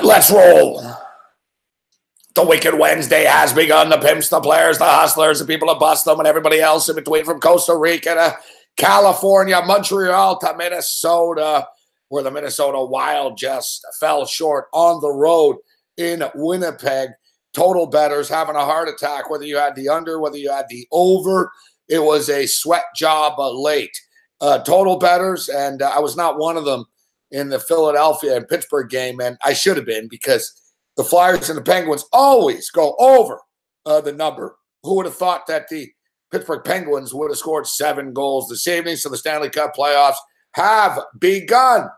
Let's roll. The Wicked Wednesday has begun. The pimps, the players, the hustlers, the people that bust them, and everybody else in between, from Costa Rica to California, Montreal to Minnesota, where the Minnesota Wild just fell short on the road in Winnipeg. Total bettors having a heart attack, whether you had the under, whether you had the over. It was a sweat job late. Total bettors, and I was not one of them in the Philadelphia and Pittsburgh game, and I should have been, because the Flyers and the Penguins always go over the number. Who would have thought that the Pittsburgh Penguins would have scored 7 goals this evening? So the Stanley Cup playoffs have begun.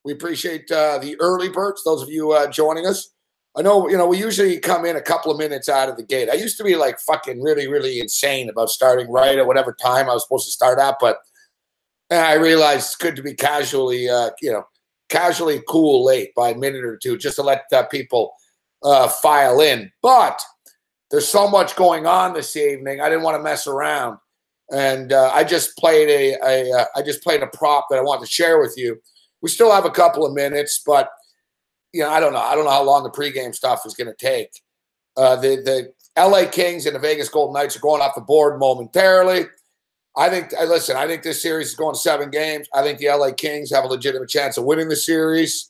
We appreciate the early birds, those of you joining us. I know, we usually come in a couple of minutes out of the gate. I used to be like fucking really, really insane about starting right at whatever time I was supposed to start at, but I realized it's good to be casually, casually cool late by a minute or two, just to let people file in. But there's so much going on this evening, I didn't want to mess around, and I just played a prop that I wanted to share with you. We still have a couple of minutes, but I don't know how long the pregame stuff is going to take. The LA Kings and the Vegas Golden Knights are going off the board momentarily. I think this series is going 7 games. I think the LA Kings have a legitimate chance of winning the series.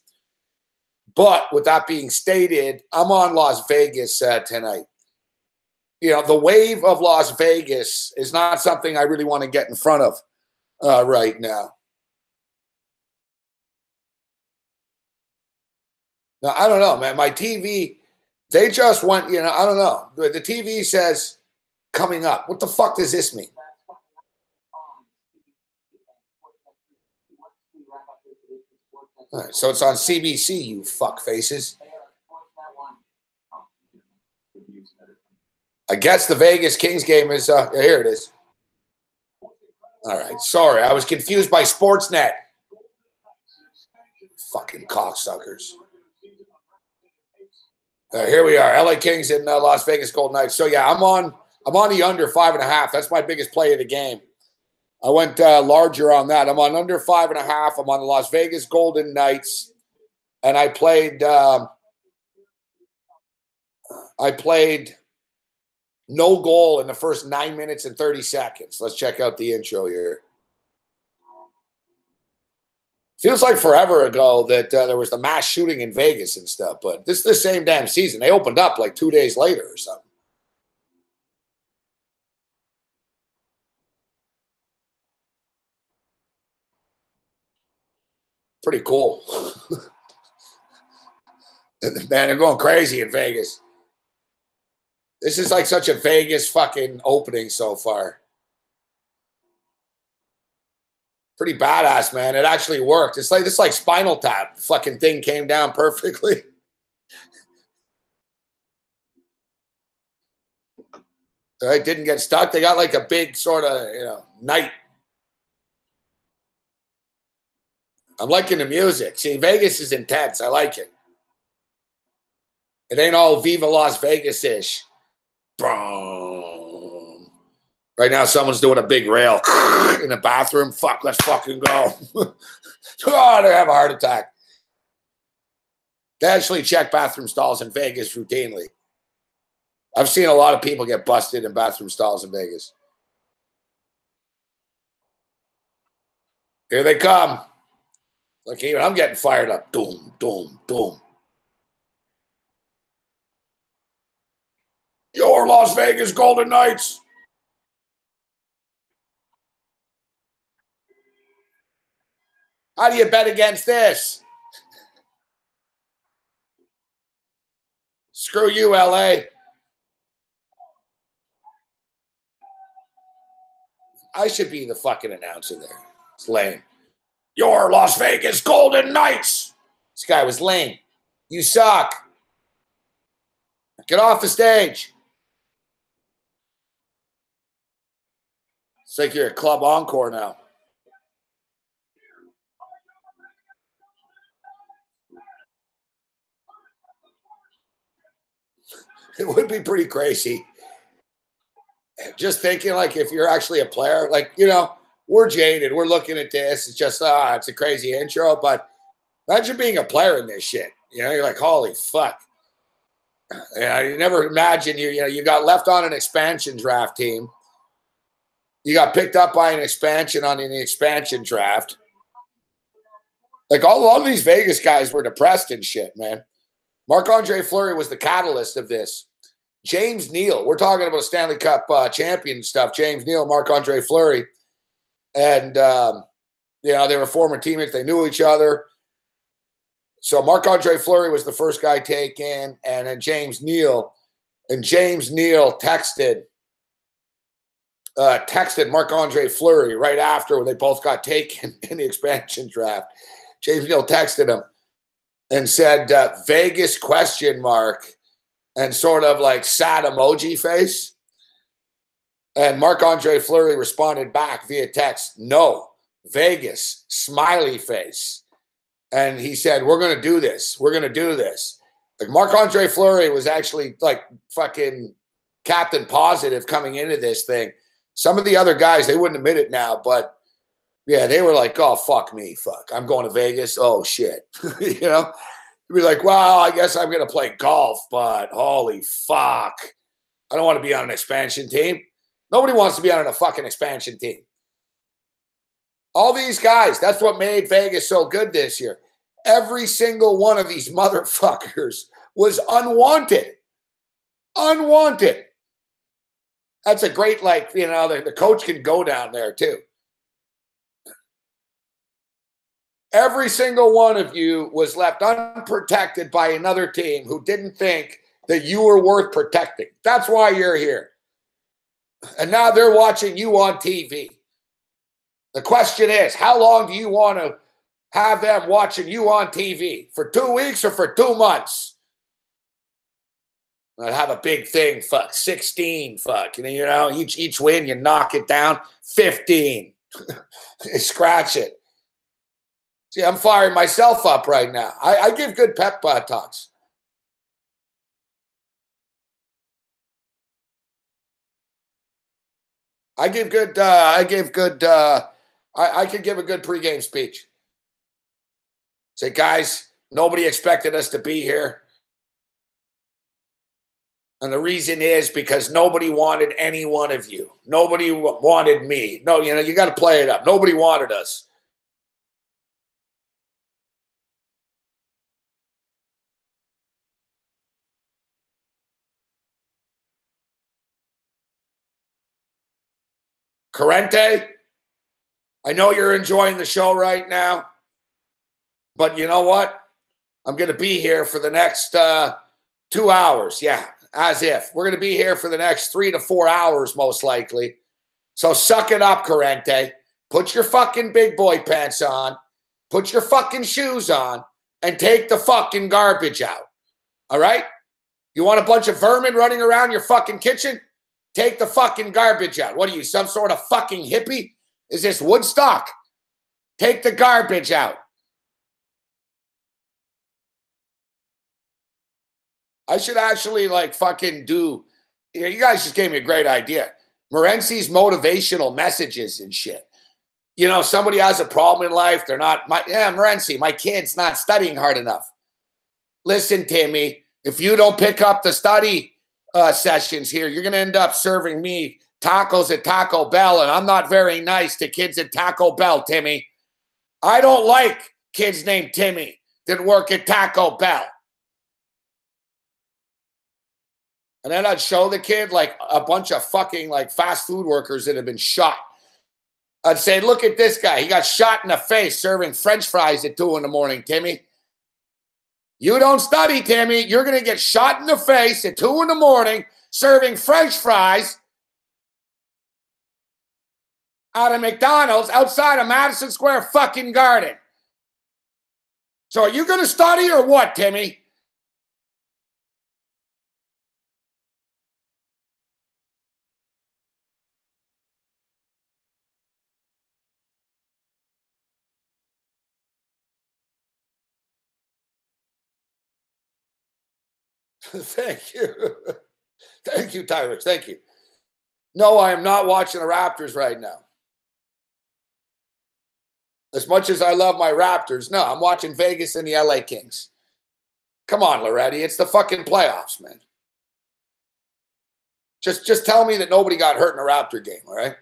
But with that being stated, I'm on Las Vegas tonight. The wave of Las Vegas is not something I really want to get in front of right now. Now, I don't know, man. My TV, they just went, I don't know. The TV says coming up. What the fuck does this mean? All right, so it's on CBC, you fuck faces. I guess the Vegas Kings game is, here it is. All right, sorry. I was confused by Sportsnet. Fucking cocksuckers. Here we are, LA Kings and Las Vegas Golden Knights. So yeah, I'm on the under 5.5. That's my biggest play of the game. I went larger on that. I'm on under 5.5. I'm on the Las Vegas Golden Knights, and I played no goal in the first 9 minutes and 30 seconds. Let's check out the intro here. Feels like forever ago that there was the mass shooting in Vegas and stuff, but this is the same damn season. They opened up like 2 days later or something. Pretty cool. Man, they're going crazy in Vegas. This is like such a Vegas fucking opening so far. Pretty badass, man. It actually worked. It's like this, like Spinal Tap. Fucking thing came down perfectly. It didn't get stuck. They got like a big sort of, night. I'm liking the music. See, Vegas is intense. I like it. It ain't all Viva Las Vegas-ish. Boom. Right now, someone's doing a big rail in the bathroom. Fuck, let's fucking go. Oh, they have a heart attack. They actually check bathroom stalls in Vegas routinely. I've seen a lot of people get busted in bathroom stalls in Vegas. Here they come. Look, even I'm getting fired up. Boom, boom, boom. Your Las Vegas Golden Knights. How do you bet against this? Screw you, LA. I should be the fucking announcer there. It's lame. Your Las Vegas Golden Knights. This guy was lame. You suck. Get off the stage. It's like you're at Club Encore now. It would be pretty crazy. Just thinking, like, if you're actually a player, like, we're jaded. We're looking at this. It's just, it's a crazy intro. But imagine being a player in this shit. You know, you're like, holy fuck. Yeah, you never imagine you got left on an expansion draft team. You got picked up by an expansion on the expansion draft. Like all of these Vegas guys were depressed and shit, man. Marc-Andre Fleury was the catalyst of this. James Neal, we're talking about Stanley Cup champion stuff. James Neal, Marc-Andre Fleury, and they were former teammates. They knew each other. So Marc-Andre Fleury was the first guy taken, and then James Neal. And James Neal texted Marc-Andre Fleury right after when they both got taken in the expansion draft. James Neal texted him and said, Vegas ? And sort of like sad emoji face. And Marc-Andre Fleury responded back via text, no, Vegas, smiley face. And he said, we're going to do this. We're going to do this. Like Marc-Andre Fleury was actually like fucking captain positive coming into this thing. Some of the other guys, they wouldn't admit it now, but yeah, they were like, oh, fuck me. Fuck. I'm going to Vegas. Oh, shit. You know? You'd be like, well, I guess I'm going to play golf, but holy fuck. I don't want to be on an expansion team. Nobody wants to be on a fucking expansion team. All these guys, that's what made Vegas so good this year. Every single one of these motherfuckers was unwanted. Unwanted. That's a great, like, you know, the coach can go down there too. Every single one of you was left unprotected by another team who didn't think that you were worth protecting. That's why you're here. And now they're watching you on TV. The question is, how long do you want to have them watching you on TV? For 2 weeks or for 2 months? I'd have a big thing, fuck, 16, fuck. You know, each win, you knock it down, 15. Scratch it. See, I'm firing myself up right now. I give good pep talks. I could give a good pregame speech. Say, guys, nobody expected us to be here. And the reason is because nobody wanted any one of you. Nobody wanted me. No, you know, you got to play it up. Nobody wanted us. Corrente, I know you're enjoying the show right now, but you know what? I'm going to be here for the next 2 hours. Yeah, as if. We're going to be here for the next 3 to 4 hours, most likely. So suck it up, Corrente. Put your fucking big boy pants on. Put your fucking shoes on and take the fucking garbage out. All right? You want a bunch of vermin running around your fucking kitchen? Take the fucking garbage out. What are you, some sort of fucking hippie? Is this Woodstock? Take the garbage out. I should actually like fucking do, you guys just gave me a great idea. Morency's motivational messages and shit. You know, somebody has a problem in life. They're not, Morency, my kid's not studying hard enough. Listen, Timmy, if you don't pick up the study sessions here, you're going to end up serving me tacos at Taco Bell, and I'm not very nice to kids at Taco Bell, Timmy. I don't like kids named Timmy that work at Taco Bell. And then I'd show the kid like a bunch of fucking like fast food workers that have been shot. I'd say, look at this guy. He got shot in the face serving French fries at 2 in the morning, Timmy. You don't study, Timmy. You're going to get shot in the face at 2 in the morning serving French fries out of McDonald's outside of Madison Square fucking Garden. So are you going to study or what, Timmy? Thank you. Thank you, Tyrus. Thank you. No, I am not watching the Raptors right now. As much as I love my Raptors, no, I'm watching Vegas and the LA Kings. Come on, Loretti. It's the fucking playoffs, man. Just tell me that nobody got hurt in a Raptor game, all right?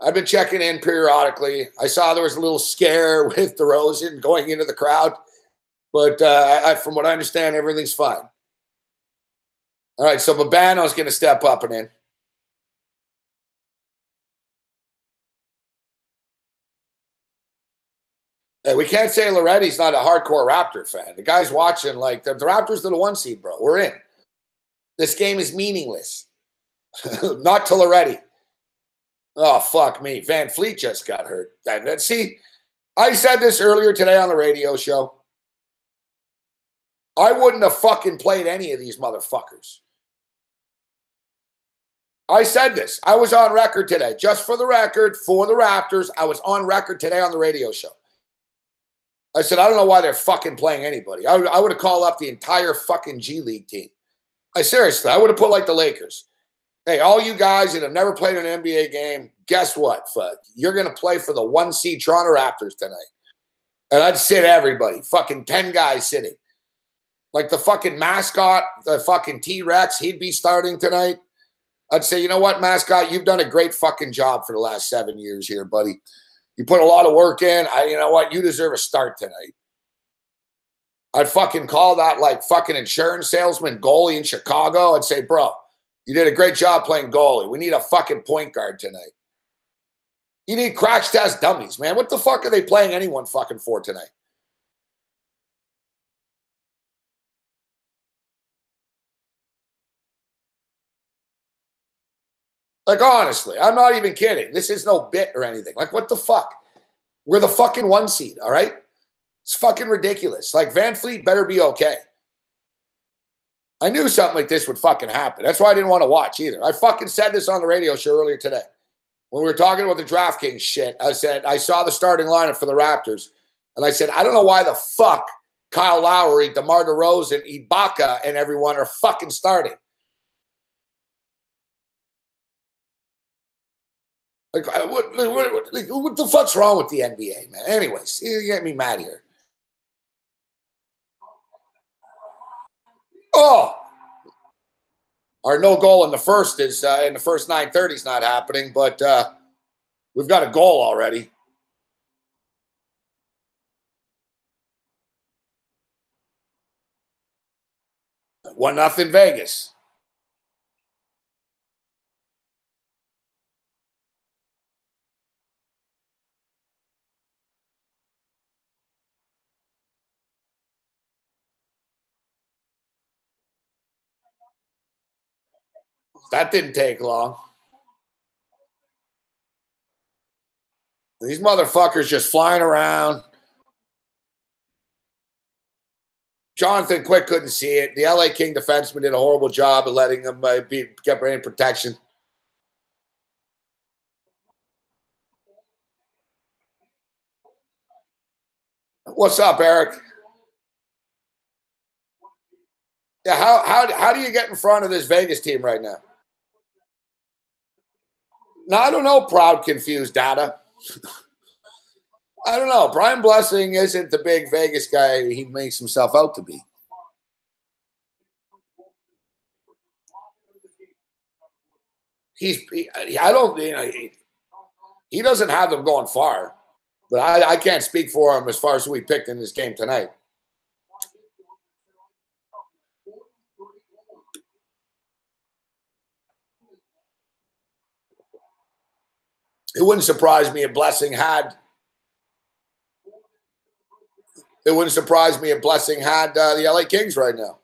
I've been checking in periodically. I saw there was a little scare with DeRozan going into the crowd. But from what I understand, everything's fine. All right, so Babano's going to step up and in. Hey, we can't say Loretti's not a hardcore Raptor fan. The guy's watching like the Raptors are the 1 seed, bro. We're in. This game is meaningless. Not to Loretti. Oh, fuck me. Van Fleet just got hurt. See, I said this earlier today on the radio show. I wouldn't have fucking played any of these motherfuckers. I said this. I was on record today. Just for the record, for the Raptors, I was on record today on the radio show. I said, I don't know why they're fucking playing anybody. I would have called up the entire fucking G League team. I would have put like the Lakers. Hey, all you guys that have never played an NBA game, guess what? Fuck, you're going to play for the 1 seed Toronto Raptors tonight. And I'd sit everybody, fucking 10 guys sitting. Like the fucking mascot, the fucking T-Rex, he'd be starting tonight. I'd say, you know what, mascot, you've done a great fucking job for the last 7 years here, buddy. You put a lot of work in. You know what? You deserve a start tonight. I'd fucking call that like fucking insurance salesman goalie in Chicago. I'd say, bro, you did a great job playing goalie. We need a fucking point guard tonight. You need crash test dummies, man. What the fuck are they playing anyone fucking for tonight? Like, honestly, I'm not even kidding. This is no bit or anything. Like, what the fuck? We're the fucking 1 seed, all right? It's fucking ridiculous. Like, Van Fleet better be okay. I knew something like this would fucking happen. That's why I didn't want to watch either. I fucking said this on the radio show earlier today. When we were talking about the DraftKings shit, I said, I saw the starting lineup for the Raptors, and I said, I don't know why the fuck Kyle Lowry, DeMar DeRozan, Ibaka, and everyone are fucking starting. Like, what the fuck's wrong with the NBA, man? Anyways, you get me mad here. Oh, our no goal in the first is in the first 9:30 is not happening, but we've got a goal already. One nothing Vegas. That didn't take long. These motherfuckers just flying around. Jonathan Quick couldn't see it. The LA King defenseman did a horrible job of letting him get in protection. What's up, Eric? Yeah, how do you get in front of this Vegas team right now? No, I don't know, proud, confused data. I don't know. Brian Blessing isn't the big Vegas guy he makes himself out to be. He doesn't have them going far, but I can't speak for him as far as who he picked in this game tonight. It wouldn't surprise me if Blessing had. It wouldn't surprise me if Blessing had the LA Kings right now.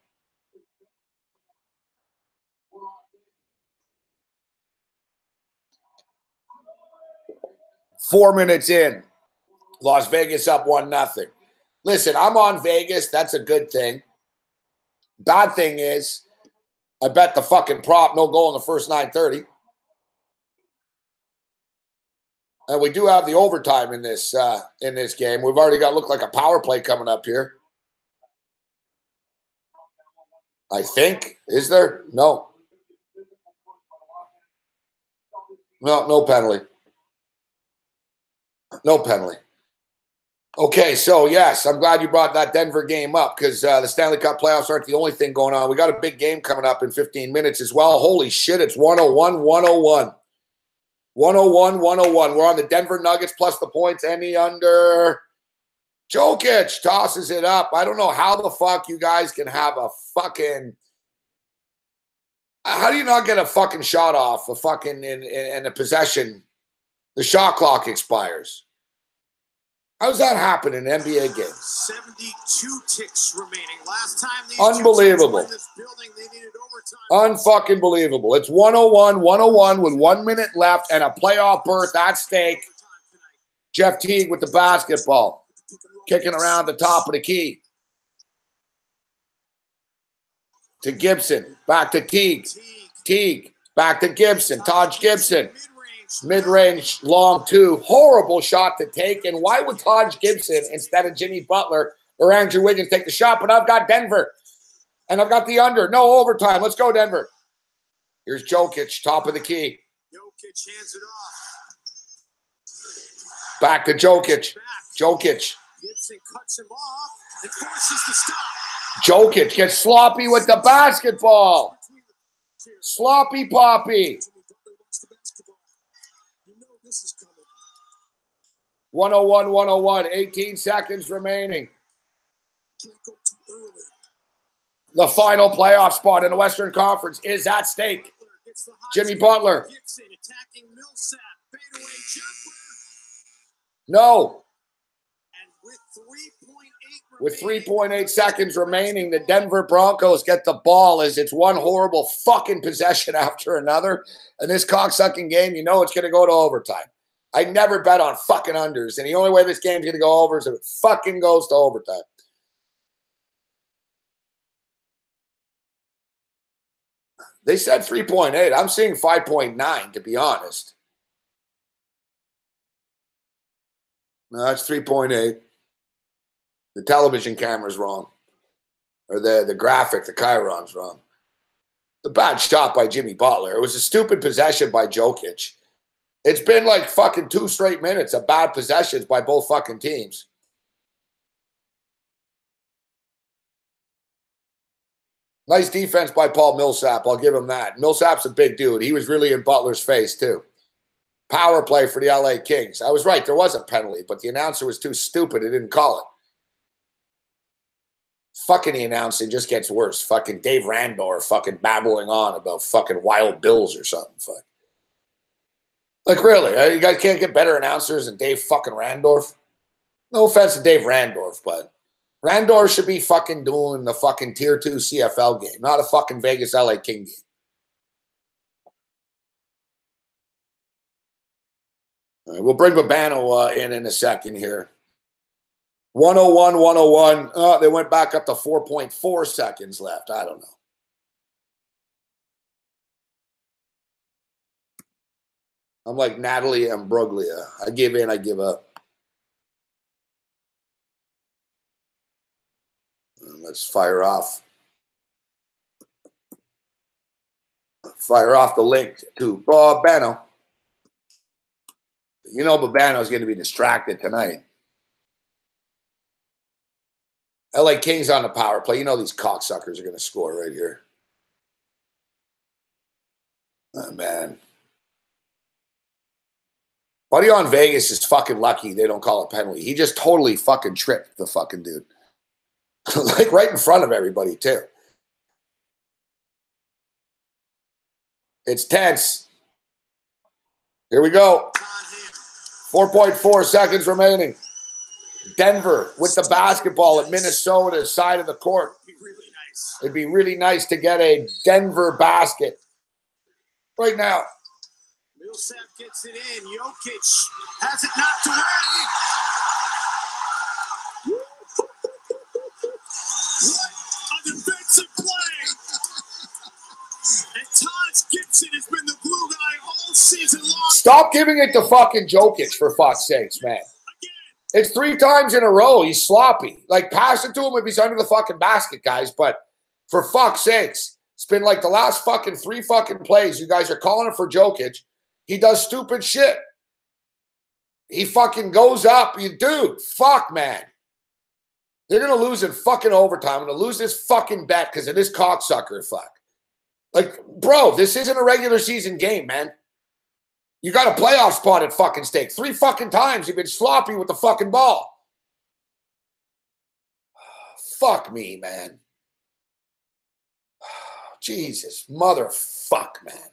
Four minutes in, Las Vegas up 1-0. Listen, I'm on Vegas. That's a good thing. Bad thing is, I bet the fucking prop no goal in the first 9:30. And we do have the overtime in this game. We've already got look like a power play coming up here. I think. Is there? No. No penalty. No penalty. Okay, so yes, I'm glad you brought that Denver game up because the Stanley Cup playoffs aren't the only thing going on. We got a big game coming up in 15 minutes as well. Holy shit, it's 101, 101. 101, 101. We're on the Denver Nuggets plus the points and the under. Jokic tosses it up. I don't know how the fuck you guys can have a fucking... How do you not get a fucking shot off a fucking in a possession? The shot clock expires. How's that happen in an NBA game? 72 ticks remaining. Last time these unbelievable. in this building, they needed overtime. Unfucking believable. It's 101, 101 with 1 minute left and a playoff berth at stake. Jeff Teague with the basketball. Kicking around the top of the key. To Gibson. Back to Teague. Teague. Back to Gibson. Taj Gibson. Mid-range, long two. Horrible shot to take. And why would Taj Gibson, instead of Jimmy Butler or Andrew Wiggins, take the shot? But I've got Denver. And I've got the under. No overtime. Let's go, Denver. Here's Jokic, top of the key. Jokic hands it off. Back to Jokic. Jokic. Gibson cuts him off and forces the stop. Jokic gets sloppy with the basketball. Sloppy Poppy. 101, 101. 18 seconds remaining. The final playoff spot in the Western Conference is at stake. Jimmy Butler. No. With 3.8 seconds remaining, the Denver Broncos get the ball as it's one horrible fucking possession after another. And this cocksucking game, you know it's going to go to overtime. I never bet on fucking unders, and the only way this game's going to go over is if it fucking goes to overtime. They said 3.8. I'm seeing 5.9, to be honest. No, that's 3.8. The television camera's wrong. Or the graphic, the Chiron's wrong. The bad shot by Jimmy Butler. It was a stupid possession by Jokic. It's been like fucking 2 straight minutes of bad possessions by both fucking teams. Nice defense by Paul Millsap. I'll give him that. Millsap's a big dude. He was really in Butler's face, too. Power play for the LA Kings. I was right. There was a penalty, but the announcer was too stupid. He didn't call it. Fucking the announcing just gets worse. Fucking Dave Randor fucking babbling on about fucking Wild Bills or something. Fuck. Like, really? You guys can't get better announcers than Dave fucking Randorf? No offense to Dave Randorf, but Randorf should be fucking doing the fucking Tier 2 CFL game, not a fucking Vegas LA King game. All right, we'll bring Babano in a second here. 101, 101. Oh, they went back up to 4.4 seconds left. I don't know. I'm like Natalie Imbruglia. I give in, I give up. Let's fire off. Fire off the link to Babano. You know Babano's going to be distracted tonight. LA Kings on the power play. You know these cocksuckers are going to score right here. Oh, man. Buddy on Vegas is fucking lucky they don't call a penalty. He just totally fucking tripped the fucking dude. Like right in front of everybody, too. It's tense. Here we go. 4.4 seconds remaining. Denver with the basketball at Minnesota's side of the court. It'd be really nice to get a Denver basket right now. Millsap gets it in. Jokic has it knocked away. What a defensive play. And Taj Gibson has been the glue guy all season long. Stop giving it to fucking Jokic, for fuck's sakes, man. It's 3 times in a row. He's sloppy. Like, pass it to him if he's under the fucking basket, guys. But for fuck's sakes, it's been like the last fucking 3 fucking plays. You guys are calling it for Jokic. He does stupid shit. He fucking goes up. You dude, fuck, man. They're going to lose in fucking overtime. I'm going to lose this fucking bet because of this cocksucker, fuck. Like, bro, this isn't a regular season game, man. You got a playoff spot at fucking stake. 3 fucking times you've been sloppy with the fucking ball. Fuck me, man. Jesus, motherfuck, man.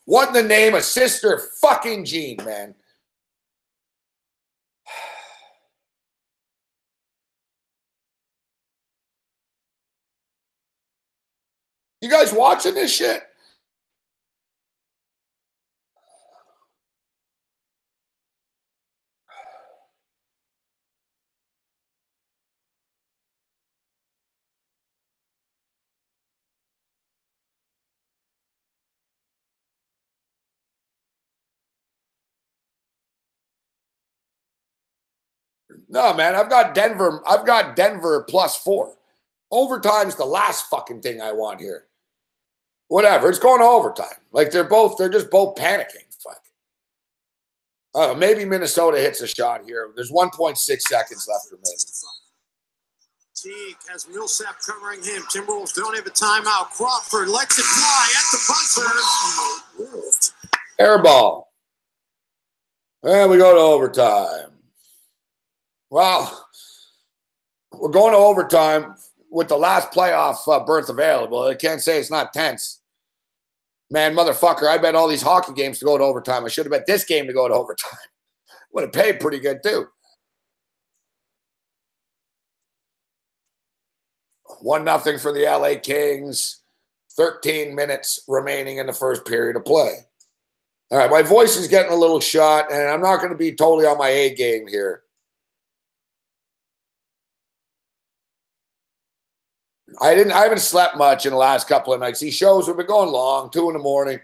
What in the name of Sister fucking Jean, man? You guys watching this shit? No, man, I've got Denver. I've got Denver +4. Overtime's the last fucking thing I want here. Whatever, it's going to overtime. Like they're just both panicking. Fuck. Maybe Minnesota hits a shot here. There's 1.6 seconds left remaining. Teague has Millsap covering him. Timberwolves don't have a timeout. Crawford lets it fly at the buzzer. Air ball. And we go to overtime. Well, we're going to overtime with the last playoff berth available. I can't say it's not tense. Man, motherfucker, I bet all these hockey games to go to overtime. I should have bet this game to go to overtime. Would have paid pretty good, too. 1-0 for the LA Kings. 13 minutes remaining in the first period of play. All right, my voice is getting a little shot, and I'm not going to be totally on my A game here. I haven't slept much in the last couple of nights. These shows have been going long, 2 in the morning.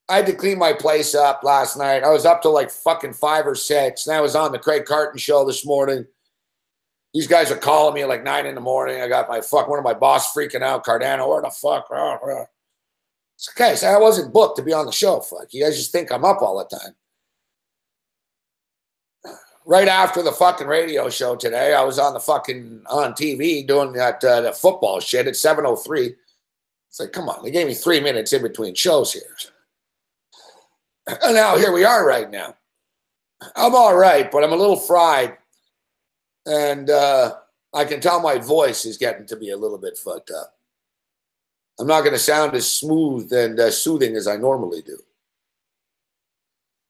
I had to clean my place up last night. I was up till like fucking 5 or 6. And I was on the Craig Carton show this morning. These guys are calling me at like 9 in the morning. I got one of my boss freaking out. Cardano, where the fuck? It's okay. So I wasn't booked to be on the show. Fuck. You guys just think I'm up all the time. Right after the fucking radio show today, I was on TV doing that the football shit at 7:03. It's like, come on, they gave me 3 minutes in between shows here. And now here we are right now. I'm all right, but I'm a little fried. And I can tell my voice is getting to be a little bit fucked up. I'm not going to sound as smooth and soothing as I normally do.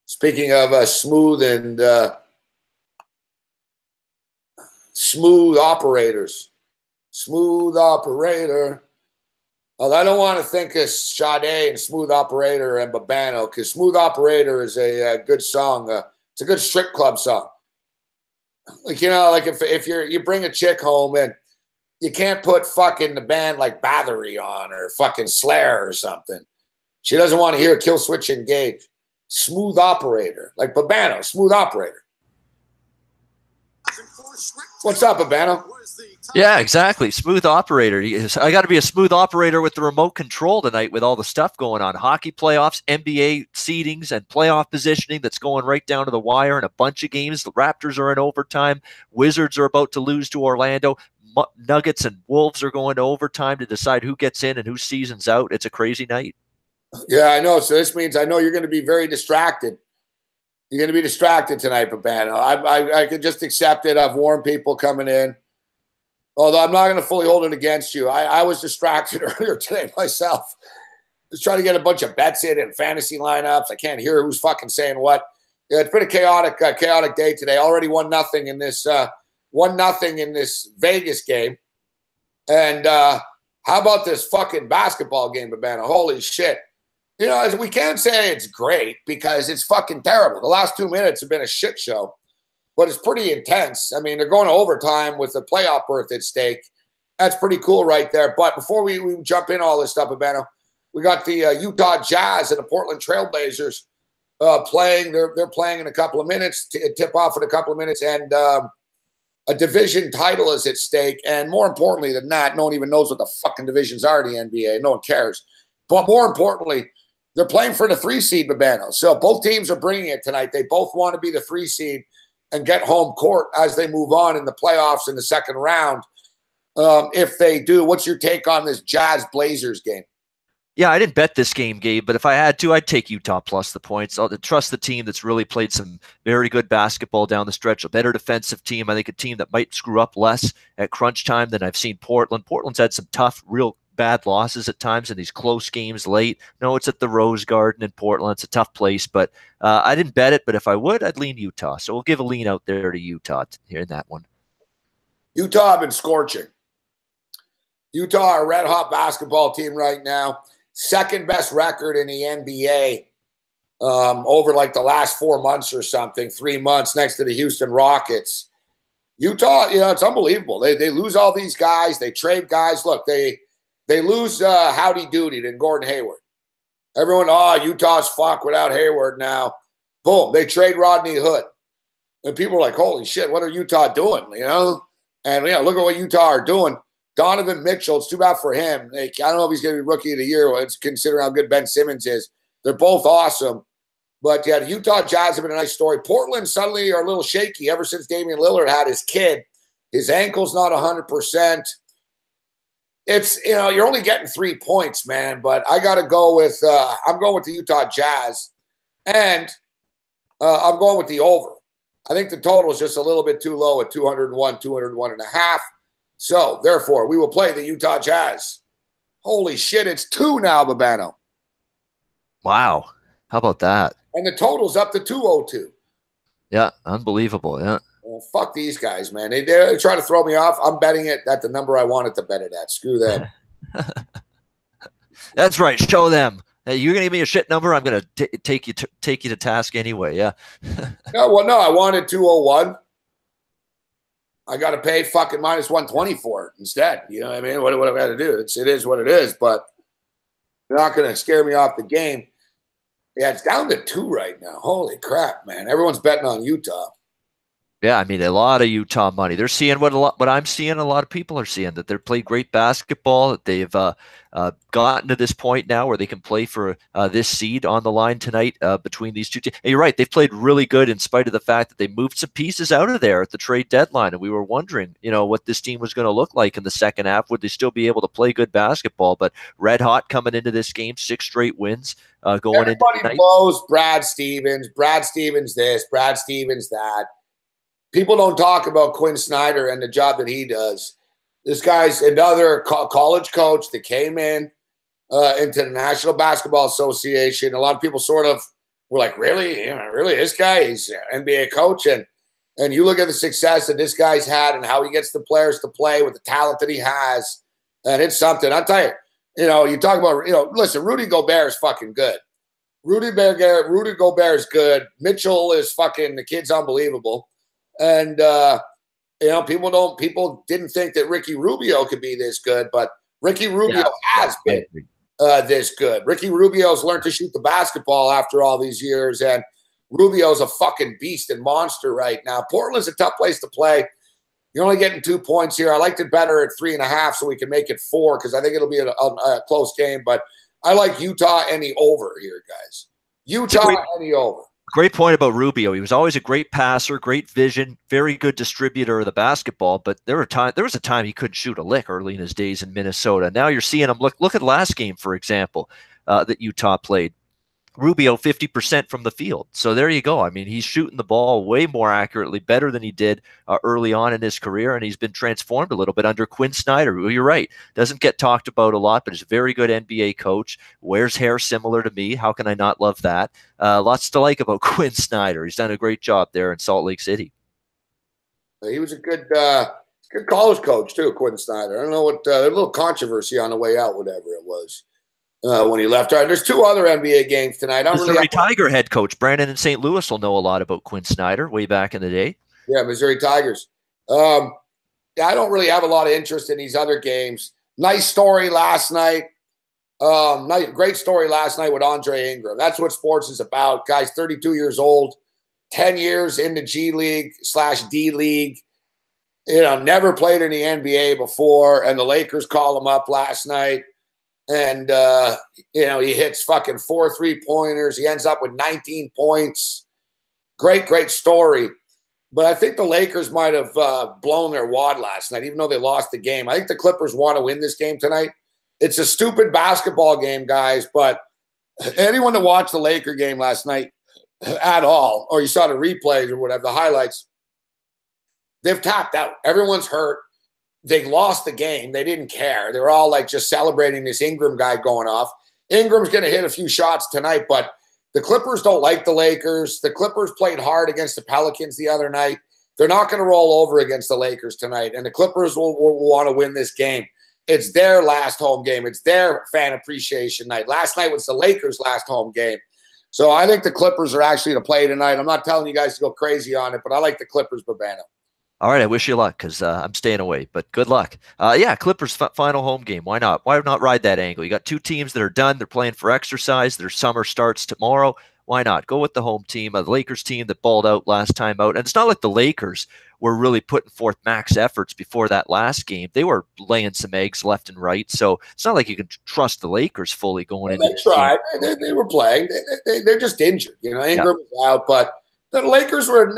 Speaking of smooth and smooth operators. Smooth operator. Although I don't want to think of Sade and Smooth Operator and Babano, because Smooth Operator is a good song. It's a good strip club song. Like, you know, like if you bring a chick home and you can't put fucking the band like Battery on or fucking Slayer or something. She doesn't want to hear Kill Switch Engage. Smooth Operator. Like Babano, Smooth Operator. What's up, Babano? Yeah, exactly. Smooth operator. I got to be a smooth operator with the remote control tonight with all the stuff going on. Hockey playoffs, NBA seedings, and playoff positioning that's going right down to the wire in a bunch of games. The Raptors are in overtime. Wizards are about to lose to Orlando. Nuggets and Wolves are going to overtime to decide who gets in and who seasons out. It's a crazy night. Yeah, I know. So this means I know you're going to be very distracted. You're going to be distracted tonight, Babano. I can just accept it. I've warned people coming in. Although I'm not going to fully hold it against you. I was distracted earlier today myself. Just trying to get a bunch of bets in and fantasy lineups. I can't hear who's fucking saying what. Yeah, it's been a chaotic day today. Already 1-0 in this 1-0 in this Vegas game. And how about this fucking basketball game, Babano? Holy shit. You know, we can't say it's great because it's fucking terrible. The last 2 minutes have been a shit show, but it's pretty intense. I mean, they're going to overtime with the playoff berth at stake. That's pretty cool right there. But before we jump in all this stuff, Babano, we got the Utah Jazz and the Portland Trailblazers playing. They're playing in a couple of minutes, tip off in a couple of minutes, and a division title is at stake. And more importantly than that, no one even knows what the fucking divisions are in the NBA. No one cares. But more importantly, They're playing for the 3 seed, Babano. So both teams are bringing it tonight. They both want to be the 3 seed and get home court as they move on in the playoffs in the second round. If they do, what's your take on this Jazz Blazers game? Yeah, I didn't bet this game, Gabe, but if I had to, I'd take Utah plus the points. I'll trust the team that's really played some very good basketball down the stretch, a better defensive team. I think a team that might screw up less at crunch time than I've seen Portland. Portland's had some tough, real bad losses at times in these close games late. No, it's at the Rose Garden in Portland. It's a tough place, but I didn't bet it. But if I would, I'd lean Utah. So we'll give a lean out there to Utah here in that one. Utah have been scorching. Utah are a red-hot basketball team right now. Second best record in the NBA over like the last 4 months or something, 3 months next to the Houston Rockets. Utah, it's unbelievable. They lose all these guys. They trade guys. Look, they lose Howdy Doody to Gordon Hayward. Everyone, Utah's fucked without Hayward now. Boom, they trade Rodney Hood. And people are like, holy shit, what are Utah doing, And, look at what Utah are doing. Donovan Mitchell, it's too bad for him. I don't know if he's going to be Rookie of the Year, considering how good Ben Simmons is. They're both awesome. But, yeah, the Utah Jazz have been a nice story. Portland suddenly are a little shaky ever since Damian Lillard had his kid. His ankle's not 100%. It's, you're only getting 3 points, man. But I got to go with I'm going with the Utah Jazz. And I'm going with the over. I think the total is just a little bit too low at 201.5. So, therefore, we will play the Utah Jazz. Holy shit, it's 2 now, Babano. Wow. How about that? And the total's up to 202. Yeah, unbelievable, yeah. Well, fuck these guys, man. They're trying to throw me off. I'm betting it at the number I wanted to bet it at. Screw them. That's right. Show them. Hey, you're going to give me a shit number? I'm going to take you to task anyway, yeah. No, I wanted 201. I got to pay fucking minus 120 for it instead. You know what I mean? What have I got to do? It is what it is, but they're not going to scare me off the game. Yeah, it's down to 2 right now. Holy crap, man. Everyone's betting on Utah. Yeah, I mean, a lot of Utah money. They're seeing what I'm seeing, a lot of people are seeing, that they're playing great basketball, that they've gotten to this point now where they can play for this seed on the line tonight between these two teams. And you're right, they've played really good in spite of the fact that they moved some pieces out of there at the trade deadline, and we were wondering, what this team was going to look like in the second half. Would they still be able to play good basketball? But red hot coming into this game, 6 straight wins going into tonight. Everybody blows Brad Stevens. Brad Stevens this, Brad Stevens that. People don't talk about Quinn Snyder and the job that he does. This guy's another college coach that came in into the National Basketball Association. A lot of people sort of were like, really? Really? This guy? He's an NBA coach? And you look at the success that this guy's had and how he gets the players to play with the talent that he has. And it's something. I'll tell you, you talk about, listen, Rudy Gobert is fucking good. Rudy Gobert is good. Mitchell is fucking, the kid's unbelievable. And, people didn't think that Ricky Rubio could be this good, but Ricky Rubio has been this good. Ricky Rubio's learned to shoot the basketball after all these years, and Rubio's a fucking beast and monster right now. Portland's a tough place to play. You're only getting 2 points here. I liked it better at 3.5 so we can make it 4 because I think it'll be a close game, but I like Utah and the over here, guys. Utah and the over. Great point about Rubio. He was always a great passer, great vision, very good distributor of the basketball, but there was a time he couldn't shoot a lick early in his days in Minnesota. Now you're seeing him. Look at last game, for example, that Utah played. Rubio 50% from the field. So there you go. I mean, he's shooting the ball way more accurately, better than he did early on in his career, and he's been transformed a little bit under Quinn Snyder, who, you're right, doesn't get talked about a lot, but is a very good NBA coach, wears hair similar to me. How can I not love that? Lots to like about Quinn Snyder. He's done a great job there in Salt Lake City. He was a good college coach, too, Quinn Snyder. I don't know what, a little controversy on the way out, whatever it was. When he left. All right, there's 2 other NBA games tonight. Missouri Tiger head coach Brandon in St. Louis will know a lot about Quinn Snyder way back in the day. Yeah, Missouri Tigers. I don't really have a lot of interest in these other games. Nice story last night. Great story last night with Andre Ingram. That's what sports is about. Guy's 32 years old, 10 years in the G League / D League. Never played in the NBA before, and the Lakers call him up last night. And, he hits fucking 4 3-pointers. He ends up with 19 points. Great story. But I think the Lakers might have blown their wad last night, even though they lost the game. I think the Clippers want to win this game tonight. It's a stupid basketball game, guys, but anyone that watched the Laker game last night at all, or you saw the replays or whatever, the highlights, they've tapped out. Everyone's hurt. They lost the game. They didn't care. They were all like just celebrating this Ingram guy going off. Ingram's going to hit a few shots tonight, but the Clippers don't like the Lakers. The Clippers played hard against the Pelicans the other night. They're not going to roll over against the Lakers tonight, and the Clippers will want to win this game. It's their last home game. It's their fan appreciation night. Last night was the Lakers' last home game. So I think the Clippers are actually to play tonight. I'm not telling you guys to go crazy on it, but I like the Clippers, Babano. All right, I wish you luck because I'm staying away, but good luck. Clippers final home game. Why not? Why not ride that angle? You got two teams that are done. They're playing for exercise. Their summer starts tomorrow. Why not? Go with the home team, the Lakers team that balled out last time out. And it's not like the Lakers were really putting forth max efforts before that last game. They were laying some eggs left and right. So it's not like you can trust the Lakers fully going into this game. They were playing. They're just injured. Ingram was out, but the Lakers were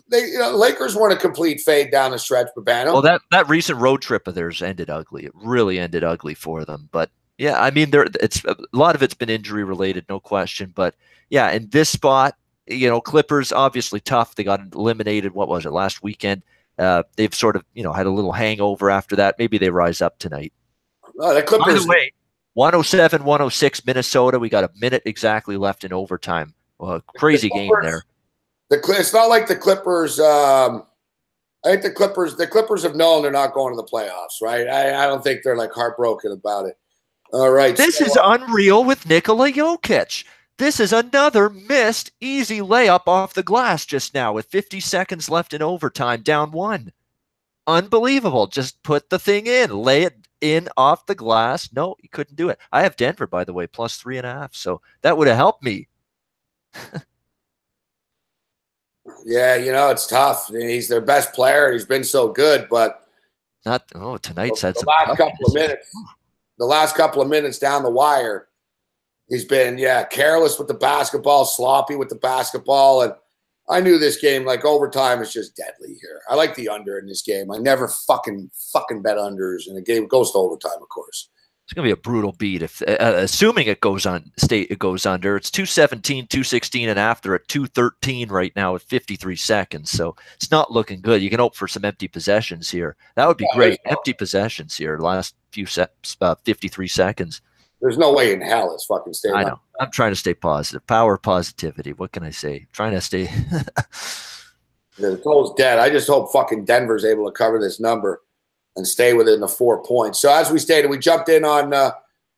Lakers weren't a complete fade down the stretch, Babano. Well, that recent road trip of theirs ended ugly. It really ended ugly for them. But yeah, I mean, it's a lot of it's been injury related, no question. But yeah, in this spot, Clippers obviously tough. They got eliminated. What was it, last weekend? They've sort of had a little hangover after that. Maybe they rise up tonight. The Clippers. By the way, 107-106 Minnesota. We got a minute exactly left in overtime. Crazy game there. It's not like the Clippers. I think the Clippers have known they're not going to the playoffs, right? I don't think they're like heartbroken about it. All right. This is unreal with Nikola Jokic. This is another missed easy layup off the glass just now with 50 seconds left in overtime, down 1. Unbelievable. Just put the thing in, lay it in off the glass. No, he couldn't do it. I have Denver, by the way, plus 3.5. So that would have helped me. Yeah, it's tough. He's their best player. He's been so good, but tonight's had the last couple of minutes down the wire, he's been careless with the basketball, sloppy with the basketball, and I knew this game, like, overtime is just deadly here. I like the under in this game. I never fucking bet unders in a game. It goes to overtime, of course. It's going to be a brutal beat if assuming it goes under. It's 217, 216, and after at 213 right now with 53 seconds. So it's not looking good. You can hope for some empty possessions here. That would be great. Empty possessions here. Last few 53 seconds. There's no way in hell it's fucking staying. I know. I'm trying to stay positive. Power positivity. What can I say? Trying to stay. The total's dead. I just hope fucking Denver's able to cover this number and stay within the 4 points. So as we stated, we jumped in on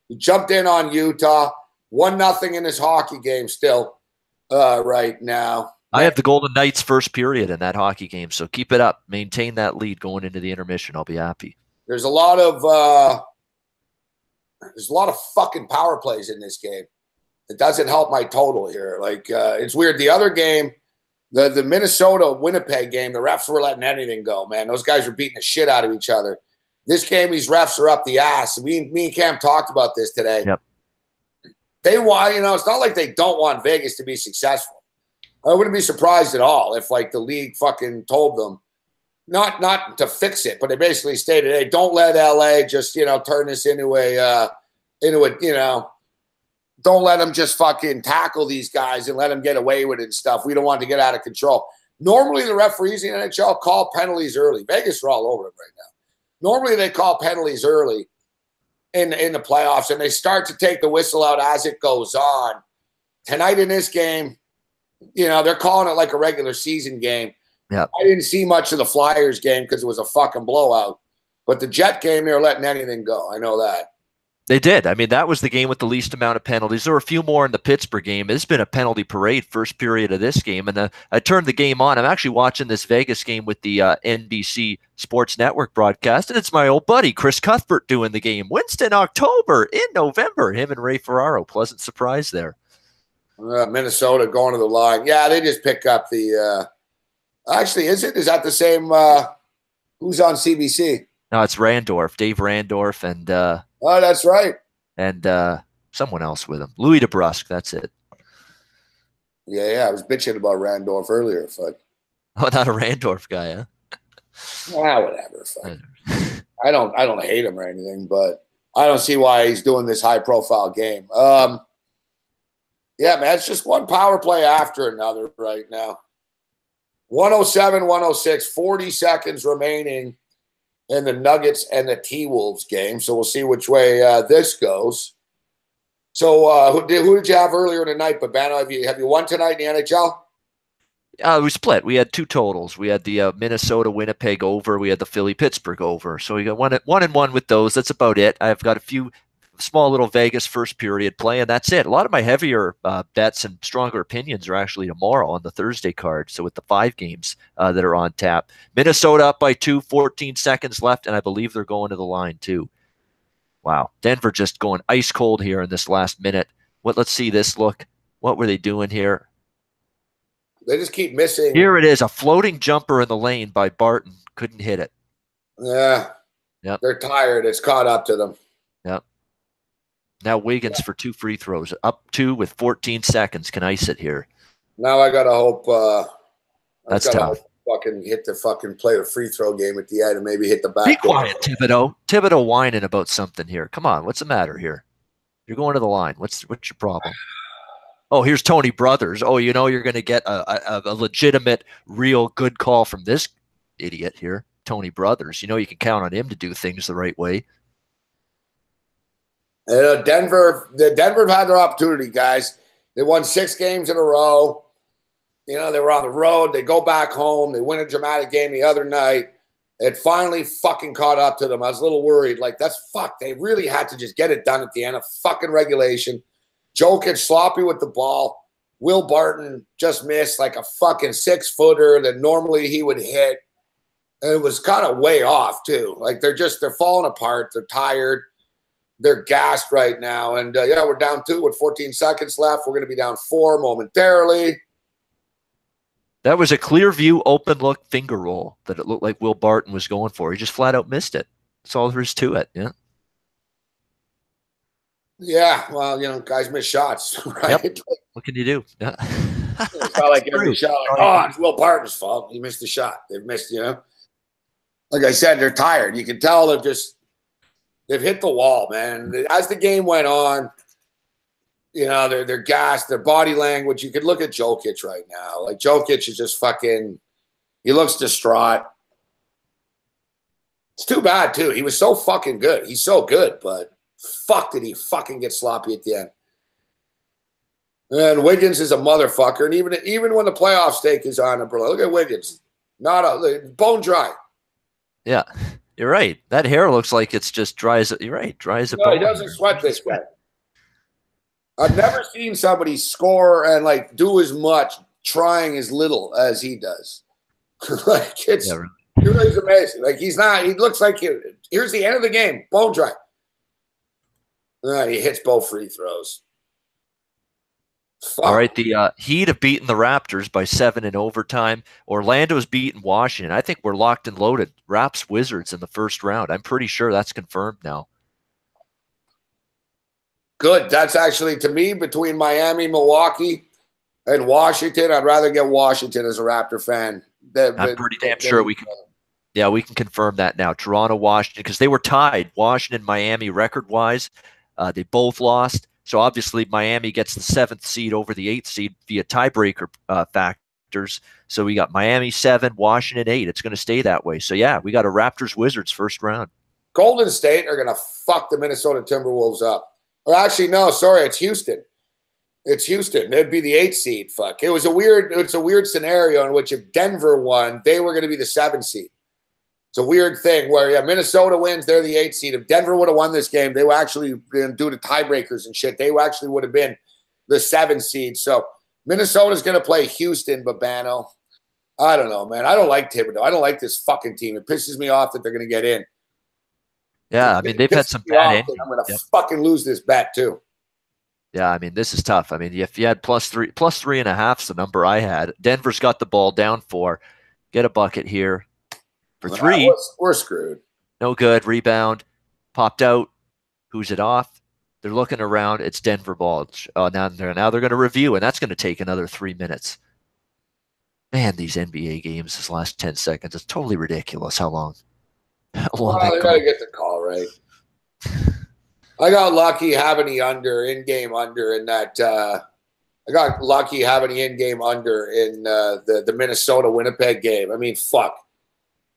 Utah. 1-0 in this hockey game still right now. I have the Golden Knights first period in that hockey game, so keep it up. Maintain that lead going into the intermission. I'll be happy. There's a lot of fucking power plays in this game. It doesn't help my total here. Like it's weird. The other game, the Minnesota-Winnipeg game, the refs were letting anything go, man. Those guys were beating the shit out of each other. This game, these refs are up the ass. Me and Cam talked about this today. Yep. They want, it's not like they don't want Vegas to be successful. I wouldn't be surprised at all if, like, the league fucking told them not to fix it, but they basically stated, hey, don't let LA just, turn this into a don't let them just fucking tackle these guys and let them get away with it and stuff. We don't want to get out of control. Normally, the referees in the NHL call penalties early. Vegas are all over it right now. Normally, they call penalties early in the playoffs, and they start to take the whistle out as it goes on. Tonight in this game, they're calling it like a regular season game. Yep. I didn't see much of the Flyers game because it was a fucking blowout. But the Jet game, they were letting anything go. I know that. They did. I mean, that was the game with the least amount of penalties. There were a few more in the Pittsburgh game. It's been a penalty parade first period of this game. And I turned the game on. I'm actually watching this Vegas game with the NBC Sports Network broadcast. And it's my old buddy, Chris Cuthbert, doing the game. Winston October in November. Him and Ray Ferraro. Pleasant surprise there. Minnesota going to the line. Yeah, they just pick up the actually, is that the same who's on CBC? No, it's Randorf, Dave Randorf, and Oh, that's right. And someone else with him. Louis DeBrusque, that's it. Yeah. I was bitching about Randolph earlier. Fuck. Oh, not a Randorf guy, huh? Whatever. Fuck. I don't hate him or anything, but I don't see why he's doing this high-profile game. Yeah, man, it's just one power play after another right now. 107, 106, 40 seconds remaining in the Nuggets and the T-Wolves game. So we'll see which way this goes. So who did you have earlier tonight, Babano? Have you won tonight in the NHL? We split. We had two totals. We had the Minnesota-Winnipeg over. We had the Philly-Pittsburgh over. So we got one and one with those. That's about it. I've got a few small little Vegas first period play, and that's it. A lot of my heavier bets and stronger opinions are actually tomorrow on the Thursday card. So with the 5 games that are on tap. Minnesota up by 2, 14 seconds left, and I believe they're going to the line too. Wow. Denver just going ice cold here in this last minute. Let's see this look. What were they doing here? They just keep missing. Here it is, a floating jumper in the lane by Barton. Couldn't hit it. Yeah. Yep. They're tired. It's caught up to them. Yep. Now Wiggins for 2 free throws. Up 2 with 14 seconds. Can ice it here. Now I got to hope. That's tough. Fucking play the free throw game at the end and maybe hit the back. Be quiet, Thibodeau. Thibodeau whining about something here. Come on. What's the matter here? You're going to the line. What's your problem? Oh, here's Tony Brothers. Oh, you're going to get a legitimate, real good call from this idiot here, Tony Brothers. You can count on him to do things the right way. Denver have had their opportunity, guys. They won 6 games in a row. They were on the road. They go back home. They win a dramatic game the other night. It finally fucking caught up to them. I was a little worried. Like, that's fuck. They really had to just get it done at the end of fucking regulation. Jokic sloppy with the ball. Will Barton just missed like a fucking 6-footer that normally he would hit. And it was kind of way off too. Like they're falling apart. They're tired. They're gassed right now. And we're down 2 with 14 seconds left. We're going to be down 4 momentarily. That was a clear view, open look finger roll that it looked like Will Barton was going for. He just flat out missed it. That's all there is to it. Yeah. Yeah, well, guys miss shots, right? Yep. What can you do? Yeah. It's not like every shot. It's Will Barton's fault. He missed the shot. They've missed, Like I said, they're tired. You can tell they've hit the wall, man. As the game went on, they're gassed. Their body language. You could look at Jokic right now. Like Jokic is just fucking. He looks distraught. It's too bad too. He was so fucking good. He's so good, but. Fuck, did he fucking get sloppy at the end. And Wiggins is a motherfucker. And even when the playoff stake is on him, bro, look at Wiggins. Bone dry. Yeah, you're right. That hair looks like it's just dry as you're right, dry as a bone. He doesn't sweat this way. I've never seen somebody score and do as much trying as little as he does. It's really amazing. Like he looks like here's the end of the game, bone dry. He hits both free throws. Fuck. All right, the Heat have beaten the Raptors by 7 in overtime. Orlando's beaten Washington. I think we're locked and loaded. Raps Wizards in the first round. I'm pretty sure that's confirmed now. Good. That's actually, to me, between Miami, Milwaukee, and Washington, I'd rather get Washington as a Raptor fan. I'm pretty damn sure we can. Yeah, we can confirm that now. Toronto, Washington, because they were tied. Washington, Miami, record-wise. They both lost. So obviously Miami gets the 7th seed over the 8th seed via tiebreaker factors. So we got Miami 7, Washington 8. It's going to stay that way. So yeah, we got a Raptors Wizards first round. Golden State are going to fuck the Minnesota Timberwolves up. Or actually, no, sorry, it's Houston. It's Houston. They'd be the 8th seed. Fuck. It's a weird scenario in which if Denver won, they were going to be the 7th seed. It's a weird thing where, Minnesota wins, they're the 8th seed. If Denver would have won this game, they would actually, due to tiebreakers and shit, they actually would have been the 7th seed. So Minnesota's going to play Houston, Babano. I don't know, man. I don't like Thibodeau. I don't like this fucking team. It pisses me off that they're going to get in. Yeah, I mean, they've had some bad endings. I'm going to fucking lose this bet, too. Yeah, I mean, this is tough. I mean, if you had plus 3.5 is the number I had. Denver's got the ball down 4. Get a bucket here. For 3, we're screwed. No good. Rebound. Popped out. Who's it off? They're looking around. It's Denver ball. Now they're going to review, and that's going to take another 3 minutes. Man, these NBA games, this last 10 seconds, it's totally ridiculous how long. Well, they got to get the call right. I got lucky having the under, in-game under in that. I got lucky having the in-game under in the Minnesota-Winnipeg game. I mean, fuck.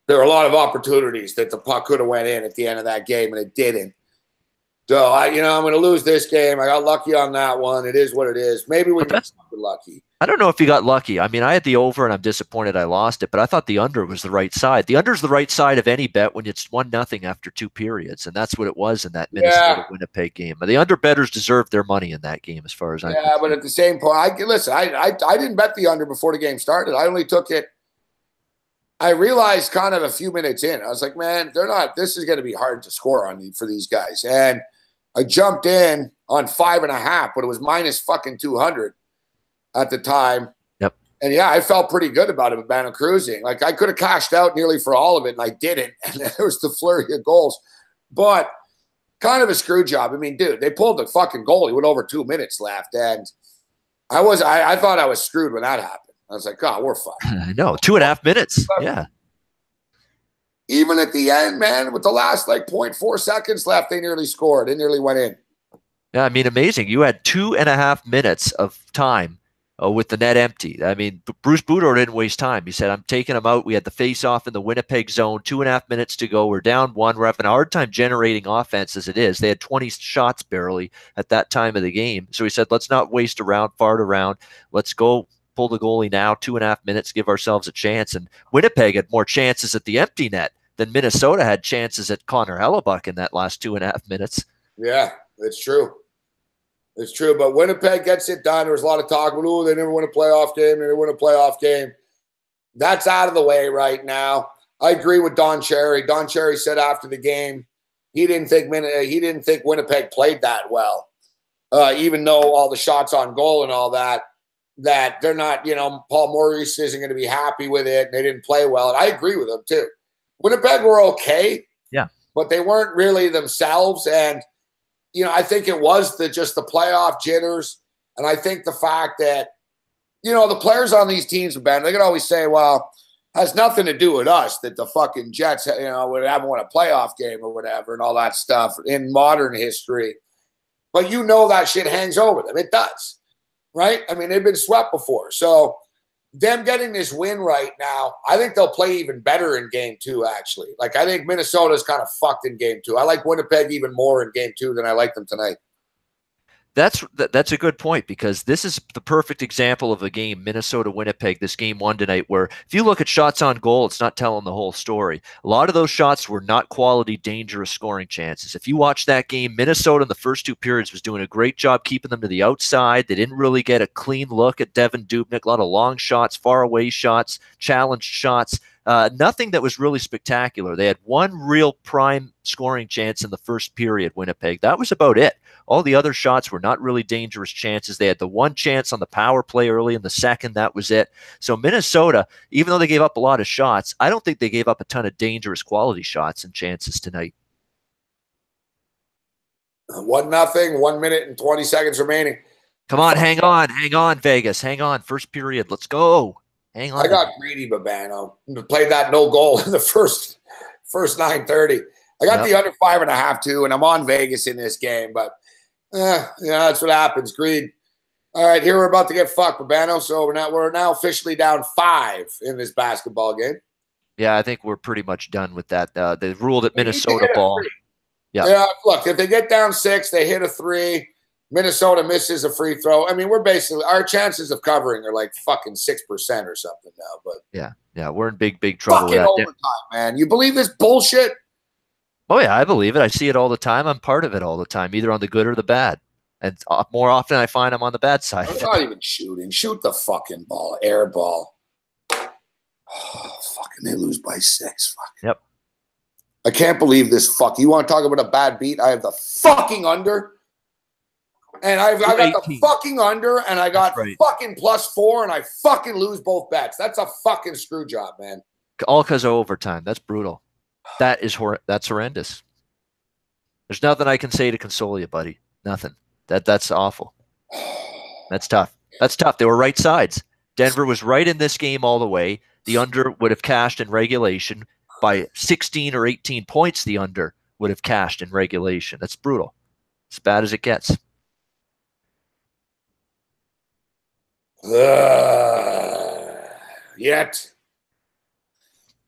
There were a lot of opportunities that the puck could have went in at the end of that game, and it didn't. So, I'm going to lose this game. I got lucky on that one. It is what it is. Maybe we got lucky. I don't know if you got lucky. I mean, I had the over, and I'm disappointed I lost it, but I thought the under was the right side. The under is the right side of any bet when it's 1-0 after 2 periods, and that's what it was in that Minnesota-Winnipeg game. But the under bettors deserved their money in that game as far as I'm concerned. Yeah, but at the same point, I didn't bet the under before the game started. I only took it. I realized kind of a few minutes in. I was like, man, this is going to be hard to score on for these guys. And I jumped in on 5.5, but it was minus fucking 200 at the time. Yep. And yeah, I felt pretty good about it with Banner cruising. Like I could have cashed out nearly for all of it, and I didn't. And there was the flurry of goals. But kind of a screw job. I mean, dude, they pulled the fucking goalie with over 2 minutes left. And I thought I was screwed when that happened. I was like, God, we're fucked. I know. 2.5 minutes. Yeah. Even at the end, man, with the last 0.4 seconds left, they nearly scored. They nearly went in. Yeah, I mean, amazing. You had 2.5 minutes of time with the net empty. I mean, Bruce Boudreau didn't waste time. He said, I'm taking him out. We had the face-off in the Winnipeg zone, 2.5 minutes to go. We're down 1. We're having a hard time generating offense as it is. They had 20 shots barely at that time of the game. So he said, let's not waste around, fart around. Let's go pull the goalie now, 2.5 minutes, give ourselves a chance. And Winnipeg had more chances at the empty net than Minnesota had chances at Connor Hellebuck in that last 2.5 minutes. Yeah, it's true. It's true, but Winnipeg gets it done. There was a lot of talk about, oh, they never win a playoff game. They never win a playoff game. That's out of the way right now. I agree with Don Cherry. Don Cherry said after the game he didn't think Winnipeg played that well, even though all the shots on goal and all that they're not, Paul Maurice isn't going to be happy with it. And they didn't play well. And I agree with them too. Winnipeg were okay. Yeah. But they weren't really themselves. And, I think it was just the playoff jitters. And I think the fact that, the players on these teams, Ben, they could always say, well, has nothing to do with us that the fucking Jets, haven't won a playoff game or whatever and all that stuff in modern history. But that shit hangs over them. It does. Right? I mean, they've been swept before. So them getting this win right now, I think they'll play even better in game 2, actually. I think Minnesota's kind of fucked in game 2. I like Winnipeg even more in game 2 than I like them tonight. That's a good point, because this is the perfect example of a game, Minnesota-Winnipeg, this game 1 tonight, where if you look at shots on goal, it's not telling the whole story. A lot of those shots were not quality, dangerous scoring chances. If you watch that game, Minnesota in the first 2 periods was doing a great job keeping them to the outside. They didn't really get a clean look at Devin Dubnyk. A lot of long shots, far away shots, challenged shots. Nothing that was really spectacular. They had 1 real prime scoring chance in the first period, Winnipeg. That was about it. All the other shots were not really dangerous chances. They had the 1 chance on the power play early in the second. That was it. So Minnesota, even though they gave up a lot of shots, I don't think they gave up a ton of dangerous quality shots and chances tonight. 1-0, 1 minute and 20 seconds remaining. Come on, hang on, Vegas. Hang on. First period. Let's go. Hang on. I got greedy, Babano. Played that no goal in the first 9:30. I got the under 5.5 too, and I'm on Vegas in this game, but that's what happens. Greed. All right, here we're about to get fucked, Babano. So we're now officially down 5 in this basketball game. Yeah, I think we're pretty much done with that. They ruled at Minnesota ball. Yeah. Look, if they get down 6, they hit a 3. Minnesota misses a free throw. I mean, our chances of covering are fucking 6% or something now. But yeah, we're in big trouble. Fucking overtime, man. You believe this bullshit? Oh yeah, I believe it. I see it all the time. I'm part of it all the time, either on the good or the bad. And more often, I find I'm on the bad side. I'm not even shooting. Shoot the fucking ball, air ball. Oh, fucking, they lose by 6. Fuck. Yep. I can't believe this. Fuck. You want to talk about a bad beat? I have the fucking under. And I got the fucking under, and I got fucking +4, and I fucking lose both bets. That's a fucking screw job, man. All because of overtime. That's brutal. That's horrendous. There's nothing I can say to console you, buddy. Nothing. That's awful. That's tough. That's tough. They were right sides. Denver was right in this game all the way. The under would have cashed in regulation by 16 or 18 points. The under would have cashed in regulation. That's brutal. As bad as it gets. Yet.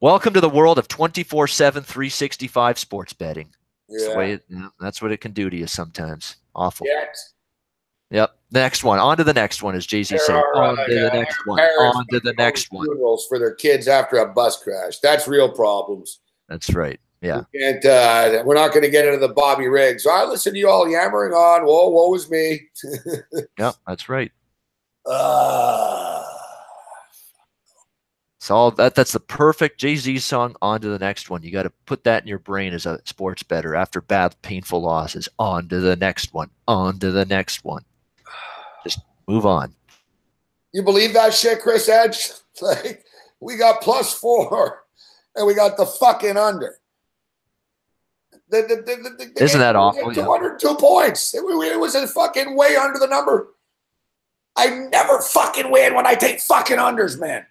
Welcome to the world of 24/7, 365 sports betting. Yeah. That's what it can do to you sometimes. Awful. Yet. Yep. Next one. On to the next one, as Jay-Z said. On to the next one. On to the next one. Funerals for their kids after a bus crash. That's real problems. That's right. Yeah. And we're not going to get into the Bobby Riggs. I listen to you all yammering on. Whoa, woe is me. Yep, that's right. So that's the perfect Jay-Z song. On to the next one. You got to put that in your brain as a sports bettor after bad, painful losses. On to the next one. On to the next one. Just move on. You believe that shit, Chris Edge? Like, we got +4 and we got the fucking under. Isn't that awful? 202 points. It was a fucking way under the number. I never fucking win when I take fucking unders, man.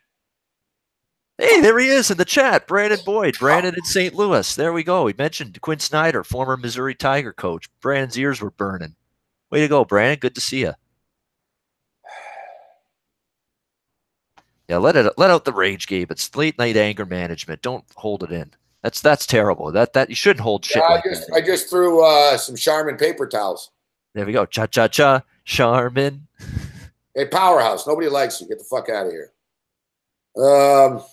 Hey, there he is in the chat. Brandon Boyd. Brandon in St. Louis. There we go. He mentioned Quinn Snyder, former Missouri Tiger coach. Brandon's ears were burning. Way to go, Brandon. Good to see you. Yeah, let out the rage, Gabe. It's late night anger management. Don't hold it in. That's terrible. That you shouldn't hold shit like that. I just threw some Charmin paper towels. There we go. Cha-cha-cha. Charmin. Hey, Powerhouse. Nobody likes you. Get the fuck out of here. The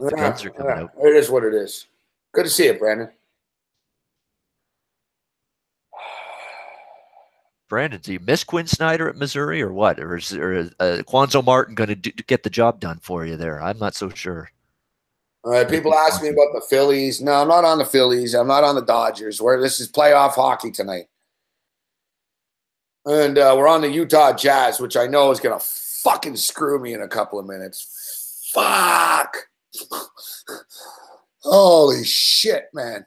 guns are coming out. It is what it is. Good to see you, Brandon. Brandon, do you miss Quinn Snyder at Missouri or what? Or is Quanzo Martin going to get the job done for you there? I'm not so sure. All right, people ask me about the Phillies. No, I'm not on the Phillies. I'm not on the Dodgers. This is playoff hockey tonight. And we're on the Utah Jazz, which I know is going to fucking screw me in a couple of minutes. Fuck. Holy shit, man.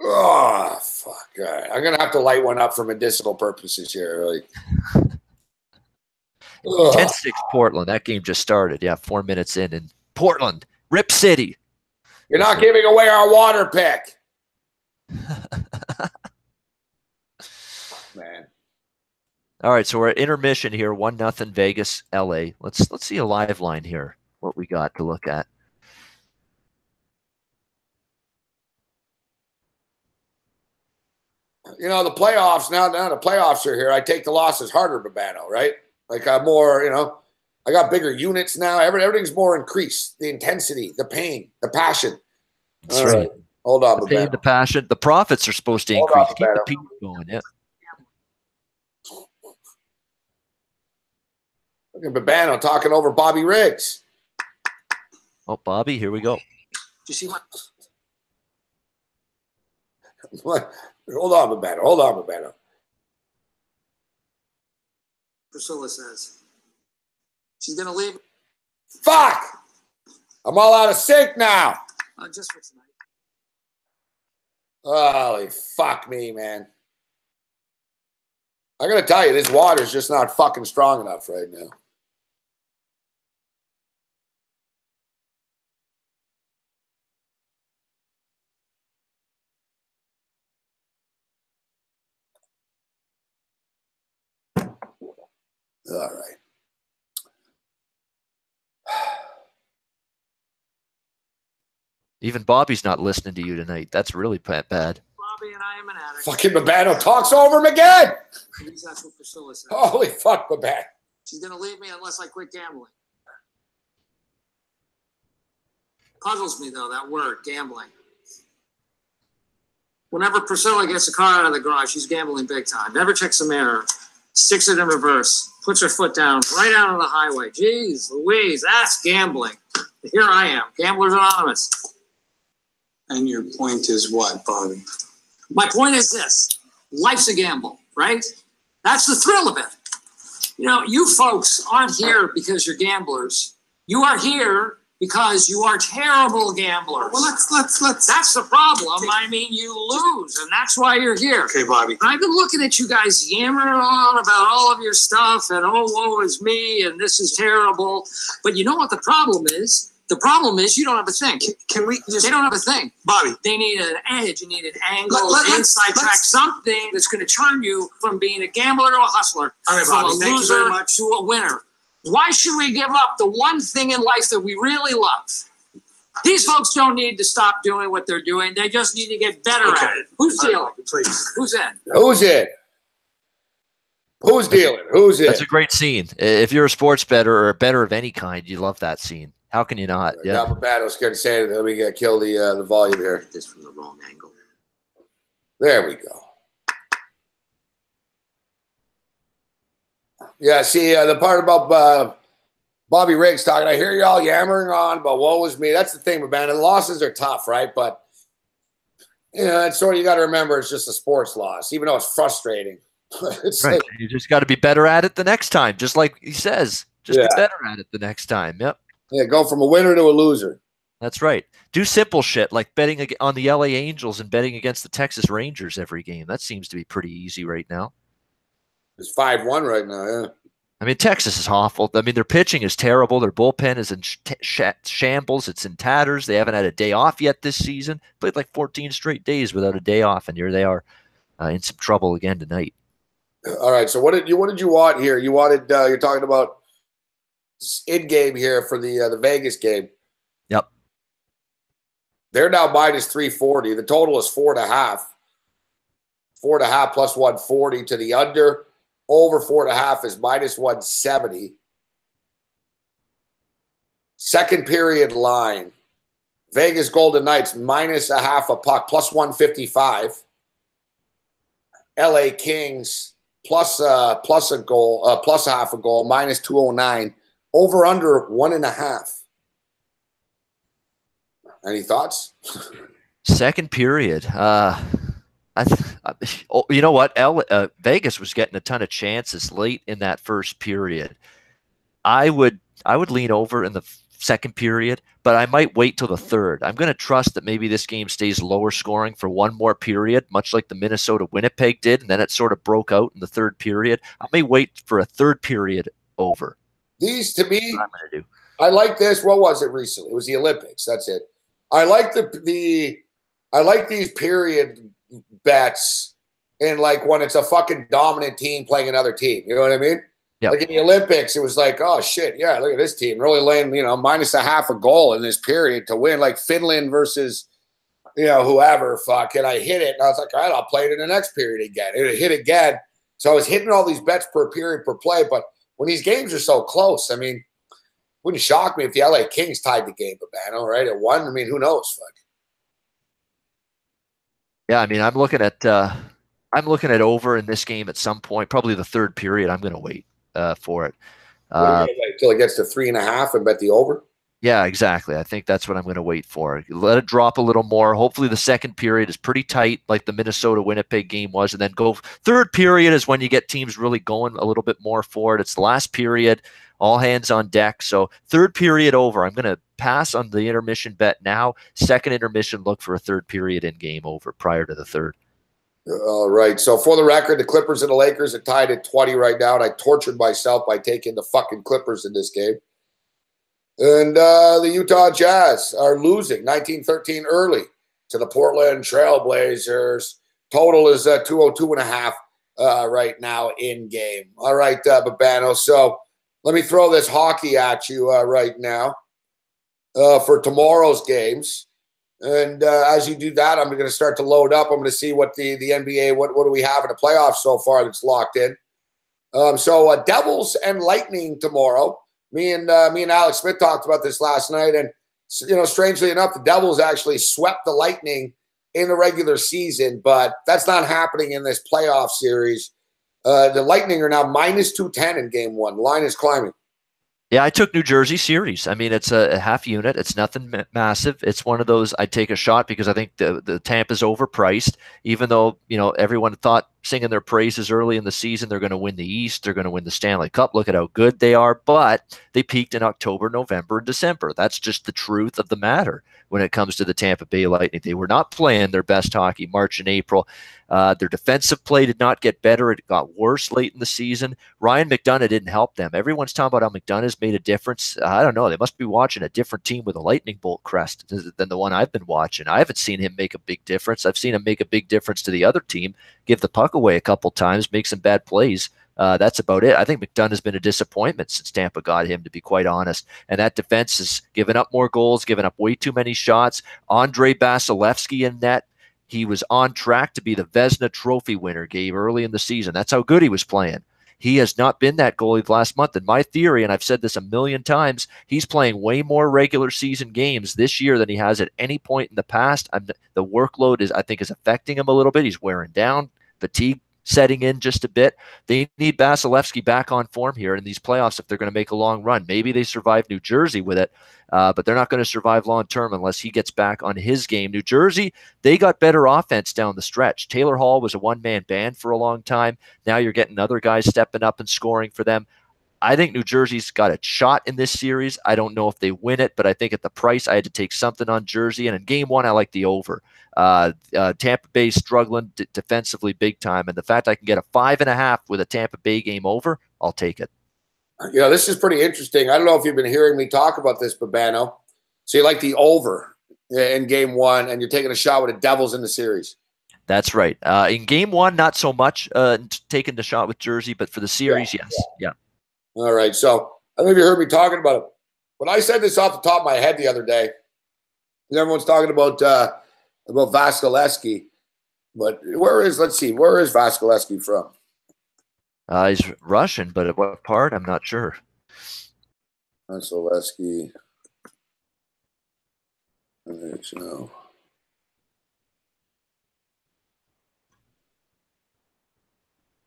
Oh, fuck. All right. I'm going to have to light one up for medicinal purposes here. Like, 10-6 Portland. That game just started. Yeah, 4 minutes in Portland. Rip City. You're not giving away our water pick. Man. All right, so we're at intermission here. 1-0 Vegas, LA. Let's see a live line here. What we got to look at. You know, the playoffs, now the playoffs are here. I take the losses harder, Babano, right? Like I'm more, I got bigger units now. Everything's more increased. The intensity, the pain, the passion. That's all right. Hold on, the pain, the passion. The profits are supposed to increase. Keep the pain going, yeah. Look at Babano talking over Bobby Riggs. Oh, Bobby, here we go. Do you see what? Hold on, Babano. Priscilla says she's going to leave. Fuck! I'm all out of sync now. Just for tonight. Holy fuck me, man. I got to tell you, this water's just not fucking strong enough right now. All right. Even Bobby's not listening to you tonight. That's really bad. Bobby and I am an addict. Fucking Babano talks over him again. At least that's what Priscilla said. Holy fuck, Babano. She's going to leave me unless I quit gambling. Puzzles me, though, that word, gambling. Whenever Priscilla gets a car out of the garage, she's gambling big time. Never checks the mirror. Sticks it in reverse. Puts her foot down right out on the highway. Jeez Louise, that's gambling. Here I am, Gamblers Anonymous. And your point is what, Bobby? My point is this. Life's a gamble, right? That's the thrill of it. You know, you folks aren't here because you're gamblers. You are here because you are terrible gamblers. Well, let's. That's the problem. I mean, you lose, and that's why you're here. Okay, Bobby. I've been looking at you guys yammering on about all of your stuff, and oh, woe is me, and this is terrible. But you know what the problem is? The problem is you don't have a thing. Can we just? They don't have a thing. Bobby. They need an edge. You need an angle, Let's- inside track, something that's going to turn you from being a gambler to a hustler, All right, from Bobby, a thank you loser very much. to a winner. Why should we give up the one thing in life that we really love? These folks don't need to stop doing what they're doing. They just need to get better at it. Who's dealing? Please. Who's in? Who's in? Who's dealing? Who's in? That's a great scene. If you're a sports bettor or a bettor of any kind, you love that scene. How can you not? Yeah. Now, bad. I was scared to say it. Let me kill the volume here. Get this from the wrong angle. There we go. Yeah, see, the part about Bobby Riggs talking, I hear y'all yammering on, but woe is me. That's the thing, man. And losses are tough, right? But, you know, it's sort of, you got to remember it's just a sports loss, even though it's frustrating. It's Right. like, You just got to be better at it the next time, just like he says. Just be better at it the next time. Yep. yeah, go from a winner to a loser. That's right. Do simple shit like betting on the LA Angels and betting against the Texas Rangers every game. That seems to be pretty easy right now. It's 5-1 right now, yeah. I mean, Texas is awful. I mean, their pitching is terrible. Their bullpen is in shambles. It's in tatters. They haven't had a day off yet this season. Played like 14 straight days without a day off, and here they are in some trouble again tonight. All right, so what did you want here? You wanted you're talking about in game here for the Vegas game. Yep. They're now minus 340. The total is 4.5. 4.5 plus 140 to the under. Over 4.5 is minus 170. Second period line. Vegas Golden Knights minus a half a puck, plus 155. LA Kings plus a goal, plus a half a goal, minus 209. Over under 1.5. Any thoughts? Second period. You know what? Vegas was getting a ton of chances late in that first period. I would lean over in the second period, but I might wait till the third. I'm going to trust that maybe this game stays lower scoring for one more period, much like the Minnesota-Winnipeg did, and then it sort of broke out in the third period. I may wait for a third period over. These, to me, That's what I'm going to do. I like this. What was it recently? It was the Olympics. That's it. I like I like these period bets in like when it's a fucking dominant team playing another team. You know what I mean? Yeah. Like in the Olympics, it was like, oh shit, yeah, look at this team really laying, minus a half a goal in this period to win, like Finland versus, whoever. Fuck, and I hit it, and I was like, all right, I'll play it in the next period again. It hit again, so I was hitting all these bets per period per play. But when these games are so close, I mean, wouldn't shock me if the LA Kings tied the game, Babano, right at 1. I mean, who knows? Fuck. Yeah, I mean, I'm looking at over in this game at some point, probably the third period. I'm going to wait for it. Until it gets to 3.5 and bet the over? Yeah, exactly. I think that's what I'm going to wait for. Let it drop a little more. Hopefully the second period is pretty tight like the Minnesota-Winnipeg game was, and then go third period is when you get teams really going a little bit more for it. It's the last period, all hands on deck. So third period over. I'm going to pass on the intermission bet now. Second intermission, look for a third period in game over prior to the third. All right. So for the record, the Clippers and the Lakers are tied at 20 right now, and I tortured myself by taking the fucking Clippers in this game. And the Utah Jazz are losing 19-13 early to the Portland Trailblazers. Total is 202.5 right now in game. All right, Babano. So let me throw this hockey at you right now for tomorrow's games. And as you do that, I'm going to start to load up. I'm going to see what the NBA, what do we have in the playoffs so far that's locked in. So Devils and Lightning tomorrow. Me and Alex Smith talked about this last night. And, strangely enough, the Devils actually swept the Lightning in the regular season. But that's not happening in this playoff series. The Lightning are now minus 210 in game 1. The line is climbing. Yeah, I took New Jersey series. I mean, it's a half unit. It's nothing massive. It's one of those I'd take a shot because I think the Tampa's overpriced, even though, everyone thought singing their praises early in the season. They're going to win the East. They're going to win the Stanley Cup. Look at how good they are. But they peaked in October, November, and December. That's just the truth of the matter when it comes to the Tampa Bay Lightning. They were not playing their best hockey March and April. Their defensive play did not get better. It got worse late in the season. Ryan McDonough didn't help them. Everyone's talking about how McDonough's made a difference. I don't know. They must be watching a different team with a lightning bolt crest than the one I've been watching. I haven't seen him make a big difference. I've seen him make a big difference to the other team, give the puck away a couple times, make some bad plays. That's about it. I think McDonough's been a disappointment since Tampa got him, to be quite honest. And that defense has given up more goals, given up way too many shots. Andrei Vasilevsky in net. He was on track to be the Vezina Trophy winner, Gabe, early in the season. That's how good he was playing. He has not been that goalie last month. And my theory, and I've said this a million times, he's playing way more regular season games this year than he has at any point in the past. The workload I think is affecting him a little bit. He's wearing down, fatigue setting in just a bit. They need Vasilevsky back on form here in these playoffs if they're going to make a long run. Maybe they survive New Jersey with it, but they're not going to survive long term unless he gets back on his game. New Jersey, they got better offense down the stretch. Taylor Hall was a one-man band for a long time. Now you're getting other guys stepping up and scoring for them. I think New Jersey's got a shot in this series. I don't know if they win it, but I think at the price, I had to take something on Jersey. And in game one, I like the over. Tampa Bay struggling defensively big time. And the fact I can get a 5.5 with a Tampa Bay game over, I'll take it. Yeah, this is pretty interesting. I don't know if you've been hearing me talk about this, Babano. So you like the over in game one, and you're taking a shot with the Devils in the series. That's right. In game one, not so much taking the shot with Jersey, but for the series, yes. Yeah. All right. So I don't know if you heard me talking about it. When I said this off the top of my head the other day, everyone's talking about Vasilevsky. But where is Vasilevsky from? He's Russian, but at what part? I'm not sure. Vasilevsky. No.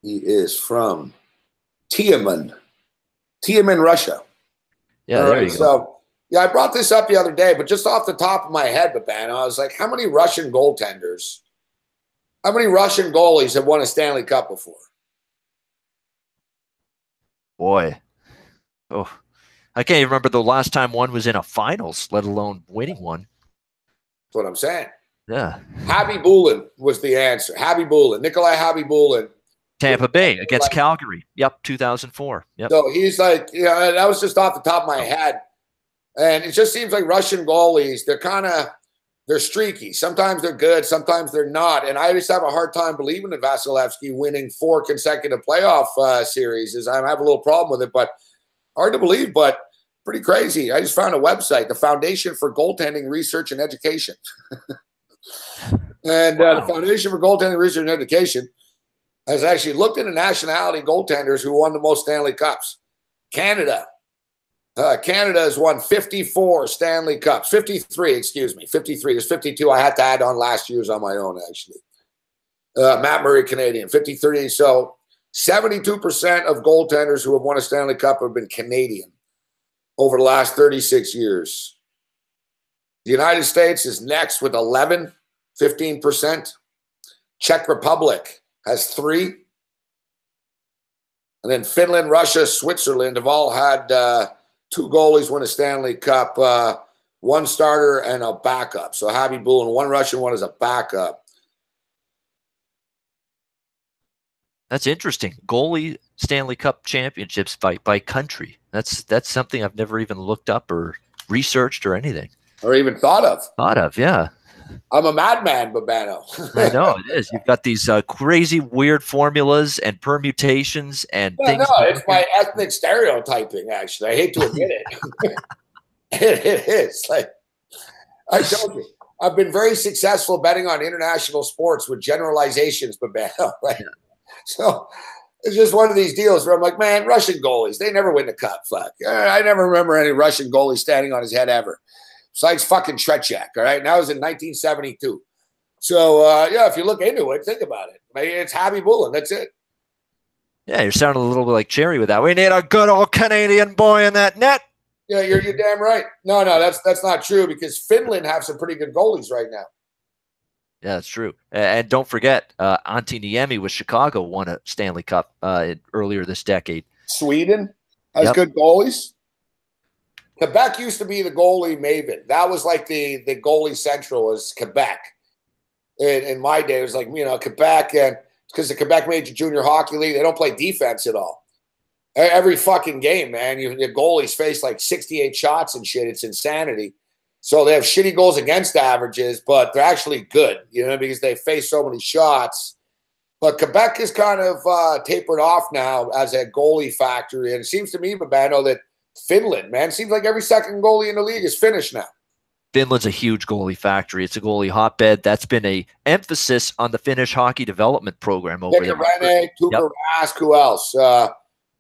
He is from Tiumen, Russia. Yeah, there you go. So, yeah, I brought this up the other day, but just off the top of my head, Babano, I was like, how many Russian goaltenders, how many Russian goalies have won a Stanley Cup before? Boy. Oh, I can't even remember the last time one was in a finals, let alone winning one. That's what I'm saying. Yeah. Khabibulin was the answer. Nikolai Khabibulin. Tampa Bay against Calgary. Yep, 2004. Yep. So he's like, yeah, that was just off the top of my head. And it just seems like Russian goalies, they're streaky. Sometimes they're good, sometimes they're not. And I just have a hard time believing in Vasilevsky winning 4 consecutive playoff series. I have a little problem with it, but hard to believe, but pretty crazy. I just found a website, the Foundation for Goaltending Research and Education. And the Foundation for Goaltending Research and Education has actually looked into nationality goaltenders who won the most Stanley Cups. Canada has won 54 Stanley Cups. 53, excuse me. 53. There's 52. I had to add on last year's on my own, actually. Matt Murray, Canadian. 53. So 72% of goaltenders who have won a Stanley Cup have been Canadian over the last 36 years. The United States is next with 11, 15%. Czech Republic has 3. And then Finland, Russia, Switzerland have all had 2 goalies win a Stanley Cup, 1 starter and a backup. So Khabibulin, 1 Russian, 1 as a backup. That's interesting. Goalie Stanley Cup championships by country. That's something I've never even looked up or researched or anything. Or even thought of. Yeah. I'm a madman, Babano. I know it is. You've got these crazy, weird formulas and permutations and things. No, it's my ethnic stereotyping. Actually, I hate to admit it. It is. Like I told you, I've been very successful betting on international sports with generalizations, Babano. Right? Yeah. So it's just one of these deals where I'm like, man, Russian goalies, they never win the cup. Fuck, I never remember any Russian goalie standing on his head ever. Besides fucking Tretiak, all right? And that was in 1972. So, yeah, if you look into it, think about it. Maybe it's Khabibulin. That's it. Yeah, you're sounding a little bit like Cherry with that. We need a good old Canadian boy in that net. Yeah, you're damn right. No, that's not true because Finland have some pretty good goalies right now. Yeah, that's true. And don't forget, Antti Niemi with Chicago won a Stanley Cup earlier this decade. Sweden has Yep. good goalies. Quebec used to be the goalie maven. That was like the goalie central was Quebec. In my day, it was like, Quebec, and because the Quebec Major Junior Hockey League, they don't play defense at all. Every fucking game, man, your goalies face like 68 shots and shit. It's insanity. So they have shitty goals against averages, but they're actually good, because they face so many shots. But Quebec is kind of tapered off now as a goalie factory. And it seems to me, Babano, that Finland, man, seems like every second goalie in the league is Finnish now. Finland's a huge goalie factory. It's a goalie hotbed. That's been a emphasis on the Finnish hockey development program over there. Rene, Tuukka Rask, who else? All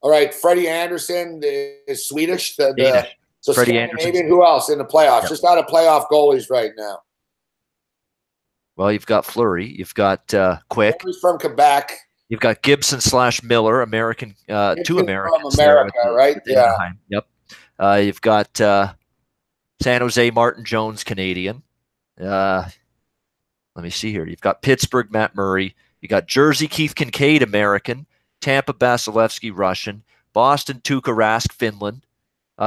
right, Freddie Anderson is Swedish. So Freddie Anderson. Who else in the playoffs? Yep. Just out of playoff goalies right now. Well, you've got Fleury. You've got Quick. Fleury's from Quebec. You've got Gibson/Miller, American, two Americans. From America, right? Yeah. Yep. You've got San Jose, Martin Jones, Canadian. Let me see here. You've got Pittsburgh, Matt Murray. You got Jersey, Keith Kincaid, American. Tampa, Vasilevsky, Russian. Boston, Tuukka Rask, Finland.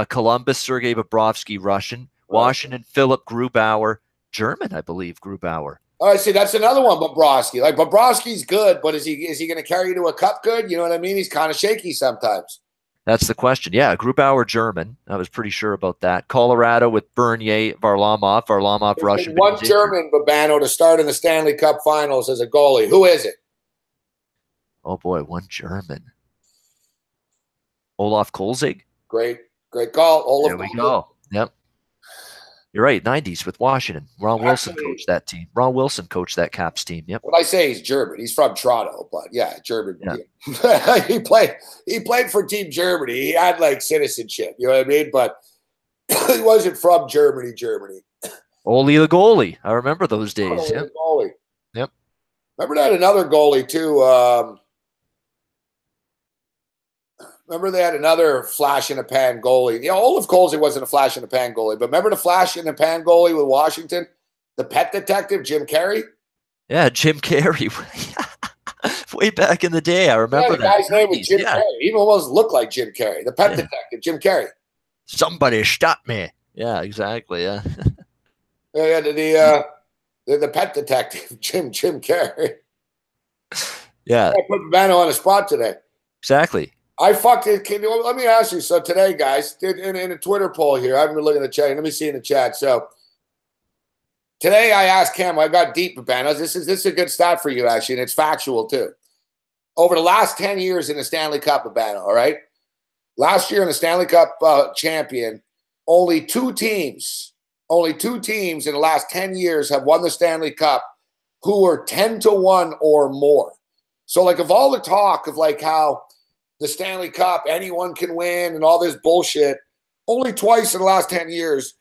Columbus, Sergei Bobrovsky, Russian. Washington, Philip Grubauer, German, I believe, Grubauer. All right, see, that's another one, Bobrovsky. Like, Bobrovsky's good, but is he going to carry you to a cup good? You know what I mean? He's kind of shaky sometimes. That's the question. Yeah, Grubauer, German. I was pretty sure about that. Colorado with Bernier, Varlamov. Varlamov, Russian. One German, Babano, to start in the Stanley Cup Finals as a goalie. Who is it? Oh, boy, one German. Olaf Kolzig. Great call. Olaf. There we go. Yep. You're right. 90s with Washington. Ron Wilson coached that team. Ron Wilson coached that Caps team. Yep. When I say he's German, he's from Toronto, but yeah, German. Yeah. he played for Team Germany. He had like citizenship. You know what I mean? But he wasn't from Germany. Ole the goalie. I remember those days. Yep. The goalie. Yep. Remember that another goalie too. Remember they had another flash in the pan goalie. Olaf Kolzig wasn't a flash in the pan goalie, but remember the flash in the pan goalie with Washington? The pet detective, Jim Carrey? Yeah, Jim Carrey. Way back in the day, I remember that. The guy's name was Jim Carrey. He even almost looked like Jim Carrey. The pet detective, Jim Carrey. Somebody stop me. Yeah, exactly. Yeah. The pet detective, Jim Carrey. Yeah. I put Babano on the spot today. Exactly. I fucked it. Let me ask you. So today, guys, in a Twitter poll here, I haven't been looking at the chat. Let me see in the chat. So today I asked Cam, I got deep, Babano. This is a good stat for you, actually, and it's factual, too. Over the last 10 years in the Stanley Cup, Babano, all right? Last year in the Stanley Cup champion, only two teams in the last 10 years have won the Stanley Cup who are 10-1 or more. So, like, of all the talk of, like, how the Stanley Cup, anyone can win and all this bullshit, only twice in the last 10 years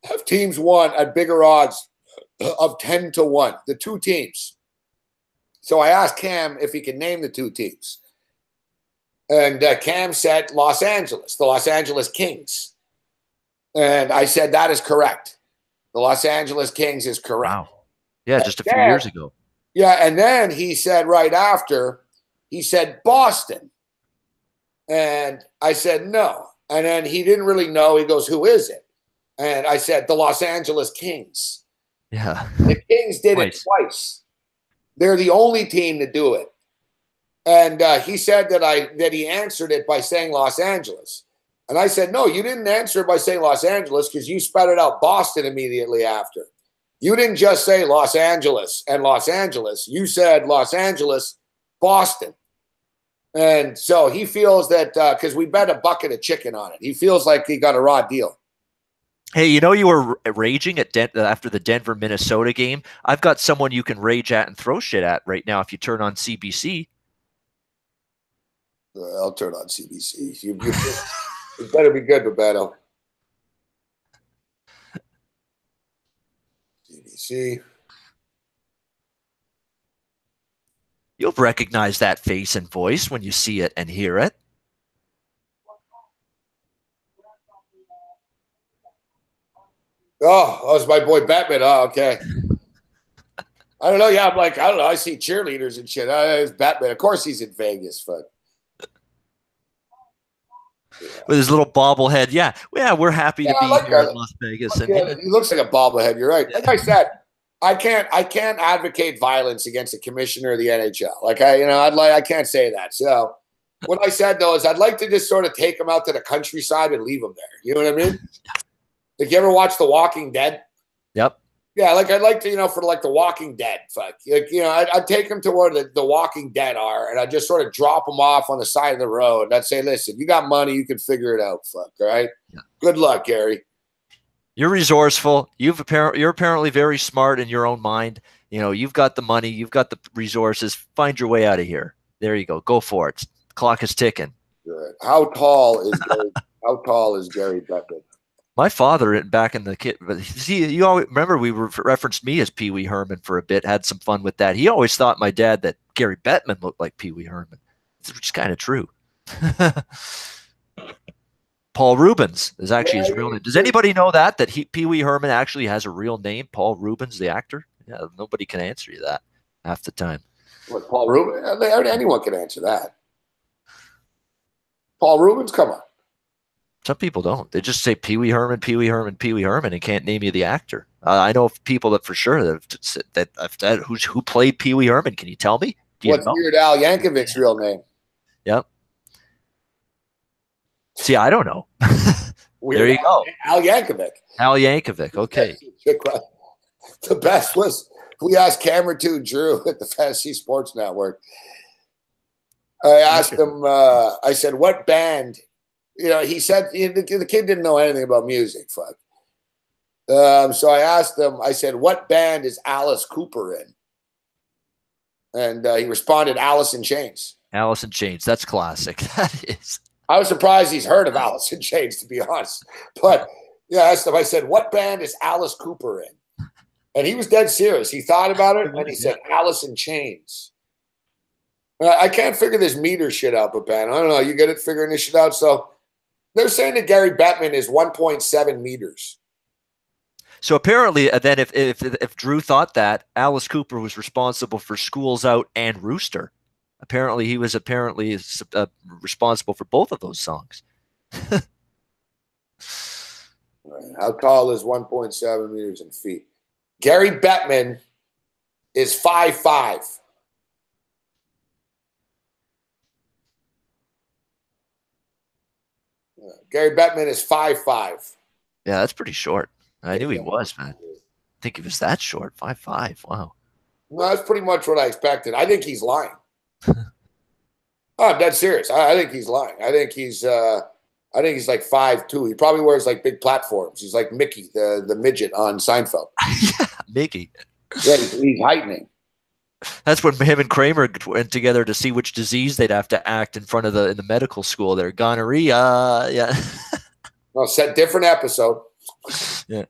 have teams won at bigger odds of 10-1, the two teams. So I asked Cam if he can name the two teams. And Cam said Los Angeles, the Los Angeles Kings. And I said that is correct. The Los Angeles Kings is correct. Wow. Yeah, just a few years ago. Yeah, and then he said right after, he said Boston. And I said, no. And then he didn't really know. He goes, who is it? And I said, the Los Angeles Kings. Yeah. The Kings did it twice. They're the only team to do it. And he said that he answered it by saying Los Angeles. And I said, no, you didn't answer it by saying Los Angeles because you spelled it out Boston immediately after. You didn't just say Los Angeles and Los Angeles. You said Los Angeles, Boston. And so he feels that because we bet a bucket of chicken on it, he feels like he got a raw deal. Hey, you were raging at after the Denver-Minnesota game. I've got someone you can rage at and throw shit at right now if you turn on CBC. I'll turn on CBC. You better be good, Roberto. CBC. You'll recognize that face and voice when you see it and hear it. Oh, that was my boy Batman. Oh, okay. I don't know. Yeah, I'm like, I don't know. I see cheerleaders and shit. It's Batman. Of course he's in Vegas, but. Yeah. With his little bobblehead. Yeah, we're happy to be here in Las Vegas. He looks like a bobblehead. You're right. Like I said, I can't advocate violence against the commissioner of the NHL. Like I can't say that. So what I said though is I'd like to just sort of take him out to the countryside and leave him there. You know what I mean? Like you ever watch The Walking Dead? Yep. Yeah, like I'd like to, for like The Walking Dead, fuck. Like, I'd take them to where the Walking Dead are, and I'd just sort of drop them off on the side of the road. And I'd say, listen, you got money, you can figure it out, fuck, all right? Yeah. Good luck, Gary. You're resourceful. You're apparently very smart in your own mind. You've got the money, you've got the resources. Find your way out of here. There you go. Go for it. The clock is ticking. Good. How tall is Gary Bettman? My father, back in the kid, but see, you always remember we referenced me as Pee Wee Herman for a bit. Had some fun with that. He always thought my dad that Gary Bettman looked like Pee Wee Herman, which is kind of true. Paul Rubens is actually his real name. Does anybody know that Pee Wee Herman actually has a real name? Paul Rubens, the actor. Yeah, nobody can answer you that half the time. What, Paul Rubens? Anyone can answer that. Paul Rubens, come on. Some people don't. They just say Pee Wee Herman, Pee Wee Herman, Pee Wee Herman, and can't name you the actor. I know of people that for sure who played Pee Wee Herman. Can you tell me? What's Weird Al Yankovic's real name? Yep. See, I don't know. There you go. Al Yankovic. Al Yankovic. Okay. The best was we asked Cameron 2 Drew at the Fantasy Sports Network. I asked him. I said, "What band?" He said the kid didn't know anything about music. Fuck. So I asked him, I said, what band is Alice Cooper in? And he responded, Alice in Chains. Alice in Chains. That's classic. That is. I was surprised he's heard of Alice in Chains, to be honest. But yeah, I asked him, I said, what band is Alice Cooper in? And he was dead serious. He thought about it, and he said, Alice in Chains. I can't figure this meter shit out, but Ben, I don't know. You good at figuring this shit out? So they're saying that Gary Bettman is 1.7 meters. So apparently, then, if Drew thought that, Alice Cooper was responsible for Schools Out and Rooster. Apparently, he was responsible for both of those songs. How tall is 1.7 meters in feet? Gary Bettman is 5'5". Gary Bettman is 5'5". Yeah, that's pretty short. I knew he was, man. I think he was that short, 5'5". Wow. No, that's pretty much what I expected. I think he's lying. I'm dead serious. I think he's lying. I think he's like 5'2". He probably wears like big platforms. He's like Mickey, the midget on Seinfeld. Yeah, Mickey. Yeah, he's heightening. That's when him and Kramer went together to see which disease they'd have to act in front of in the medical school there. Gonorrhea. Yeah. No, set different episode. Yeah.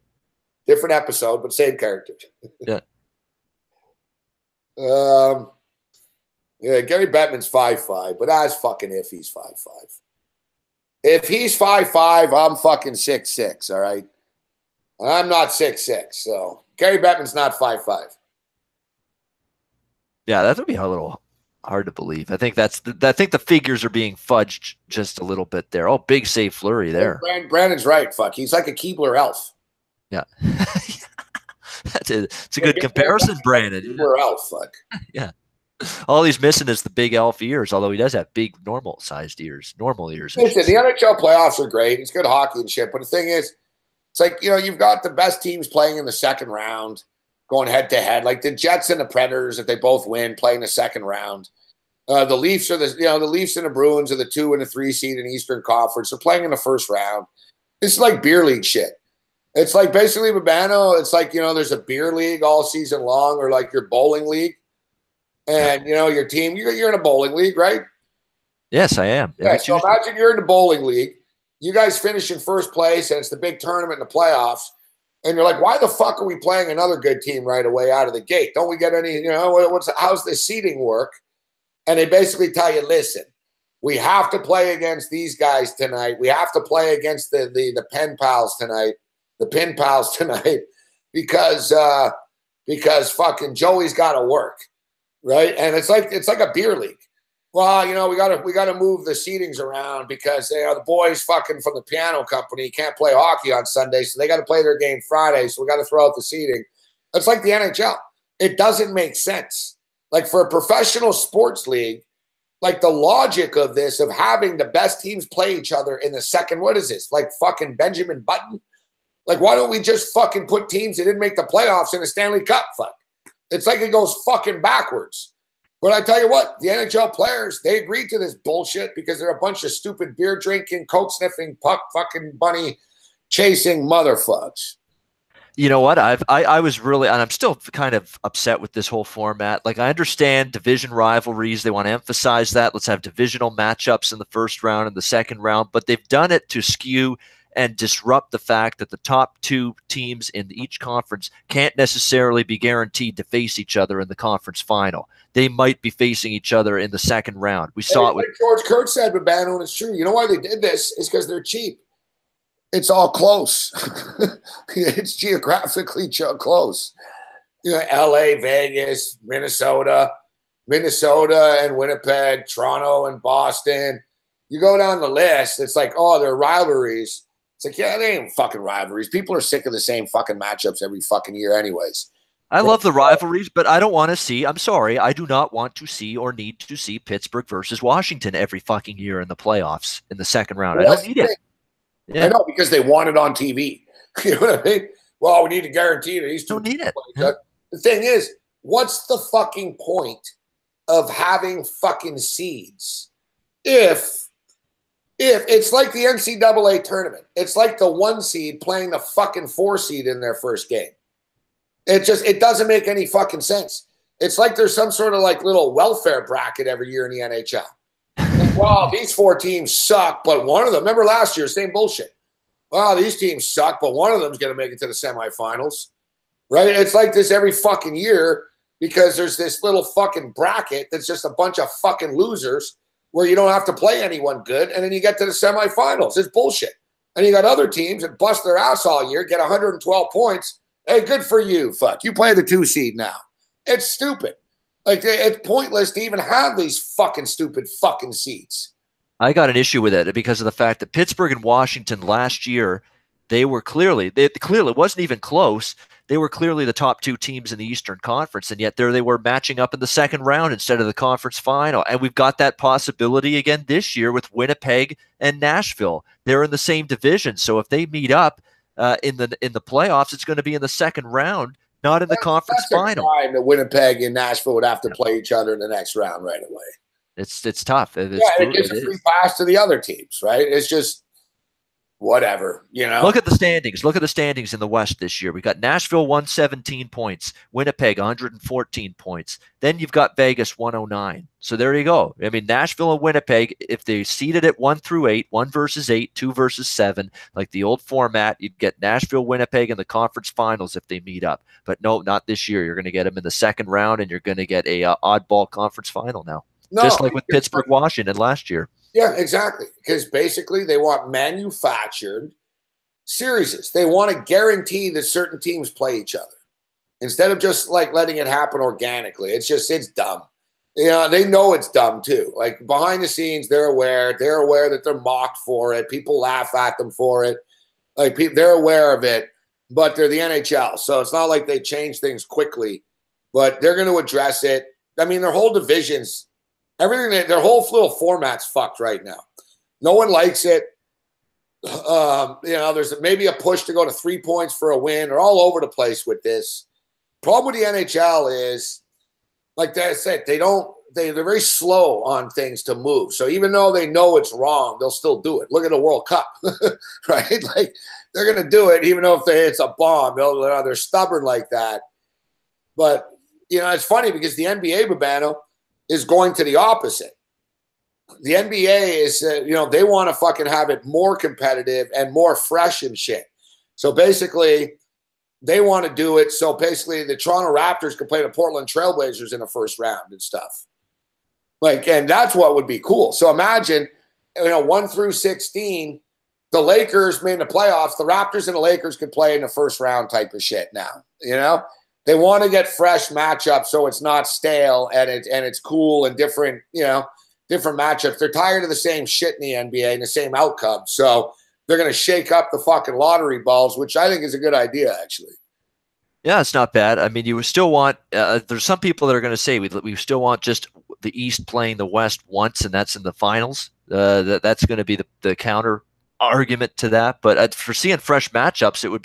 Different episode, but same character. Yeah. Yeah, Gary Bettman's 5'5", but that's fucking if he's 5'5". If he's 5'5", I'm fucking 6'6", all right? And I'm not 6'6", so Gary Bettman's not 5'5". Yeah, that would be a little hard to believe. I think the figures are being fudged just a little bit there. Oh, big save flurry there. Brandon's right. Fuck, he's like a Keebler elf. Yeah, it's a good comparison, Brandon. Keebler elf. Fuck. Yeah, all he's missing is the big elf ears. Although he does have big normal-sized ears, normal ears. Listen, the NHL playoffs are great. It's good hockey and shit. But the thing is, it's like you've got the best teams playing in the second round, going head to head, like the Jets and the Predators. If they both win, playing the second round. The Leafs are the Leafs and the Bruins are the 2 and the 3 seed in the Eastern Conference. They're playing in the first round. It's like beer league shit. It's like basically Babano. It's like there's a beer league all season long, or like your bowling league, and your team. You're in a bowling league, right? Yes, I am. Yeah. So imagine you're in the bowling league. You guys finish in first place, and it's the big tournament in the playoffs. And you're like, why the fuck are we playing another good team right away out of the gate? Don't we get any? How's the seeding work? And they basically tell you, listen, we have to play against these guys tonight. We have to play against the pen pals tonight, the pin pals tonight, because because fucking Joey's got to work, right? And it's like a beer league. Well, you know, we gotta move the seatings around because the boys fucking from the piano company can't play hockey on Sunday, so they got to play their game Friday. So we got to throw out the seating. It's like the NHL. It doesn't make sense. Like for a professional sports league, like the logic of this, of having the best teams play each other in the second, what is this? Like fucking Benjamin Button? Like, why don't we just fucking put teams that didn't make the playoffs in the Stanley Cup? Fuck. It's like it goes fucking backwards. But I tell you what, the NHL players, they agreed to this bullshit because they're a bunch of stupid beer drinking, coke sniffing, puck fucking bunny chasing motherfucks. You know what? I was really, and I'm still kind of upset with this whole format. Like, I understand division rivalries. They want to emphasize that. Let's have divisional matchups in the first round and the second round. But they've done it to skew and disrupt the fact that the top two teams in each conference can't necessarily be guaranteed to face each other in the conference final. They might be facing each other in the second round. We saw it with George Kurt said, Babano, and it's true. You know why they did this? It's because they're cheap. It's all close. It's geographically close. You know, LA, Vegas, Minnesota and Winnipeg, Toronto and Boston. You go down the list, it's like, oh, they're rivalries. It's like, yeah, they ain't fucking rivalries. People are sick of the same fucking matchups every fucking year anyways. I love the rivalries, but I don't want to see, I'm sorry, I do not want to see or need to see Pittsburgh versus Washington every fucking year in the playoffs in the second round. Well, I don't need it. Yeah. I know, because they want it on TV. You know what I mean? Well, we need to guarantee that these two don't need it. The thing is, what's the fucking point of having fucking seeds if it's like the NCAA tournament? It's like the 1 seed playing the fucking 4 seed in their first game. It doesn't make any fucking sense. It's like there's some sort of like little welfare bracket every year in the NHL. Well, these 4 teams suck, but one of them, remember last year, same bullshit. Well, these teams suck, but one of them's going to make it to the semifinals, right? It's like this every fucking year because there's this little fucking bracket that's just a bunch of fucking losers where you don't have to play anyone good, and then you get to the semifinals. It's bullshit. And you got other teams that bust their ass all year, get 112 points. Hey, good for you, fuck. You play the 2 seed now. It's stupid. Like, it's pointless to even have these fucking stupid fucking seats. I got an issue with it because of the fact that Pittsburgh and Washington last year, it wasn't even close. They were clearly the top 2 teams in the Eastern Conference, and yet there they were matching up in the second round instead of the conference final. And we've got that possibility again this year with Winnipeg and Nashville. They're in the same division, so if they meet up in the playoffs, it's going to be in the second round, not in the conference final. Time that Winnipeg and Nashville would have to play each other in the next round right away. It's tough. It gives a free pass to the other teams, right? It's just whatever, you know. Look at the standings. Look at the standings in the West this year. We got Nashville 117 points, Winnipeg 114 points. Then you've got Vegas 109. So there you go. I mean, Nashville and Winnipeg, if they seeded it 1 through 8, 1 versus 8, 2 versus 7, like the old format, you'd get Nashville, Winnipeg in the conference finals if they meet up. But no, not this year. You're going to get them in the second round, and you're going to get a oddball conference final now. No, just like with Pittsburgh, Washington last year. Yeah, exactly. Because basically they want manufactured series. They want to guarantee that certain teams play each other instead of just like letting it happen organically. It's dumb. You know, they know it's dumb too. Like behind the scenes, they're aware that they're mocked for it. People laugh at them for it. Like they're aware of it, but they're the NHL. So it's not like they change things quickly, but they're going to address it. I mean, their whole divisions, their whole little format's fucked right now. No one likes it. You know, there's maybe a push to go to 3 points for a win. They're all over the place with this. Problem with the NHL is, like I said, they're very slow on things to move. So even though they know it's wrong, they'll still do it. Look at the World Cup, right? Like they're going to do it even though it's a bomb. They're stubborn like that. But, you know, it's funny because the NBA, Babano, is going to the opposite. The NBA is, you know, they want to fucking have it more competitive and more fresh and shit. So basically, they want to do it so basically the Toronto Raptors can play the Portland Trailblazers in the first round and stuff. Like, and that's what would be cool. So imagine, you know, 1 through 16, the Lakers made the playoffs. The Raptors and the Lakers could play in the first round type of shit now, you know? They want to get fresh matchups so it's not stale and it's cool and different, different matchups. They're tired of the same shit in the NBA and the same outcome. So they're going to shake up the fucking lottery balls, which I think is a good idea, actually. Yeah, it's not bad. I mean, you still want there's some people that are going to say we still want just the East playing the West once, and that's in the finals. That's going to be the counter argument to that. But for seeing fresh matchups, it would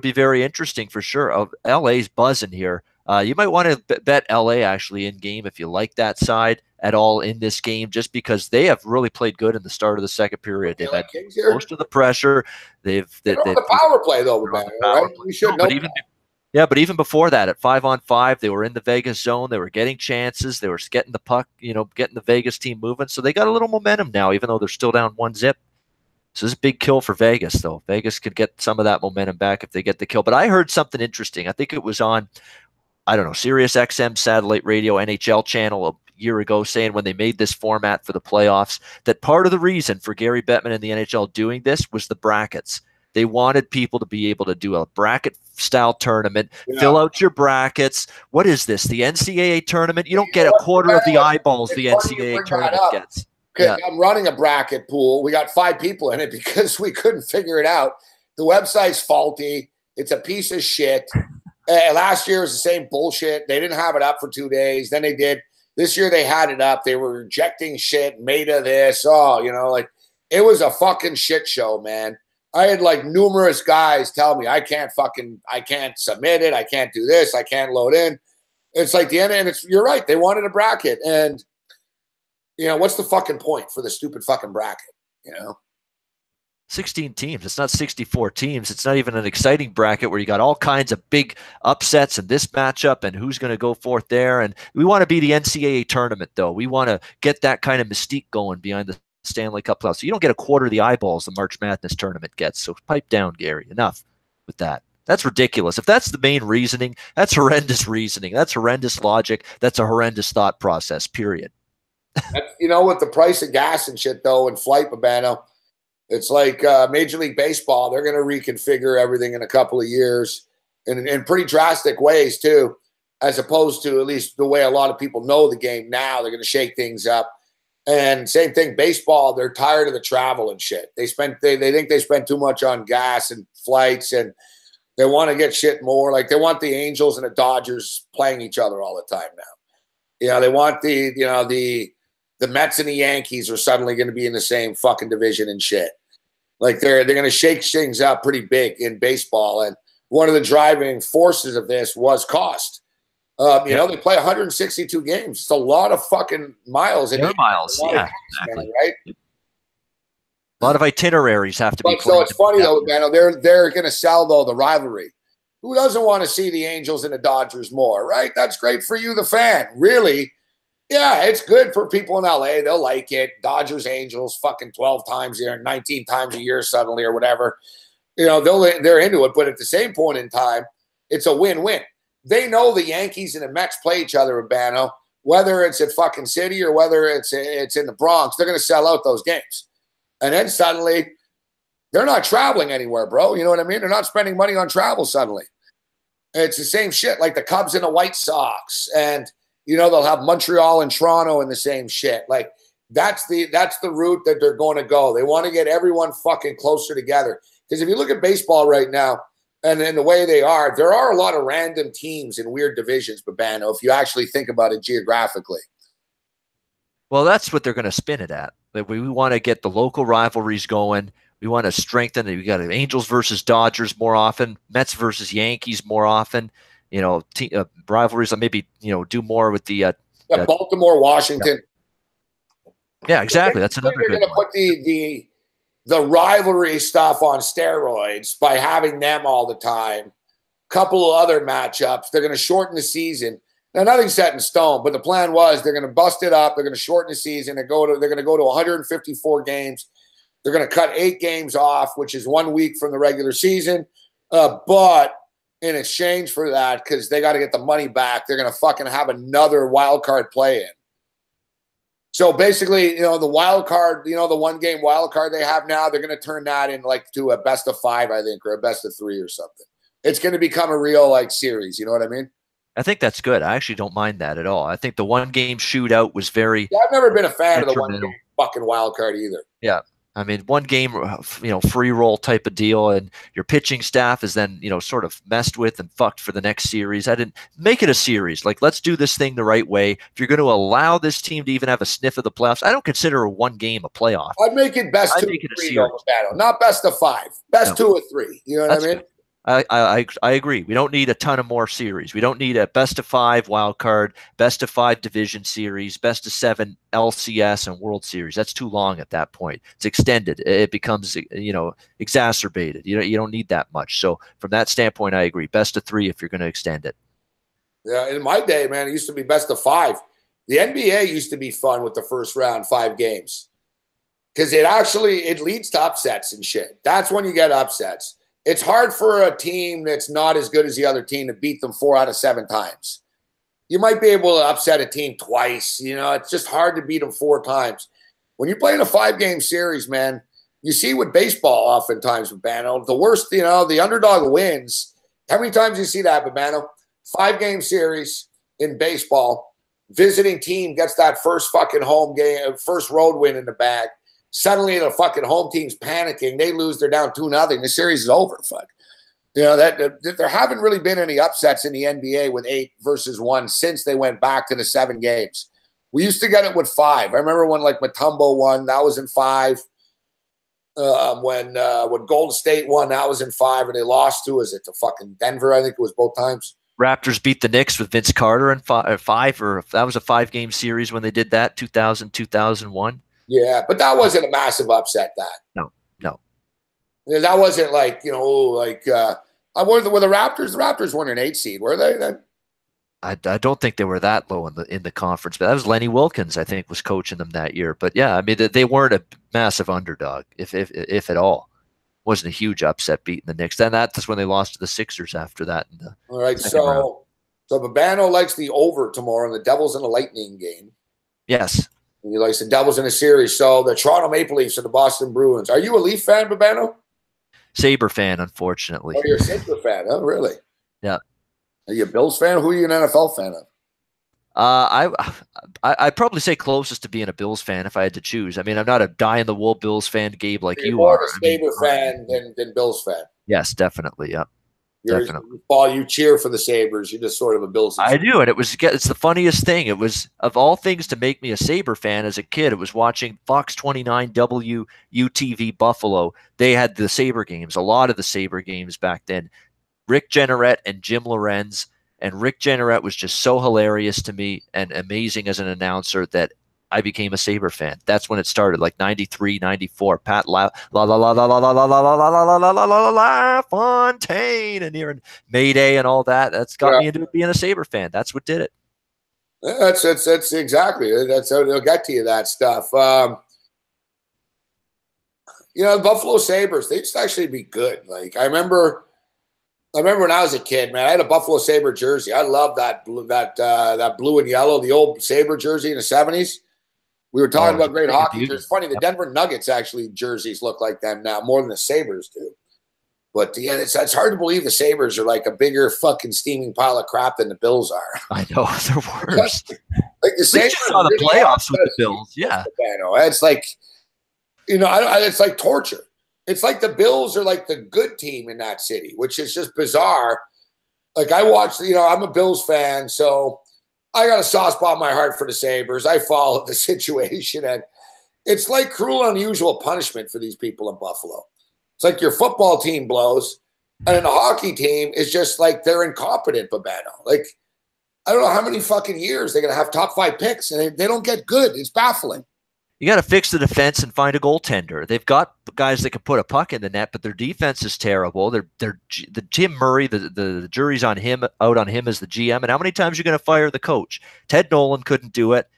be very interesting for sure. LA's buzzing here. You might want to bet LA actually in game if you like that side at all in this game, just because they have really played good in the start of the second period. They've had most of the pressure. They're on the power play though, man. Right? We should know. But even before that, at 5-on-5, they were in the Vegas zone. They were getting chances. They were getting the puck, getting the Vegas team moving. So they got a little momentum now, even though they're still down 1-0. So this is a big kill for Vegas, though. Vegas could get some of that momentum back if they get the kill. But I heard something interesting. I think it was on, I don't know, Sirius XM satellite radio NHL channel a year ago, saying when they made this format for the playoffs that part of the reason for Gary Bettman and the NHL doing this was the brackets. They wanted people to be able to do a bracket-style tournament, fill out your brackets. What is this, the NCAA tournament? You don't get a quarter of the eyeballs the NCAA tournament gets. Yeah. I'm running a bracket pool. We got 5 people in it because we couldn't figure it out. The website's faulty. It's a piece of shit. Last year was the same bullshit. They didn't have it up for 2 days. Then they did. This year they had it up. They were rejecting shit, made of this. It was a fucking shit show, man. I had numerous guys tell me I can't submit it. I can't do this. I can't load in. It's like the end, and you're right. They wanted a bracket, and what's the fucking point for the stupid fucking bracket? 16 teams. It's not 64 teams. It's not even an exciting bracket where you got all kinds of big upsets and this matchup and who's going to go forth there. And we want to be the NCAA tournament, though. We want to get that kind of mystique going behind the Stanley Cup playoffs. So you don't get a quarter of the eyeballs the March Madness tournament gets. So pipe down, Gary. Enough with that. That's ridiculous. If that's the main reasoning, that's horrendous reasoning. That's horrendous logic. That's a horrendous thought process, period. With the price of gas and shit, though, and flight, Babano, it's like Major League Baseball. They're going to reconfigure everything in a couple of years in pretty drastic ways, too, as opposed to at least the way a lot of people know the game now. They're going to shake things up. And same thing, baseball, they're tired of the travel and shit. They think they spend too much on gas and flights, and they want to get shit more. Like they want the Angels and the Dodgers playing each other all the time now. They want the Mets and the Yankees are suddenly going to be in the same fucking division and shit. Like they're going to shake things up pretty big in baseball. And one of the driving forces of this was cost. They play 162 games. It's a lot of fucking miles. Air miles, yeah, exactly. Right? A lot of itineraries have to be. So it's funny though, man. They're going to sell though the rivalry. Who doesn't want to see the Angels and the Dodgers more, right? That's great for you, the fan. Really, yeah, it's good for people in LA. They'll like it. Dodgers, Angels, fucking 12 times a year, 19 times a year suddenly or whatever. They're into it. But at the same point in time, it's a win-win. They know the Yankees and the Mets play each other in Bano, whether it's at fucking City or whether it's in the Bronx. They're going to sell out those games. And then suddenly, they're not traveling anywhere, bro. You know what I mean? They're not spending money on travel suddenly. It's the same shit, like the Cubs and the White Sox. And, they'll have Montreal and Toronto in the same shit. Like, that's the route that they're going to go. They want to get everyone fucking closer together. Because if you look at baseball right now, and in the way they are, there are a lot of random teams in weird divisions, Babano, if you actually think about it geographically. Well, that's what they're going to spin it at. We want to get the local rivalries going. We want to strengthen it. We got Angels versus Dodgers more often, Mets versus Yankees more often. Rivalries. Maybe do more with the Baltimore, Washington. Yeah, exactly. That's another good one. They're going to put the rivalry stuff on steroids by having them all the time. Couple of other matchups. They're going to shorten the season. Now, nothing's set in stone, but the plan was they're going to bust it up. They're going to shorten the season. They're going to go to 154 games. They're going to cut 8 games off, which is 1 week from the regular season. But in exchange for that, because they got to get the money back, they're going to fucking have another wild card play-in. So basically, the wild card, the 1-game wild card they have now, they're going to turn that in to a best of 5, I think, or a best of 3 or something. it's going to become a real like series. You know what I mean? I think that's good. I actually don't mind that at all. I think the one game shootout was very. Yeah, I've never been a fan of the one game fucking wild card either. Yeah. I mean, one game, free roll type of deal, and your pitching staff is then, sort of messed with and fucked for the next series. I didn't make it a series. Like, let's do this thing the right way. If you're going to allow this team to even have a sniff of the playoffs, I don't consider one game a playoff. I'd make it best 2 or 3, not best of 5. Best 2 or 3. You know what I mean? Good. I agree. We don't need a ton of more series. We don't need a best of 5 wild card, best of 5 division series, best of 7 LCS and World Series. That's too long at that point. It's extended. It becomes exacerbated. You don't need that much. So from that standpoint, I agree. Best of 3 if you're going to extend it. Yeah, in my day, man, it used to be best of 5. The NBA used to be fun with the first round 5 games because it leads to upsets and shit. That's when you get upsets. It's hard for a team that's not as good as the other team to beat them 4 out of 7 times. You might be able to upset a team twice. It's just hard to beat them 4 times. When you're playing a 5-game series, man, you see with baseball oftentimes, Babano, the worst, the underdog wins. How many times do you see that, Babano? 5-game series in baseball, visiting team gets that first fucking home game, first road win in the bag. Suddenly the fucking home team's panicking. They lose. They're down 2-0. The series is over. Fuck. That there haven't really been any upsets in the NBA with 8 versus 1 since they went back to the 7 games. We used to get it with 5. I remember when like Mutombo won, that was in 5. When Golden State won, that was in 5, and they lost to to fucking Denver. I think it was both times. Raptors beat the Knicks with Vince Carter in 5, or that was a 5-game series when they did that, 2000, 2001. Yeah, but that wasn't a massive upset. No. That wasn't like, were the Raptors? The Raptors weren't an 8 seed, were they then? I don't think they were that low in the conference, but that was Lenny Wilkins, I think, was coaching them that year. But yeah, I mean, they weren't a massive underdog, if at all. Wasn't a huge upset beating the Knicks. Then that's when they lost to the Sixers after that. All right, so Babano likes the over tomorrow in the Devils and the Lightning game. Yes. He likes the Devils in a series. So the Toronto Maple Leafs and the Boston Bruins. Are you a Leaf fan, Babano? Sabre fan, unfortunately. Oh, you're a Sabre fan, huh? Really? Yeah. Are you a Bills fan? Who are you an NFL fan of? I'd probably say closest to being a Bills fan if I had to choose. I mean, I'm not a die-in-the-wool Bills fan, Gabe, like you more are. More of a Sabre fan than Bills fan. Yes, definitely. Yep. Definitely. You cheer for the Sabres. You're just sort of a Bills fan. I do, and it's the funniest thing. It was, of all things to make me a Sabre fan as a kid, it was watching Fox 29 WUTV Buffalo. They had the Sabre games, a lot of the Sabre games back then. Rick Jenneret and Jim Lorenz. And Rick Jenneret was just so hilarious to me and amazing as an announcer that I became a Sabre fan. That's when it started, like 93, 94. Pat Fontaine and hearing Mayday and all that. That's got me into being a Sabre fan. That's what did it. That's exactly. That's how they'll get to you, that stuff. The Buffalo Sabres, they used to actually be good. Like I remember when I was a kid, man, I had a Buffalo Sabre jersey. I loved that blue and yellow, the old Sabre jersey in the 70s. We were talking about great hockey. It's funny, the Denver Nuggets actually jerseys look like them now more than the Sabres do. But yeah, it's hard to believe the Sabres are like a bigger fucking steaming pile of crap than the Bills are. I know, they're worse. Like the Sabres saw the playoffs with the Bills. Yeah. It's like, it's like torture. It's like the Bills are like the good team in that city, which is just bizarre. Like I watched, I'm a Bills fan, so I got a soft spot in my heart for the Sabres. I followed the situation, and it's like cruel and unusual punishment for these people in Buffalo. It's like your football team blows, and then the hockey team is just like they're incompetent, Babano. Like, I don't know how many fucking years they're going to have top 5 picks, and they don't get good. It's baffling. You got to fix the defense and find a goaltender. They've got guys that can put a puck in the net, but their defense is terrible. The Tim Murray, the jury's out on him as the GM. And how many times are you going to fire the coach? Ted Nolan couldn't do it.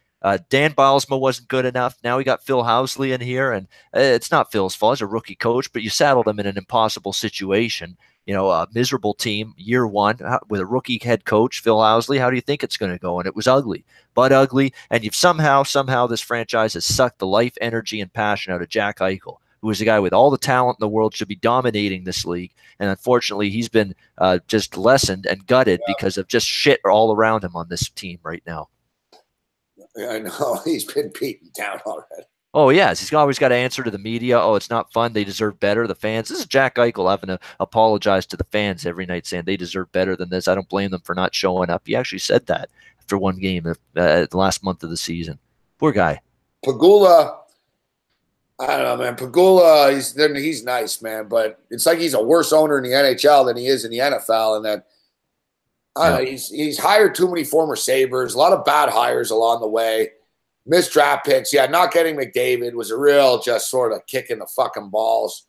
Dan Bilesma wasn't good enough. Now we got Phil Housley in here, and it's not Phil's fault. He's a rookie coach, but you saddled him in an impossible situation. A miserable team year one with a rookie head coach, Phil Housley. How do you think it's going to go? And it was ugly, but ugly. And you've somehow this franchise has sucked the life, energy, and passion out of Jack Eichel, who is a guy with all the talent in the world, should be dominating this league. And unfortunately, he's been just lessened and gutted because of just shit all around him on this team right now. Yeah, I know. He's been beaten down already. Oh, yes. He's always got to answer to the media. Oh, it's not fun. They deserve better. The fans. This is Jack Eichel having to apologize to the fans every night, saying they deserve better than this. I don't blame them for not showing up. He actually said that after one game the last month of the season. Poor guy. Pagula, I don't know, man. Pagula, he's nice, man, but it's like he's a worse owner in the NHL than he is in the NFL, and that he's hired too many former Sabres, a lot of bad hires along the way. Missed draft picks. Yeah, not getting McDavid was a real just sort of kicking the fucking balls.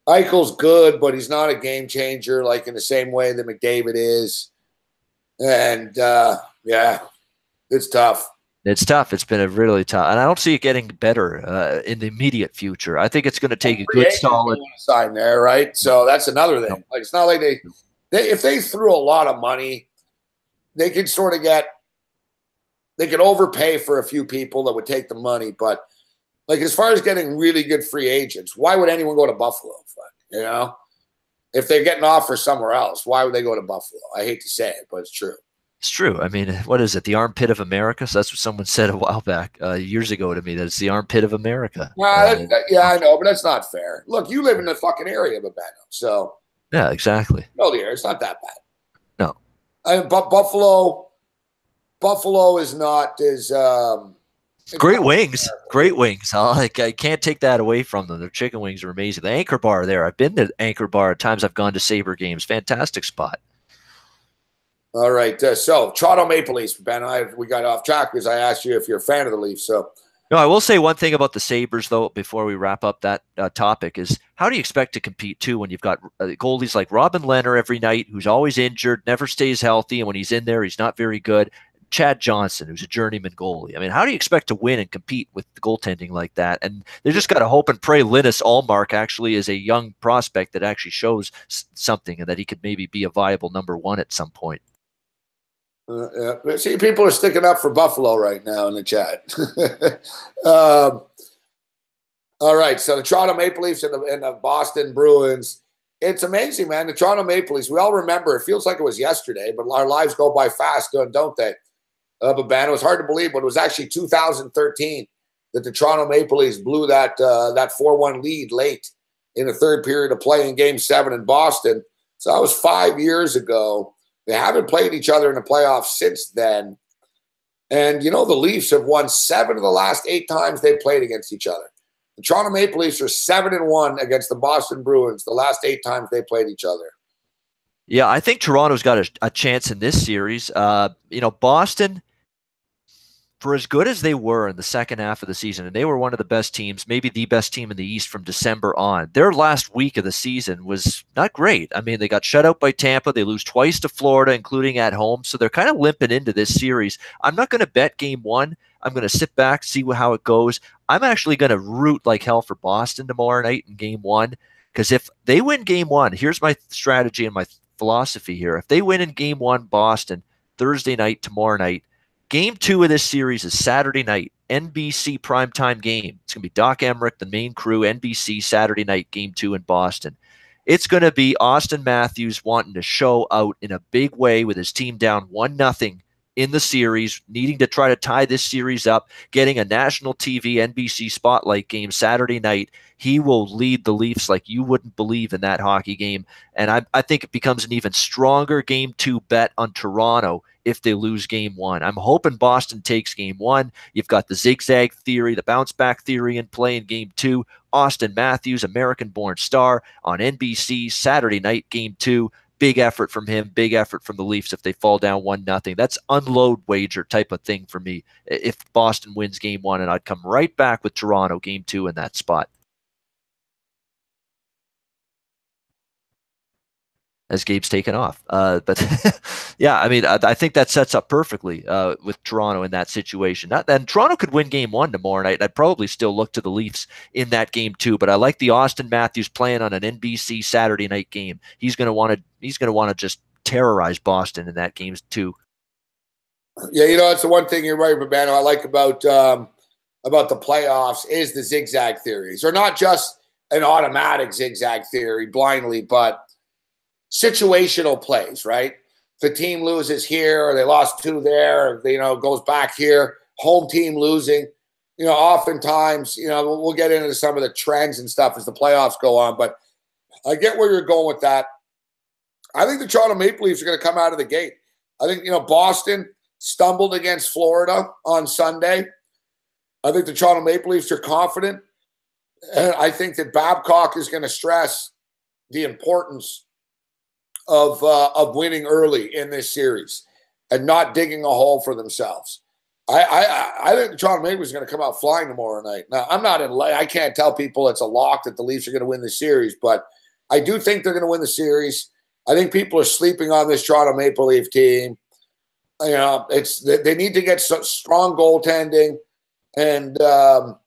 Eichel's good, but he's not a game changer like in the same way that McDavid is. And, yeah, it's tough. It's tough. It's been a really tough. And I don't see it getting better in the immediate future. I think it's going to take a good solid sign there, right? So that's another thing. Like, it's not like they if they threw a lot of money, they could sort of they could overpay for a few people that would take the money. But like, as far as getting really good free agents, why would anyone go to Buffalo? You know, if they're getting offers somewhere else, why would they go to Buffalo? I hate to say it, but it's true. It's true. I mean, what is it? The armpit of America? So that's what someone said a while back, years ago to me, that it's the armpit of America. Yeah, I know, but that's not fair. Look, you live in the fucking area, Babano. So yeah, exactly. No, dear, it's not that bad. No. But Buffalo is not as great wings. Great wings. I can't take that away from them. Their chicken wings are amazing. The Anchor Bar there. I've been to Anchor Bar at times. I've gone to Sabre games. Fantastic spot. All right. So Toronto Maple Leafs, Ben. We got off track because I asked you if you're a fan of the Leafs. So no, I will say one thing about the Sabres, though, before we wrap up that topic, is how do you expect to compete, too, when you've got goalies like Robin Lehner every night, who's always injured, never stays healthy, and when he's in there, he's not very good. Chad Johnson, who's a journeyman goalie. I mean, how do you expect to win and compete with the goaltending like that? And they just got to hope and pray Linus Ullmark actually is a young prospect that actually shows something and that he could maybe be a viable number one at some point. Yeah. See, people are sticking up for Buffalo right now in the chat. All right, so the Toronto Maple Leafs and the Boston Bruins. It's amazing, man. The Toronto Maple Leafs, we all remember, it feels like it was yesterday, but our lives go by fast, don't they? Babano, it was hard to believe, but it was actually 2013 that the Toronto Maple Leafs blew that 4-1 lead late in the third period of play in Game 7 in Boston. So that was 5 years ago. They haven't played each other in the playoffs since then. And, you know, the Leafs have won 7 of the last 8 times they played against each other. The Toronto Maple Leafs are 7-1 against the Boston Bruins the last 8 times they played each other. Yeah, I think Toronto's got a chance in this series. Boston, for as good as they were in the second half of the season, and they were one of the best teams, maybe the best team in the East from December on, their last week of the season was not great. I mean, they got shut out by Tampa. They lose twice to Florida, including at home. So they're kind of limping into this series. I'm not going to bet Game 1. I'm going to sit back, see how it goes. I'm actually going to root like hell for Boston tomorrow night in Game 1, because if they win Game 1, here's my strategy and my philosophy here. If they win in Game 1, Boston, Thursday night, tomorrow night, Game 2 of this series is Saturday night, NBC primetime game. It's going to be Doc Emmerich, the main crew, NBC Saturday night, Game 2 in Boston. It's going to be Austin Matthews wanting to show out in a big way with his team down 1-0 in the series, needing to try to tie this series up, getting a national TV NBC spotlight game Saturday night. He will lead the Leafs like you wouldn't believe in that hockey game. And I think it becomes an even stronger Game 2 bet on Toronto if they lose Game 1. I'm hoping Boston takes Game 1. You've got the zigzag theory, the bounce back theory in play in Game 2. Austin Matthews, American-born star, on NBC Saturday night, Game 2. Big effort from him, big effort from the Leafs if they fall down 1-0. That's unload wager type of thing for me if Boston wins Game 1, and I'd come right back with Toronto Game 2 in that spot. As Gabe's taken off. But yeah, I mean, I think that sets up perfectly with Toronto in that situation. And Toronto could win Game 1 tomorrow night. I'd probably still look to the Leafs in that Game 2, but I like the Austin Matthews playing on an NBC Saturday night game. He's going to want to just terrorize Boston in that Game 2. Yeah, that's the one thing you're right, Babano, I like about the playoffs is the zigzag theories, or not just an automatic zigzag theory blindly, but situational plays, right? The team loses here, or they lost 2 there, or, goes back here, home team losing. Oftentimes, we'll get into some of the trends and stuff as the playoffs go on, but I get where you're going with that. I think the Toronto Maple Leafs are going to come out of the gate. I think, Boston stumbled against Florida on Sunday. I think the Toronto Maple Leafs are confident. And I think that Babcock is going to stress the importance of winning early in this series and not digging a hole for themselves. I think the Toronto Maple Leafs are going to come out flying tomorrow night. Now, I can't tell people it's a lock that the Leafs are going to win the series, but I do think they're going to win the series. I think people are sleeping on this Toronto Maple Leaf team. They need to get strong goaltending, and the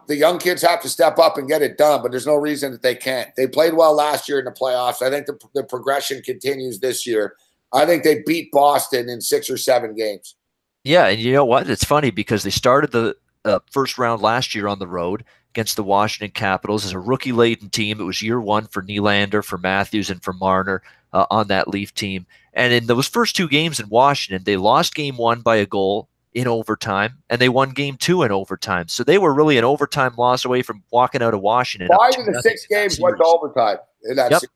young kids have to step up and get it done. But there's no reason that they can't. They played well last year in the playoffs. I think the progression continues this year. I think they beat Boston in 6 or 7 games. Yeah, and you know what? It's funny because they started the first round last year on the road against the Washington Capitals as a rookie-laden team. It was year 1 for Nylander, for Matthews, and for Marner on that Leaf team. And in those first 2 games in Washington, they lost game 1 by a goal in overtime, and they won game 2 in overtime. So they were really an overtime loss away from walking out of Washington. 5 of the 6 games went to overtime in that series.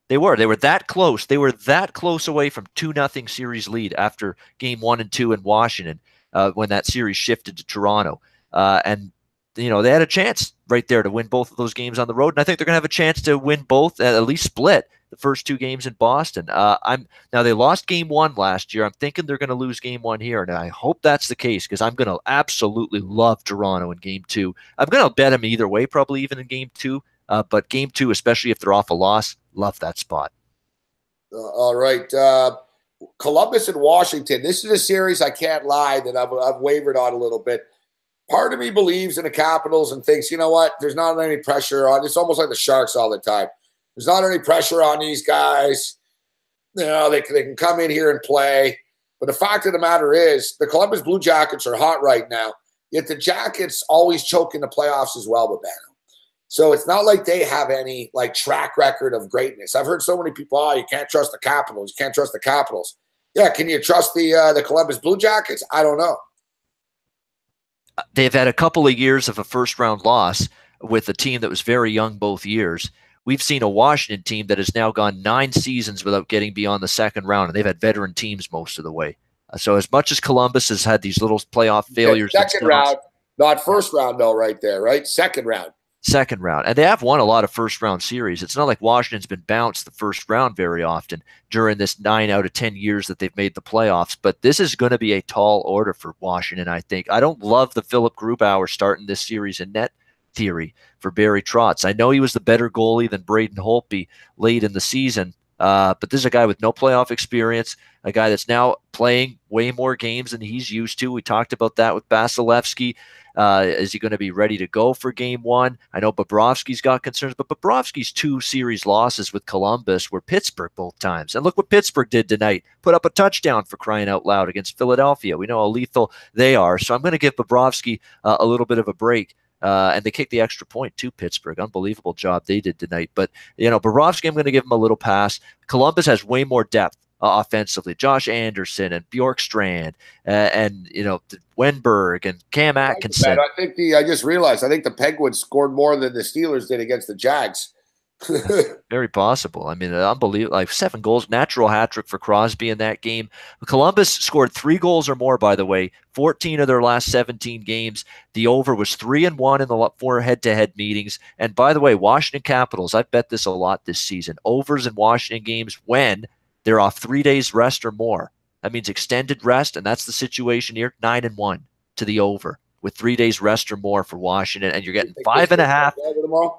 They were that close. They were that close away from 2-0 series lead after game 1 and 2 in Washington when that series shifted to Toronto. And they had a chance right there to win both of those games on the road. And I think they're going to have a chance to win both, at least split the first 2 games in Boston. Now they lost game 1 last year. I'm thinking they're going to lose game 1 here. And I hope that's the case because I'm going to absolutely love Toronto in game 2. I'm going to bet them either way, probably even in game 2. But game 2, especially if they're off a loss, love that spot. All right. Columbus and Washington. This is a series, I can't lie, that I've wavered on a little bit. Part of me believes in the Capitals and thinks, you know what, there's not any pressure on. It's almost like the Sharks all the time. There's not any pressure on these guys. They can come in here and play. But the fact of the matter is the Columbus Blue Jackets are hot right now, yet the Jackets always choke in the playoffs as well, Babano. So it's not like they have any track record of greatness. I've heard so many people, you can't trust the Capitals. You can't trust the Capitals. Yeah, can you trust the Columbus Blue Jackets? I don't know. They've had a couple of years of a first-round loss with a team that was very young both years. We've seen a Washington team that has now gone 9 seasons without getting beyond the second round, and they've had veteran teams most of the way. So as much as Columbus has had these little playoff failures. Second round, not first round though, right there, right? Second round. Second round. And they have won a lot of first-round series. It's not like Washington's been bounced the first round very often during this 9 out of 10 years that they've made the playoffs. But this is going to be a tall order for Washington, I think. I don't love the Philip Grubauer starting this series in net theory for Barry Trotz. I know he was the better goalie than Braden Holtby late in the season, but this is a guy with no playoff experience, a guy that's now playing way more games than he's used to. We talked about that with Vasilevsky. Is he going to be ready to go for game 1? I know Bobrovsky's got concerns, but Bobrovsky's 2 series losses with Columbus were Pittsburgh both times. And look what Pittsburgh did tonight. Put up a touchdown for crying out loud against Philadelphia. We know how lethal they are. So I'm going to give Bobrovsky a little bit of a break. And they kicked the extra point to Pittsburgh. Unbelievable job they did tonight. But, Bobrovsky, I'm going to give him a little pass. Columbus has way more depth offensively. Josh Anderson and Bjorkstrand and Wenberg and Cam Atkinson. I just realized, I think the Penguins scored more than the Steelers did against the Jags. Very possible. I mean, unbelievable. 7 goals, natural hat trick for Crosby in that game. Columbus scored 3 goals or more, by the way, 14 of their last 17 games. The over was 3-1 in the 4 head-to-head meetings. And by the way, Washington Capitals, I've bet this a lot this season. Overs in Washington games when they're off 3 days rest or more. That means extended rest, and that's the situation here. 9-1 to the over with 3 days rest or more for Washington, and you're getting 5.5.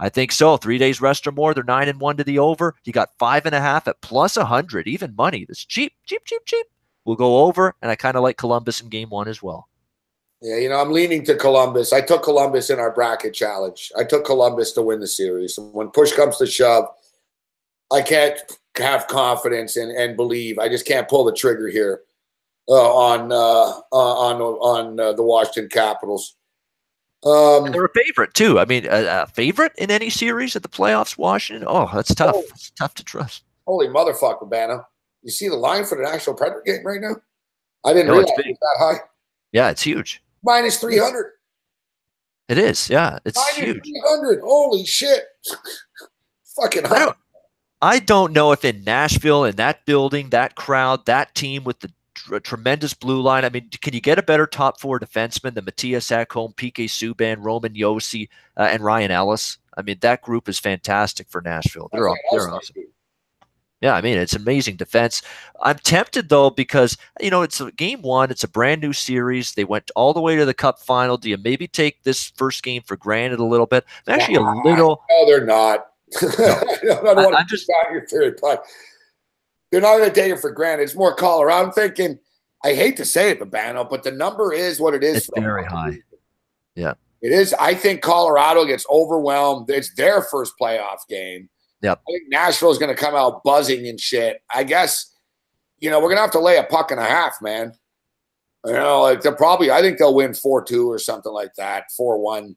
I think so. 3 days rest or more. They're 9-1 to the over. You got 5.5 at plus 100, even money. That's cheap. We'll go over, and I kind of like Columbus in game 1 as well. Yeah, I'm leaning to Columbus. I took Columbus in our bracket challenge. I took Columbus to win the series. When push comes to shove, I can't have confidence and believe. I just can't pull the trigger here on the Washington Capitals. They're a favorite too. I mean, a favorite in any series at the playoffs, Washington. Oh, that's tough. It's tough to trust. Holy motherfucker, Banno. You see the line for the National Predator game right now? I didn't realize it was that high. Yeah, it's huge. Minus 300. It is. Yeah, it's minus huge. 300. Holy shit. Fucking high. I don't know if in Nashville, in that building, that crowd, that team with the tremendous blue line. I mean, can you get a better top four defenseman than Matthias Ekholm, PK Subban, Roman Josi, and Ryan Ellis? I mean, that group is fantastic for Nashville. They're awesome. Yeah, I mean, it's amazing defense. I'm tempted, though, because, it's game one. It's a brand new series. They went all the way to the Cup final. Do you maybe take this first game for granted a little bit? I'm actually a little. No, they're not. I don't want to just out your theory, but they're not going to take it for granted. It's more Colorado. I'm thinking, I hate to say it, Babano, but the number is what it is. It's very high. Yeah. It is. I think Colorado gets overwhelmed. It's their first playoff game. Yep. I think Nashville is going to come out buzzing and shit. I guess, we're going to have to lay a puck and a half, man. Like I think they'll win 4-2 or something like that, 4-1.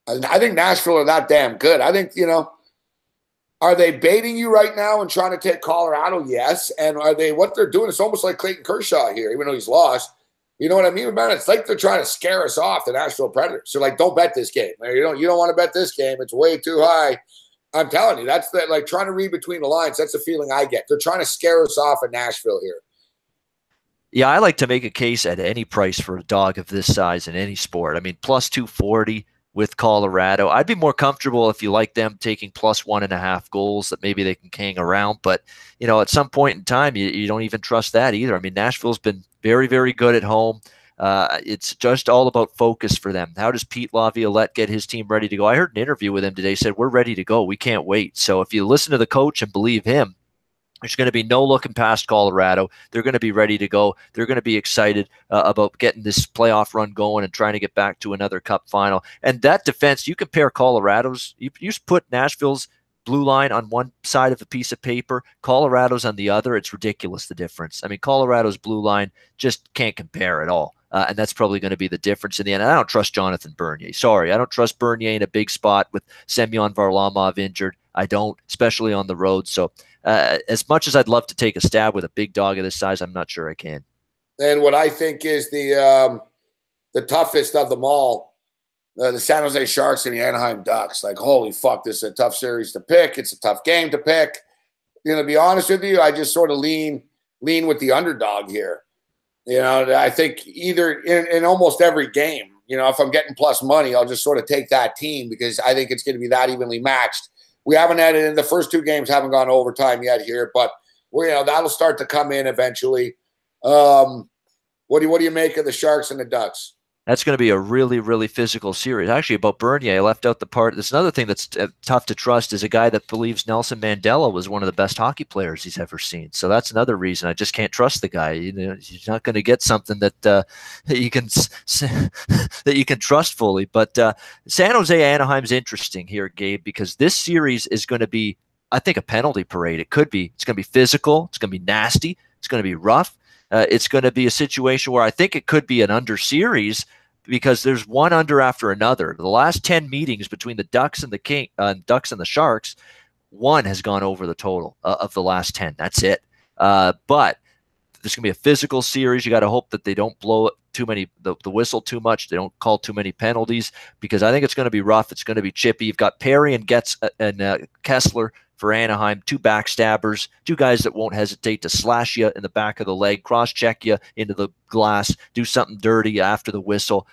I think Nashville are that damn good. I think, are they baiting you right now and trying to take Colorado? Yes. And are they, what they're doing, it's almost like Clayton Kershaw here, even though he's lost. You know what I mean, man? It's like they're trying to scare us off, the Nashville Predators. So, don't bet this game. You don't want to bet this game. It's way too high. I'm telling you, that's trying to read between the lines. That's the feeling I get. They're trying to scare us off in Nashville here. Yeah, I like to make a case at any price for a dog of this size in any sport. I mean, plus 240 with Colorado. I'd be more comfortable if you like them taking plus 1.5 goals that maybe they can hang around. But, at some point in time, you don't even trust that either. I mean, Nashville's been very, very good at home. It's just all about focus for them. How does Pete Laviolette get his team ready to go? I heard an interview with him today. He said, we're ready to go. We can't wait. So if you listen to the coach and believe him, there's going to be no looking past Colorado. They're going to be ready to go. They're going to be excited about getting this playoff run going and trying to get back to another Cup final. And that defense, you compare Colorado's, you put Nashville's blue line on one side of a piece of paper, Colorado's on the other. It's ridiculous, the difference. I mean, Colorado's blue line just can't compare at all. And that's probably going to be the difference in the end. I don't trust Jonathan Bernier. Sorry, I don't trust Bernier in a big spot with Semyon Varlamov injured. I don't, especially on the road. So as much as I'd love to take a stab with a big dog of this size, I'm not sure I can. And what I think is the toughest of them all, the San Jose Sharks and the Anaheim Ducks. Like, holy fuck, this is a tough series to pick. It's a tough game to pick. To be honest with you, I just sort of lean with the underdog here. I think either in almost every game, if I'm getting plus money, I'll just sort of take that team because I think it's going to be that evenly matched. We haven't had it in the first two games, haven't gone overtime yet here, but that'll start to come in eventually. What do you make of the Sharks and the Ducks? That's going to be a really, really physical series. Actually, about Bernier, I left out the part. There's another thing that's tough to trust is a guy that believes Nelson Mandela was one of the best hockey players he's ever seen. So that's another reason I just can't trust the guy. He's not going to get something that you can that you can trust fully. But San Jose Anaheim's interesting here, Gabe, because this series is going to be, I think, a penalty parade. It could be. It's going to be physical. It's going to be nasty. It's going to be rough. It's going to be a situation where I think it could be an under series because there's one under after another. The last 10 meetings between the Ducks and the Ducks and the Sharks, one has gone over the total of the last 10. That's it. But there's going to be a physical series. You got to hope that they don't blow too many the whistle too much. They don't call too many penalties because I think it's going to be rough. It's going to be chippy. You've got Perry and Kessler for Anaheim, two backstabbers, two guys that won't hesitate to slash you in the back of the leg, cross-check you into the glass, do something dirty after the whistle.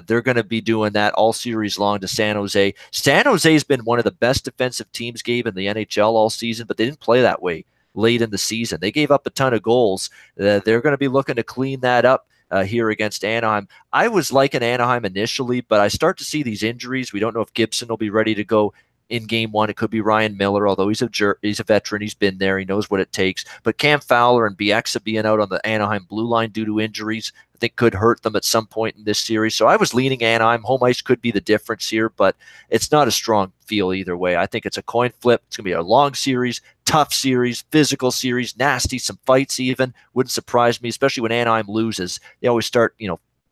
They're going to be doing that all series long to San Jose. San Jose has been one of the best defensive teams, Gabe, in the NHL all season, but they didn't play that way late in the season. They gave up a ton of goals. They're going to be looking to clean that up here against Anaheim. I was liking Anaheim initially, but I start to see these injuries. We don't know if Gibson will be ready to go in game one. It could be Ryan Miller, although he's a veteran. He's been there. He knows what it takes. But Cam Fowler and Bieksa being out on the Anaheim blue line due to injuries, I think could hurt them at some point in this series. So I was leaning Anaheim. Home ice could be the difference here, but it's not a strong feel either way. I think it's a coin flip. It's going to be a long series, tough series, physical series, nasty, some fights even. Wouldn't surprise me, especially when Anaheim loses. They always start,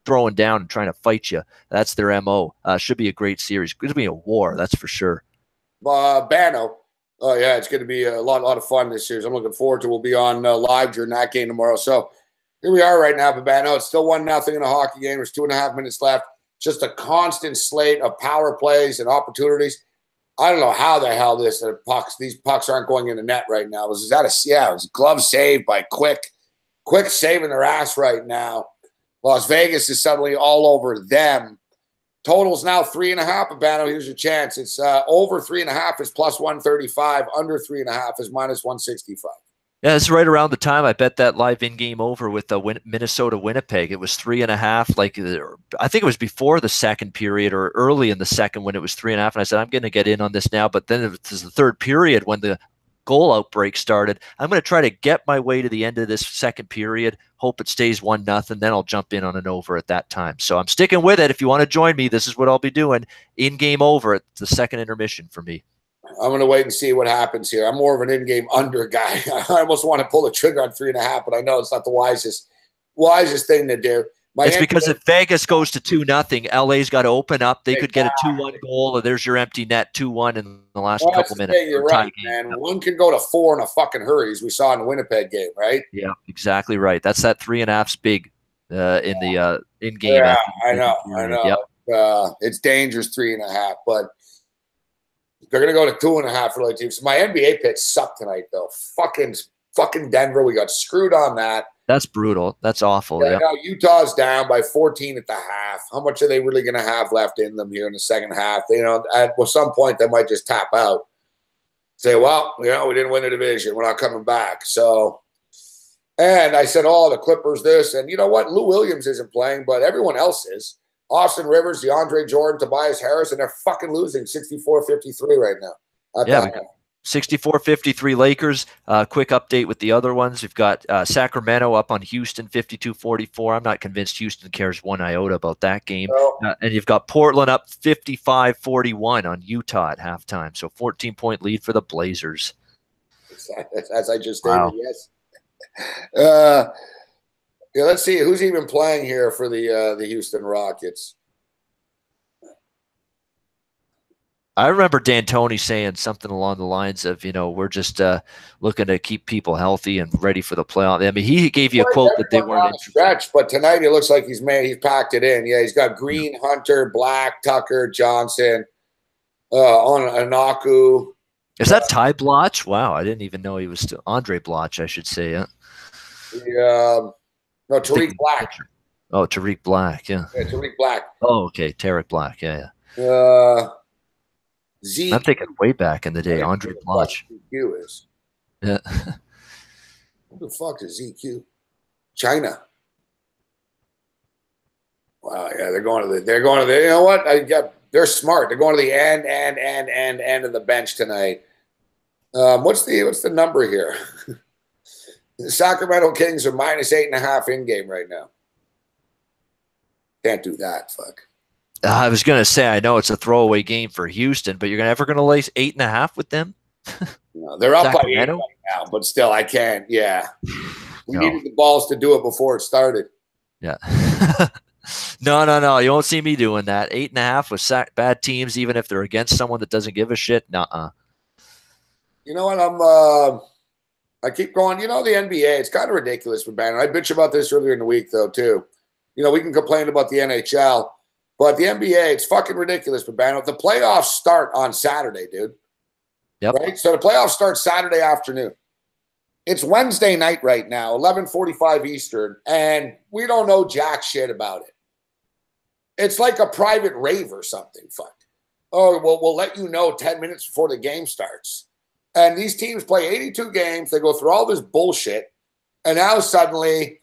throwing down and trying to fight you. That's their MO. Should be a great series. It's going to be a war, that's for sure. Bano. Oh, yeah, it's going to be a lot of fun this series. I'm looking forward to it. We'll be on live during that game tomorrow. So here we are right now, Babano. It's still 1-0 in a hockey game. There's 2.5 minutes left. Just a constant slate of power plays and opportunities. I don't know how the hell these pucks aren't going in the net right now. It was a glove save by Quick saving their ass right now. Las Vegas is suddenly all over them. Total's now 3.5. Babano, here's your chance. It's over 3.5 is plus 135. Under 3.5 is minus 165. Yeah, it's right around the time I bet that live in-game over with the Minnesota Winnipeg. It was 3.5. Like I think it was before the second period or early in the second when it was 3.5. And I said I'm going to get in on this now. But then it was the third period when the goal outbreak started. I'm going to try to get my way to the end of this second period. Hope it stays 1-0. Then I'll jump in on an over at that time. So I'm sticking with it. If you want to join me, this is what I'll be doing. In-game over at the second intermission for me. I'm going to wait and see what happens here. I'm more of an in-game under guy. I almost want to pull the trigger on 3.5, but I know it's not the wisest thing to do. It's because if Vegas goes to 2-0, LA's got to open up. They could get a 2-1 goal, or there's your empty net 2-1 in the last couple minutes. You're right, man. One can go to 4 in a fucking hurry, as we saw in the Winnipeg game, right? Yeah, exactly right. That's that 3.5's big in the in-game. Yeah, I know. Yep. It's dangerous 3.5, but they're going to go to 2.5 for the teams. So my NBA picks suck tonight, though. Fucking Denver. We got screwed on that. That's brutal. That's awful. Yeah. Now Utah's down by 14 at the half. How much are they really going to have left in them here in the second half? At some point they might just tap out. Say, well, we didn't win the division. We're not coming back. So, and I said, the Clippers this. And you know what? Lou Williams isn't playing, but everyone else is. Austin Rivers, DeAndre Jordan, Tobias Harris, and they're fucking losing 64-53 right now. Yeah, 64-53 Lakers. Quick update with the other ones. We've got Sacramento up on Houston 52-44. I'm not convinced Houston cares one iota about that game. No. And you've got Portland up 55-41 on Utah at halftime. So 14-point lead for the Blazers. As I just stated, yes. Yeah, let's see who's even playing here for the Houston Rockets. I remember D'Antoni saying something along the lines of, we're just looking to keep people healthy and ready for the playoff. I mean, he gave you a quote that they weren't interested. Stretch, but tonight it looks like he's packed it in. Yeah, he's got Green, Hunter, Black, Tucker, Johnson, on Anaku. Is that Ty Bloch? Wow, I didn't even know he was still Andre Bloch, I should say. Yeah. No, Tariq Black. Oh, Tariq Black, yeah. Yeah, Tariq Black. Oh, okay, Tariq Black, yeah. Zeke. I'm thinking way back in the day, Andre Bloch. ZQ is. Yeah. Who the fuck is ZQ? China. Wow, yeah, they're going to the, you know what? They're smart. They're going to the end of the bench tonight. What's the number here? The Sacramento Kings are minus 8.5 in game right now. Can't do that. Fuck. I was going to say, I know it's a throwaway game for Houston, but you're ever going to lace 8.5 with them? No, they're up by 8 right now, but still, I can't. Yeah. We needed the balls to do it before it started. Yeah. No. You won't see me doing that. 8.5 with bad teams, even if they're against someone that doesn't give a shit. Nuh-uh. You know what? I keep going. The NBA, it's kind of ridiculous for Banner. I bitch about this earlier in the week, though, too. We can complain about the NHL, but the NBA, it's fucking ridiculous for Banner. The playoffs start on Saturday, dude. Yep. Right? So the playoffs start Saturday afternoon. It's Wednesday night right now, 11:45 Eastern, and we don't know jack shit about it. It's like a private rave or something. Fuck. Oh, well, we'll let you know 10 minutes before the game starts. And these teams play 82 games. They go through all this bullshit. And now suddenly,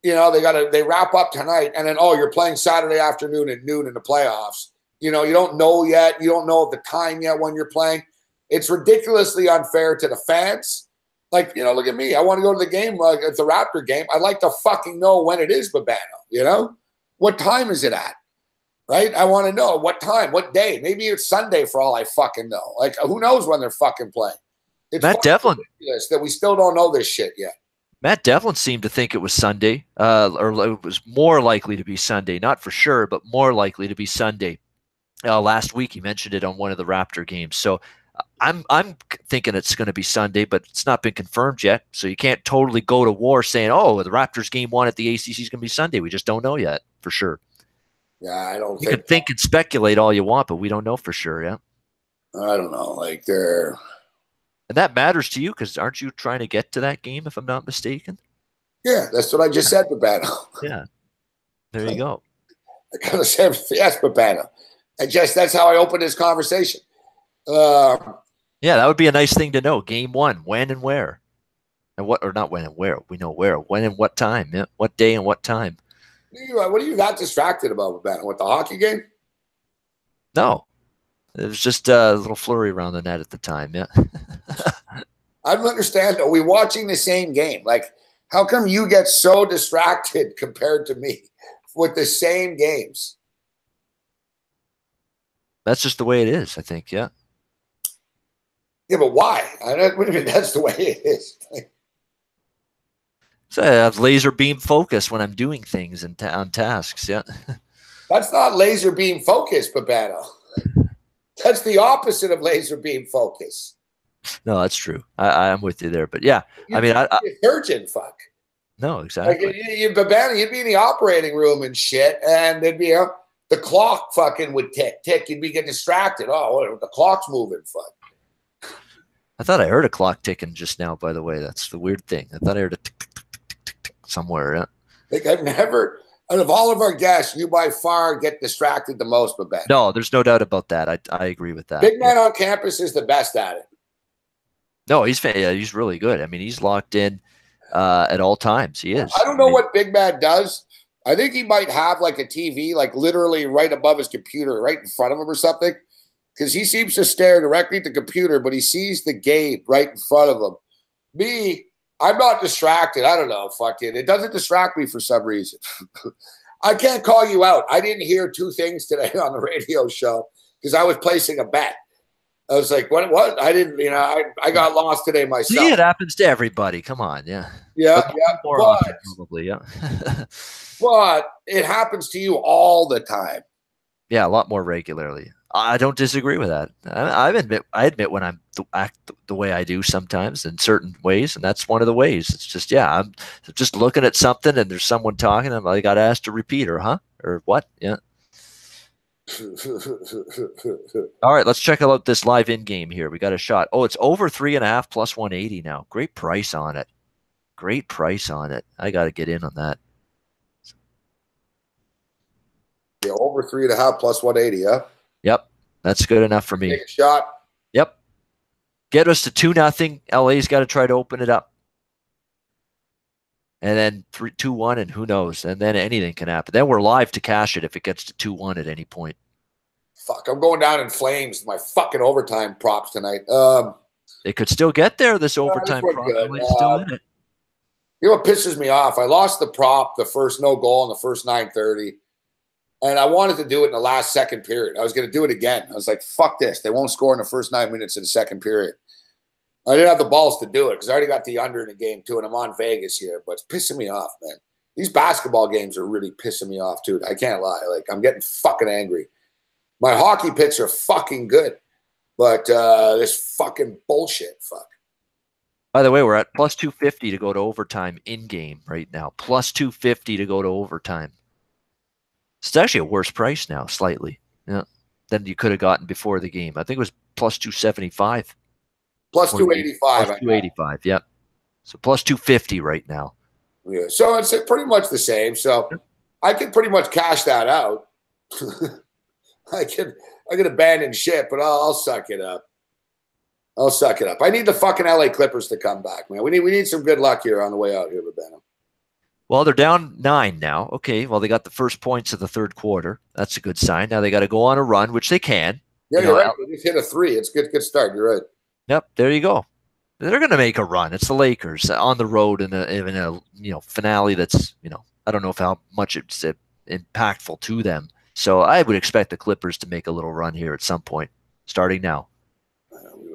they wrap up tonight. And then, you're playing Saturday afternoon at noon in the playoffs. You don't know yet. You don't know the time yet when you're playing. It's ridiculously unfair to the fans. Like, look at me. I want to go to the game, it's the Raptor game. I'd like to fucking know when it is, Babano. What time is it at? Right? I want to know what time, what day. Maybe it's Sunday for all I fucking know. Like, who knows when they're fucking playing? It's Matt Devlin ridiculous that we still don't know this shit yet. Matt Devlin seemed to think it was Sunday, or it was more likely to be Sunday. Not for sure, but more likely to be Sunday. Last week he mentioned it on one of the Raptor games. So I'm thinking it's going to be Sunday, but it's not been confirmed yet. So you can't totally go to war saying, "Oh, the Raptors game 1 at the ACC is going to be Sunday." We just don't know yet for sure. Yeah, I don't. You can think and speculate all you want, but we don't know for sure. Yeah, I don't know. Like they're. And that matters to you because aren't you trying to get to that game, if I'm not mistaken? Yeah, that's what I just said, Babano. Yeah. There you go. I kind of said, yes, Babano. That's how I opened this conversation. Yeah, that would be a nice thing to know. Game 1, when and where. And what, or not when and where. We know where. When and what time. Yeah. What day and what time. What are you that distracted about, Babano? With the hockey game? No. It was just a little flurry around the net at the time, yeah. I don't understand. Are we watching the same game? Like, how come you get so distracted compared to me with the same games? That's just the way it is, I think, yeah. Yeah, but why? What do you mean that's the way it is? So I have laser beam focus when I'm doing things and on tasks, yeah. That's not laser beam focus, Babano. That's the opposite of laser beam focus. No, that's true. I'm with you there, but yeah, You'd be a surgeon, fuck. No, exactly. Like Babano, you'd be in the operating room and shit, and there'd be the clock fucking would tick. You'd be getting distracted. Oh, the clock's moving, fuck. I thought I heard a clock ticking just now, by the way. That's the weird thing. I thought I heard a tick, tick, tick, tick, tick, tick somewhere. Yeah. Like I've never, out of all of our guests, you by far get distracted the most, Babano. No, there's no doubt about that. I agree with that. Big man on campus is the best at it. No, he's really good. I mean, he's locked in at all times. He is. I don't know what Big Man does. I think he might have like a TV, like literally right above his computer, right in front of him or something. Because he seems to stare directly at the computer, but he sees the Gabe right in front of him. Me, I'm not distracted. I don't know. Fuck it. It doesn't distract me for some reason. I can't call you out. I didn't hear 2 things today on the radio show because I was placing a bet. I was like, what? I didn't, I got lost today myself. See, it happens to everybody. Come on. Yeah. Yeah. More often, probably. Yeah. But it happens to you all the time. Yeah. A lot more regularly. I don't disagree with that. I admit when I'm act the way I do sometimes in certain ways. And that's one of the ways. It's just, I'm just looking at something and there's someone talking and I got asked to repeat or what? Yeah. All right, let's check out this live in game here. We got a shot. Oh, it's over 3.5 plus 180 now. Great price on it. Great price on it. I got to get in on that. Yeah, over 3.5 plus 180, huh? Yep, that's good enough for me. Take a shot. Yep. Get us to 2-0. LA's got to try to open it up. And then 2-1, and who knows? And then anything can happen. Then we're live to cash it if it gets to 2-1 at any point. Fuck, I'm going down in flames. My fucking overtime props tonight. They could still get there. This overtime prop still in it. You know what pisses me off? I lost the prop, the first no goal in the first 9:30, and I wanted to do it in the last second period. I was going to do it again. I was like, fuck this. They won't score in the first 9 minutes of the second period. I didn't have the balls to do it because I already got the under in the game too, and I'm on Vegas here, but it's pissing me off, man. These basketball games are really pissing me off too. I can't lie. Like, I'm getting fucking angry. My hockey picks are fucking good, but this fucking bullshit, fuck. By the way, we're at plus 250 to go to overtime in game right now. Plus 250 to go to overtime. It's actually a worse price now, slightly, than you could have gotten before the game. I think it was plus 275. Plus 285. Plus 285, yep. So plus 250 right now. Yeah, so it's pretty much the same. So I can pretty much cash that out. I can abandon shit, but I'll suck it up. I'll suck it up. I need the fucking LA Clippers to come back, man. We need some good luck here on the way out here with Benham. Well, they're down 9 now. Okay, well, they got the first points of the third quarter. That's a good sign. Now they got to go on a run, which they can. Yeah, you're right. They just hit a 3. It's a good start. You're right. Yep, there you go. They're going to make a run. It's the Lakers on the road in a finale that's, I don't know how much it's impactful to them. So I would expect the Clippers to make a little run here at some point, starting now.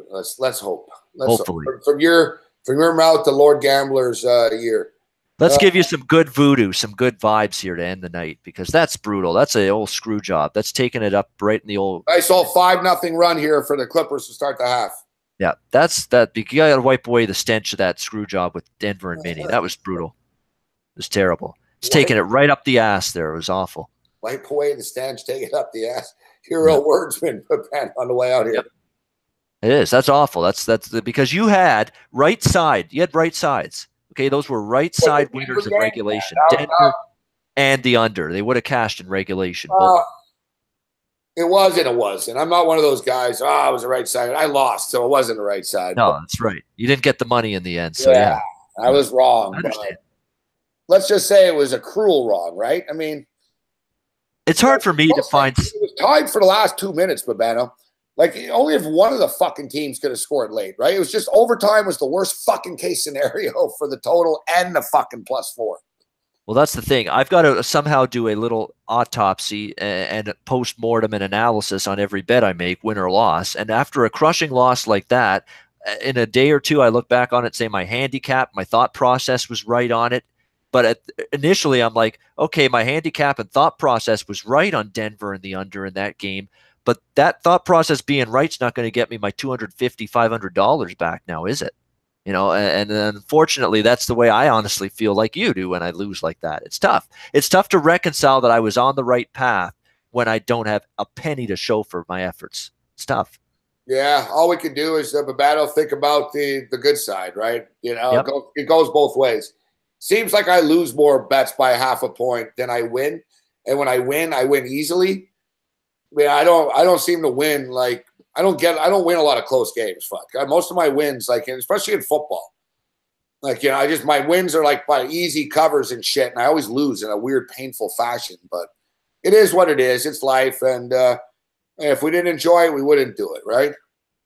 Let's hope. Hopefully. Hope. From your From your mouth to Lord Gambler's year. Let's give you some good voodoo, some good vibes here to end the night, because that's brutal. That's an old screw job. That's taking it up right in the old. I saw 5-0 run here for the Clippers to start the half. Yeah, that's that. You got to wipe away the stench of that screw job with Denver and Minnie. That was brutal. It was terrible. It's taking it right up the ass there. It was awful. Wipe away the stench, take it up the ass. Hero wordsman on the way out here. Yep. It is. That's awful. That's because you had right side. You had right sides. Okay, those were right side winners in regulation. Denver and the under. They would have cashed in regulation. It was and it wasn't. I'm not one of those guys. I was the right side. I lost, so it wasn't the right side. No, that's right. You didn't get the money in the end. So yeah. I was wrong. I understand. Let's just say it was a cruel wrong, right? I mean, it's hard for me to find. It was tied for the last 2 minutes, Babano. Like, only if one of the fucking teams could have scored late, right? It was just overtime was the worst fucking case scenario for the total and the fucking +4. Well, that's the thing. I've got to somehow do a little autopsy and post-mortem and analysis on every bet I make, win or loss. And after a crushing loss like that, in a day or two, I look back on it, say my handicap, my thought process was right on it. But initially, I'm like, okay, my handicap and thought process was right on Denver and the under in that game. But that thought process being right's not going to get me my $250, $500 back now, is it? You know, and unfortunately, that's the way I honestly feel like you do when I lose like that. It's tough. It's tough to reconcile that I was on the right path when I don't have a penny to show for my efforts. It's tough. Yeah, all we can do is Babano think about the good side, right? You know, it goes both ways. Seems like I lose more bets by half a point than I win, and when I win easily. I mean, I don't seem to win like I don't win a lot of close games. Fuck, most of my wins, like especially in football, like my wins are like by easy covers and shit, and I always lose in a weird, painful fashion. But it is what it is. It's life, and if we didn't enjoy it, we wouldn't do it, right?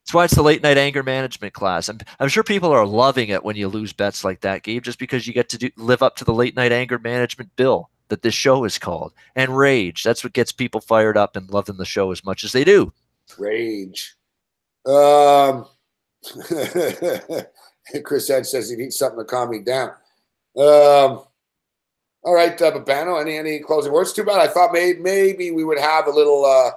That's why it's the late night anger management class. I'm sure people are loving it when you lose bets like that, Gabe, just because you get to live up to the late night anger management bill that this show is called. And rage. That's what gets people fired up and loving the show as much as they do. Rage. Chris Ed says he needs something to calm me down. All right, Babano, any closing words? Too bad. I thought maybe we would have a little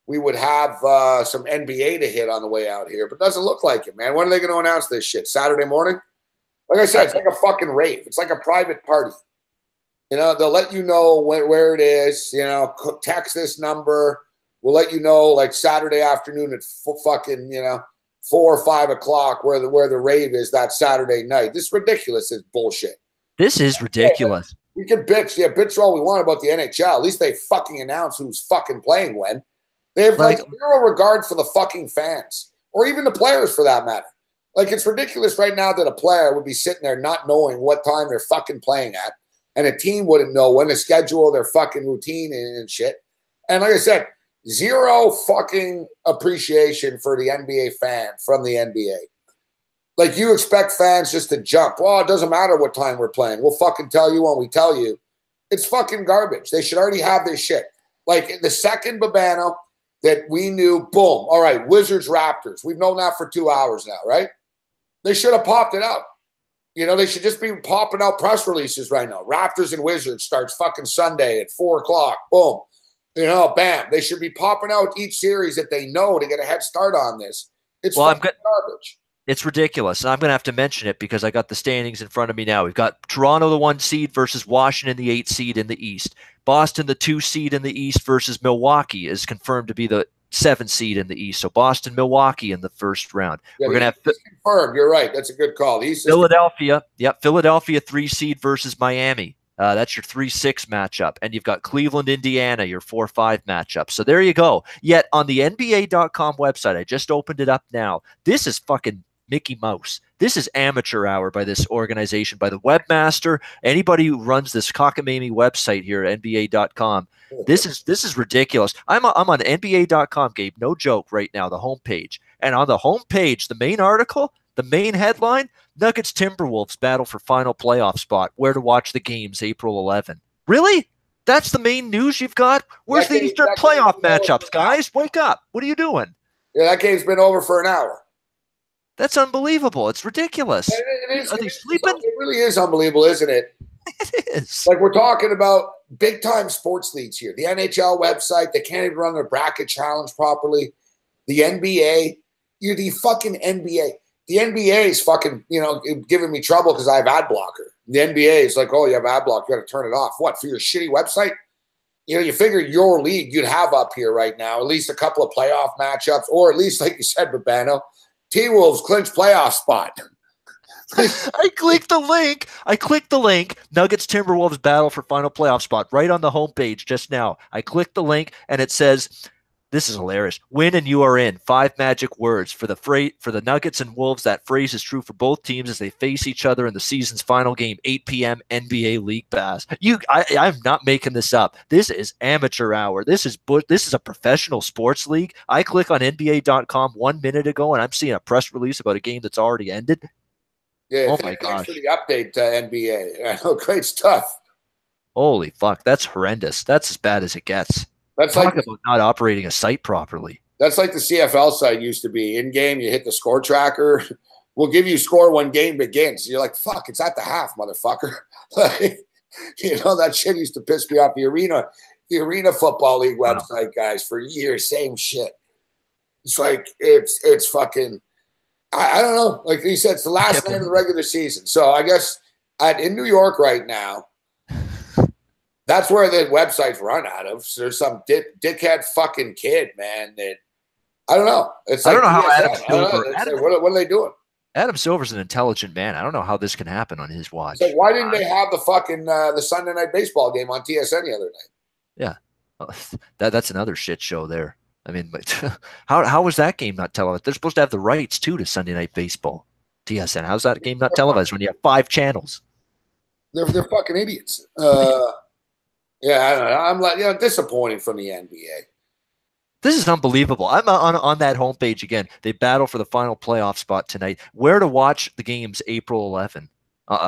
we would have some NBA to hit on the way out here, but doesn't look like it, man. When are they going to announce this shit? Saturday morning? Like I said, it's like a fucking rave. It's like a private party. You know, they'll let you know where it is. You know, text this number. We'll let you know like Saturday afternoon at fucking 4 or 5 o'clock where the rave is that Saturday night. This is ridiculous. It's bullshit. This is ridiculous. We can bitch all we want about the NHL. At least they fucking announce who's fucking playing when. They have like zero regard for the fucking fans or even the players for that matter. Like it's ridiculous right now that a player would be sitting there not knowing what time they're fucking playing at, and a team wouldn't know when to schedule their fucking routine and shit. And like I said, zero fucking appreciation for the NBA fan from the NBA. Like you expect fans just to jump. Well, it doesn't matter what time we're playing. We'll fucking tell you when we tell you. It's fucking garbage. They should already have this shit. Like the second Babano that we knew, boom, all right, Wizards, Raptors. We've known that for 2 hours now, right? They should have popped it out. You know, they should just be popping out press releases right now. Raptors and Wizards starts fucking Sunday at 4 o'clock. Boom. You know, bam. They should be popping out each series that they know to get a head start on this. It's garbage. It's ridiculous. And I'm going to have to mention it because I got the standings in front of me now. We've got Toronto, the 1 seed, versus Washington, the 8 seed in the East. Boston, the 2 seed in the East, versus Milwaukee is confirmed to be the 7 seed in the East. So Boston, Milwaukee in the first round. Yeah, we're going to have confirmed. You're right. That's a good call. The East Philadelphia. Yep. Philadelphia 3 seed versus Miami. That's your 3-6 matchup. And you've got Cleveland, Indiana, your 4-5 matchup. So there you go. Yet on the NBA.com website, I just opened it up now. This is fucking Mickey Mouse. This is amateur hour by this organization, by the webmaster, anybody who runs this cockamamie website here at NBA.com. This is ridiculous. I'm on NBA.com, Gabe. No joke right now, the homepage. And on the homepage, the main article, the main headline, Nuggets Timberwolves battle for final playoff spot. Where to watch the games April 11. Really? That's the main news you've got? Where's the Eastern playoff matchups, guys? Wake up. What are you doing? Yeah, that game's been over for an hour. That's unbelievable. It's ridiculous. Are they sleeping? It really is unbelievable, isn't it? It is. Like, we're talking about big-time sports leagues here. The NHL website, they can't even run their bracket challenge properly. The NBA, you're the fucking NBA. The NBA is fucking, giving me trouble because I have ad blocker. The NBA is like, oh, you have ad block, you got to turn it off. What, for your shitty website? You figure your league you'd have up here right now at least a couple of playoff matchups, or at least, like you said, Babano, T-Wolves clinch playoff spot. I clicked the link. Nuggets Timberwolves battle for final playoff spot right on the homepage just now. I clicked the link and it says, this is hilarious. Win and you are in. 5 magic words for the Nuggets and Wolves. That phrase is true for both teams as they face each other in the season's final game, 8 p.m. NBA League Pass. I'm not making this up. This is amateur hour. This is a professional sports league. I click on NBA.com 1 minute ago and I'm seeing a press release about a game that's already ended. Yeah, oh my gosh! For the update to NBA. I know, great stuff. Holy fuck, that's horrendous. That's as bad as it gets. That's Talk about not operating a site properly. That's like the CFL site used to be. In game, you hit the score tracker. We'll give you score when game begins. You're like, fuck, it's at the half, motherfucker. That shit used to piss me off. The Arena Football League website, guys, for years, same shit. It's like it's fucking. I don't know. Like you said, it's the last night of the regular season. So I guess in New York right now, that's where the website's run out of. So there's some dickhead fucking kid, man, that I don't know. It's like, I don't know how Adam Silver. What are they doing? Adam Silver's an intelligent man. I don't know how this can happen on his watch. So why didn't they have the fucking the Sunday night baseball game on TSN the other night? Yeah, that's another shit show there. I mean, how was that game not televised? They're supposed to have the rights too to Sunday Night Baseball, TSN. How's that game not televised when you have 5 channels? They're fucking idiots. Yeah, I don't know. I'm like, disappointing from the NBA. This is unbelievable. I'm on that homepage again. They battle for the final playoff spot tonight. Where to watch the games April 11?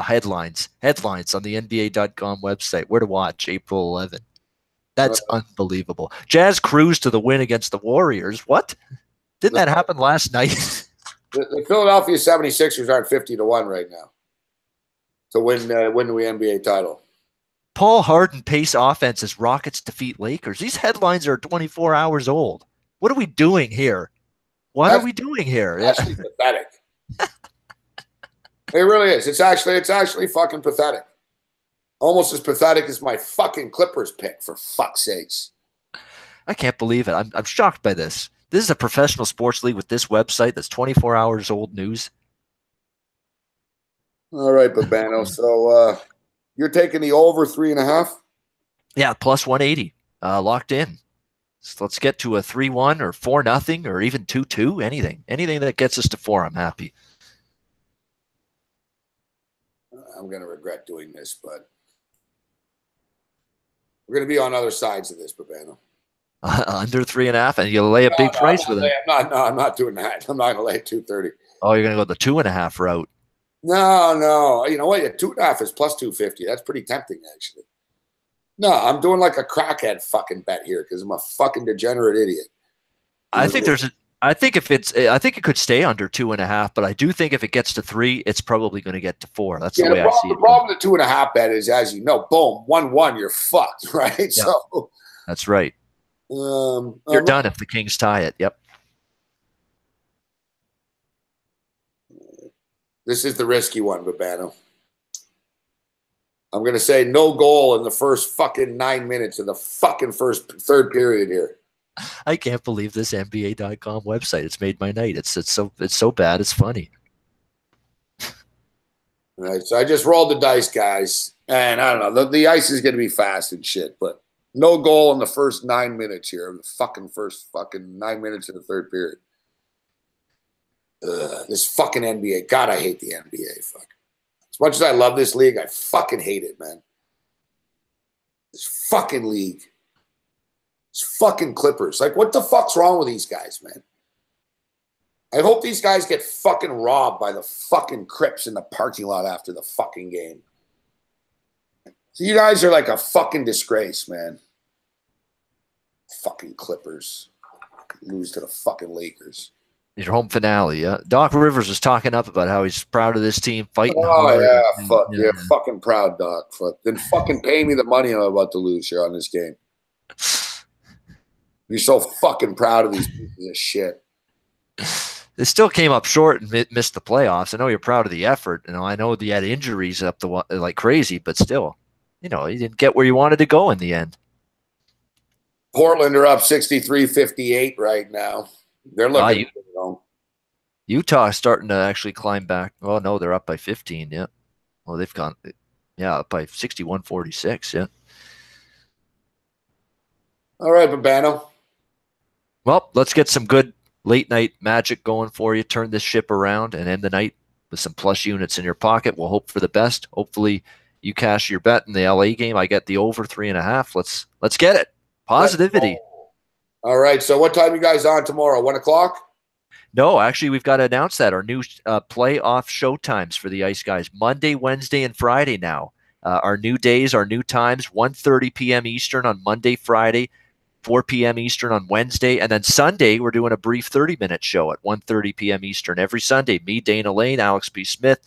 Headlines on the NBA.com website. Where to watch April 11? That's unbelievable. Jazz cruised to the win against the Warriors. What? Didn't that happen last night? The Philadelphia 76ers aren't 50-1 right now to win the NBA title. Paul Harden pace offense as Rockets defeat Lakers. These headlines are 24 hours old. What are we doing here? What are we doing here? It's actually pathetic. It really is. It's actually fucking pathetic. Almost as pathetic as my fucking Clippers pick, for fuck's sakes. I can't believe it. I'm shocked by this. This is a professional sports league with this website that's 24 hours old news. All right, Babano. So you're taking the over 3.5? Yeah, plus 180. Locked in. So let's get to a 3-1 or 4-0 or even 2-2. Anything that gets us to 4, I'm happy. I'm going to regret doing this, but we're going to be on other sides of this, Babano. Under 3.5, and you'll lay a big price with it. I'm not doing that. I'm not going to lay 230. Oh, you're going to go the 2.5 route. No. You know what? 2.5 is plus 250. That's pretty tempting, actually. No, I'm doing like a crackhead fucking bet here because I'm a fucking degenerate idiot. I think it could stay under 2.5, but I do think if it gets to 3, it's probably going to get to 4. That's the way I see it. The problem with the 2.5 bet is, as you know, boom, 1-1, you're fucked, right? Yeah. So that's right. You're done if the Kings tie it. Yep. This is the risky one, Babano. I'm going to say no goal in the first fucking 9 minutes of the fucking third period here. I can't believe this NBA.com website. It's made my night. It's so bad. It's funny. All right, so I just rolled the dice, guys, and I don't know. The ice is going to be fast and shit, but no goal in the first 9 minutes here. The first 9 minutes of the third period. This fucking NBA. God, I hate the NBA. Fuck. As much as I love this league, I fucking hate it, man. This fucking league. This fucking Clippers. Like, what the fuck's wrong with these guys, man? I hope these guys get fucking robbed by the fucking Crips in the parking lot after the fucking game. So you guys are like a fucking disgrace, man. Fucking Clippers. Lose to the fucking Lakers. Your home finale, yeah. Doc Rivers was talking up about how he's proud of this team, fighting Oh, hard. yeah. Fuck. Yeah, fucking proud, Doc. Fuck. Then fucking pay me the money I'm about to lose here on this game. You're so fucking proud of these pieces of shit. They still came up short and missed the playoffs. I know you're proud of the effort. I know you had injuries up like crazy, but still, you didn't get where you wanted to go in the end. Portland are up 63-58 right now. They're looking. Utah's starting to actually climb back. Oh, no, they're up by 15, yeah. Well, they've gone, up by 61-46, yeah. All right, Babano. Well, let's get some good late-night magic going for you. Turn this ship around and end the night with some plus units in your pocket. We'll hope for the best. Hopefully, you cash your bet in the LA game. I get the over 3.5. Let's get it. Positivity. All right, so what time are you guys on tomorrow? 1 o'clock? No, actually, we've got to announce that. Our new playoff show times for the Ice Guys. Monday, Wednesday, and Friday now. Our new days, our new times, 1:30 p.m. Eastern on Monday, Friday, 4 p.m. Eastern on Wednesday. And then Sunday, we're doing a brief 30-minute show at 1:30 p.m. Eastern every Sunday. Me, Dana Lane, Alex B. Smith,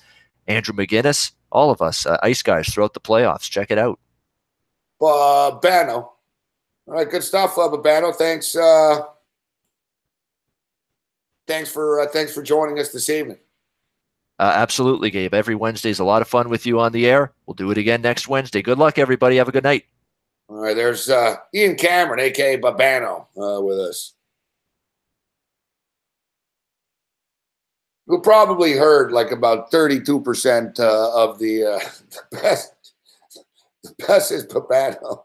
Andrew McGinnis, all of us, Ice Guys throughout the playoffs. Check it out. Babano. All right, good stuff, Babano. Thanks. Thanks for joining us this evening. Absolutely, Gabe. Every Wednesday is a lot of fun with you on the air. We'll do it again next Wednesday. Good luck, everybody. Have a good night. All right, there's Ian Cameron, a.k.a. Babano, with us. Who probably heard like about 32% of the best. The best is Babano.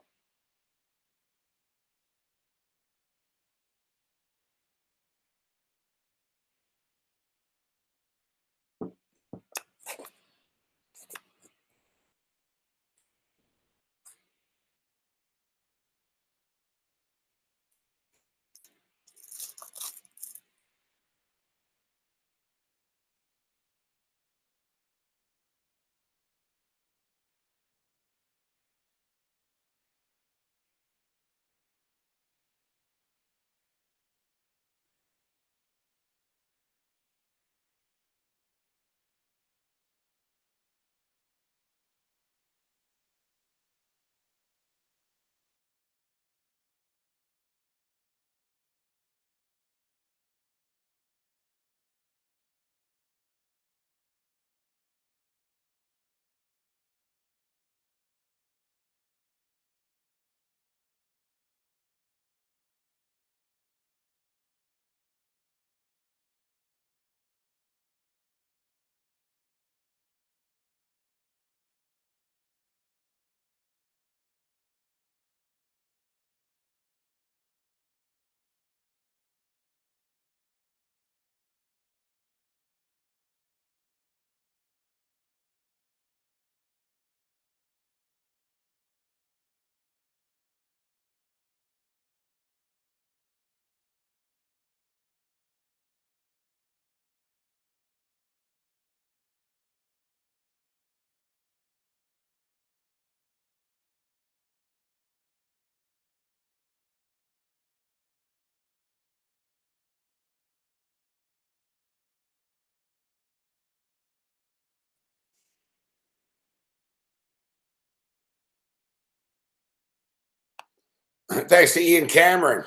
Thanks to Ian Cameron.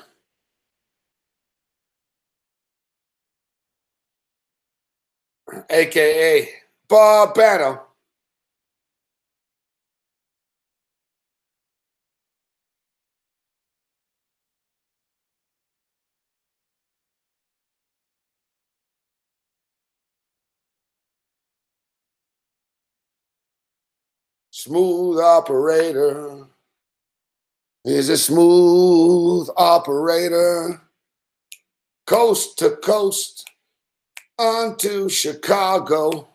A.k.a. Babano. Smooth operator. He's a smooth operator. Coast to coast onto Chicago.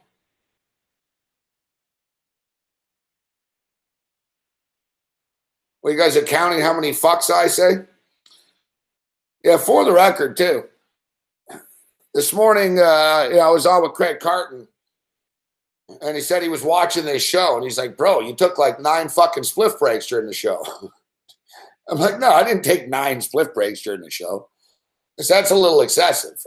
Well, you guys are counting how many fucks I say? Yeah, for the record, too. This morning, I was on with Craig Carton, and he said he was watching this show, and he's like, bro, you took like 9 fucking spliff breaks during the show. I'm like, no, I didn't take 9 spliff breaks during the show. That's a little excessive.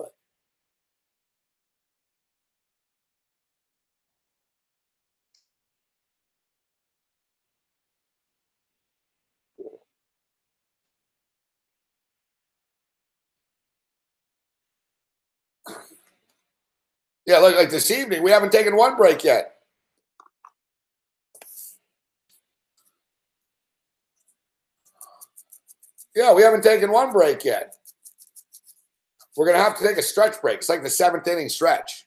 Yeah, look, like this evening, we haven't taken one break yet. Yeah, we haven't taken one break yet. We're going to have to take a stretch break. It's like the 7th inning stretch.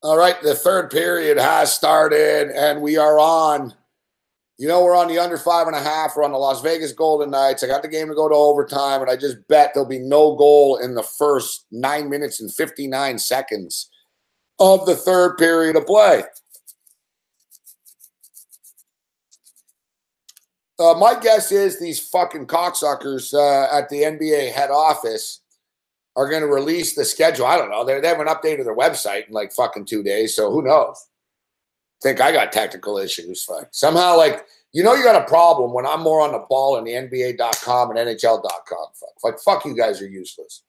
All right, the third period has started, and we are on. You know, we're on the under 5.5. We're on the Las Vegas Golden Knights. I got the game to go to overtime, and I just bet there'll be no goal in the first 9 minutes and 59 seconds of the third period of play. My guess is these fucking cocksuckers at the NBA head office are going to release the schedule. I don't know. They haven't updated their website in like fucking 2 days, so who knows? Think I got technical issues. Fuck. Somehow, like, you know, you got a problem when I'm more on the ball in the NBA.com and NHL.com. Fuck you guys are useless.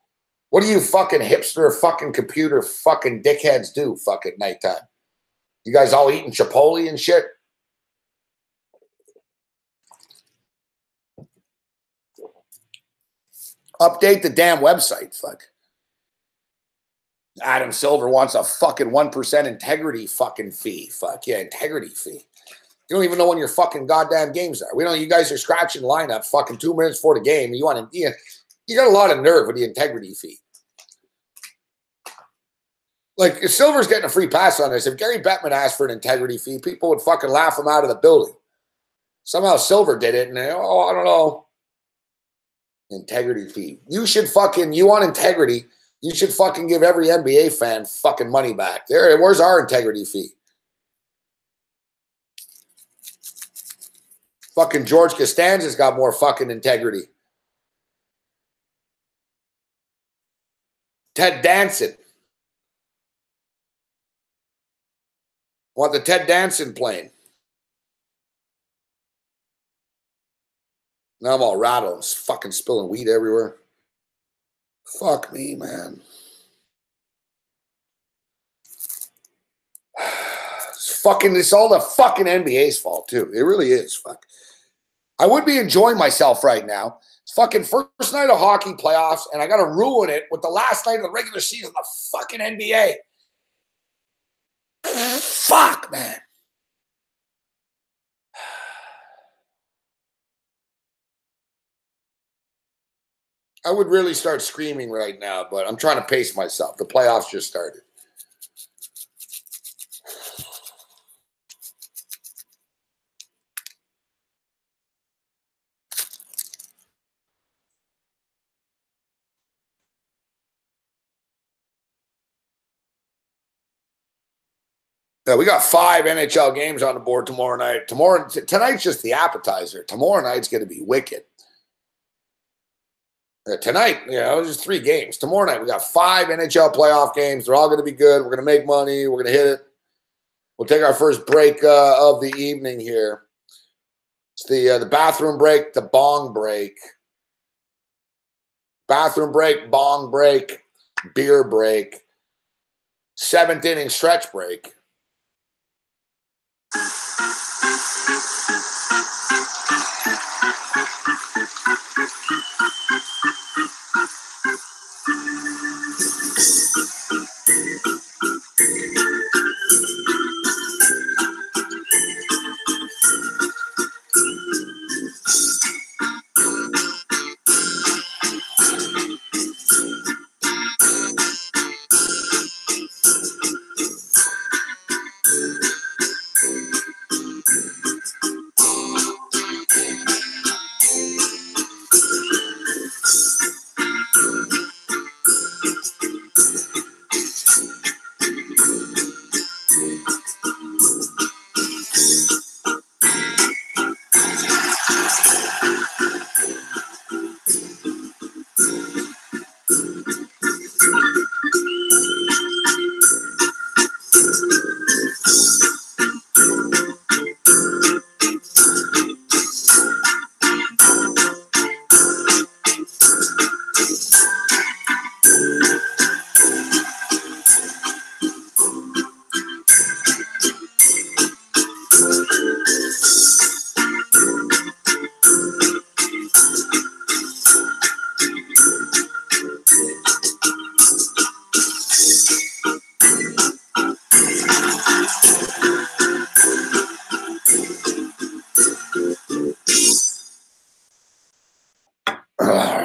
What do you fucking hipster fucking computer fucking dickheads do fucking nighttime? You guys all eating Chipotle and shit? Update the damn website. Fuck. Adam Silver wants a fucking 1% integrity fucking fee. Fuck yeah, integrity fee. You don't even know when your fucking goddamn games are. We know you guys are scratching lineup fucking 2 minutes before the game. You want to, you got a lot of nerve with the integrity fee. Like, if Silver's getting a free pass on this, if Gary Bettman asked for an integrity fee, people would fucking laugh him out of the building. Somehow Silver did it, and I don't know. Integrity fee. You should fucking, you want integrity, you should fucking give every NBA fan fucking money back. Where's our integrity fee? Fucking George Costanza's got more fucking integrity. Ted Danson. Want the Ted Danson plane. Now I'm all rattled. I'm fucking spilling weed everywhere. Fuck me, man. It's all the fucking NBA's fault, too. It really is. Fuck. I would be enjoying myself right now. It's fucking first night of hockey playoffs, and I got to ruin it with the last night of the regular season of the fucking NBA. Fuck, man. I would really start screaming right now, but I'm trying to pace myself. The playoffs just started. Yeah, we got 5 NHL games on the board tomorrow night. Tonight's just the appetizer. Tomorrow night's going to be wicked. Tonight, just 3 games. Tomorrow night, we got 5 NHL playoff games. They're all going to be good. We're going to make money. We're going to hit it. We'll take our first break of the evening here. It's the bathroom break, the bong break. Bathroom break, bong break, beer break, 7th inning stretch break.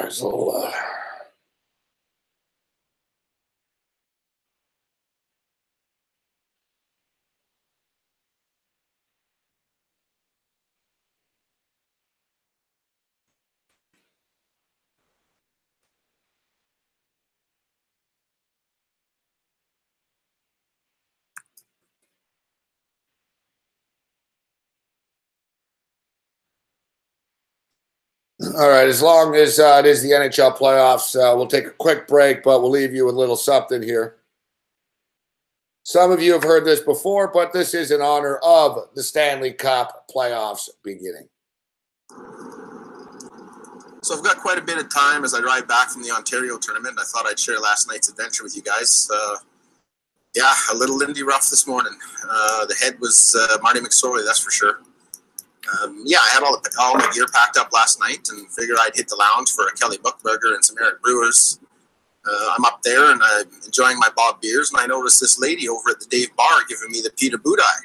There's a little. All right, as long as it is the NHL playoffs, we'll take a quick break, but we'll leave you with a little something here. Some of you have heard this before, but this is in honor of the Stanley Cup playoffs beginning. So I've got quite a bit of time as I drive back from the Ontario tournament. I thought I'd share last night's adventure with you guys. Yeah, a little Lindy rough this morning. The head was Marty McSorley, that's for sure. Yeah, I had all my gear packed up last night and figured I'd hit the lounge for a Kelly Buckburger and some Eric Brewers. I'm up there and I'm enjoying my Bob beers, and I noticed this lady over at the Dave Bar giving me the Peter Budai.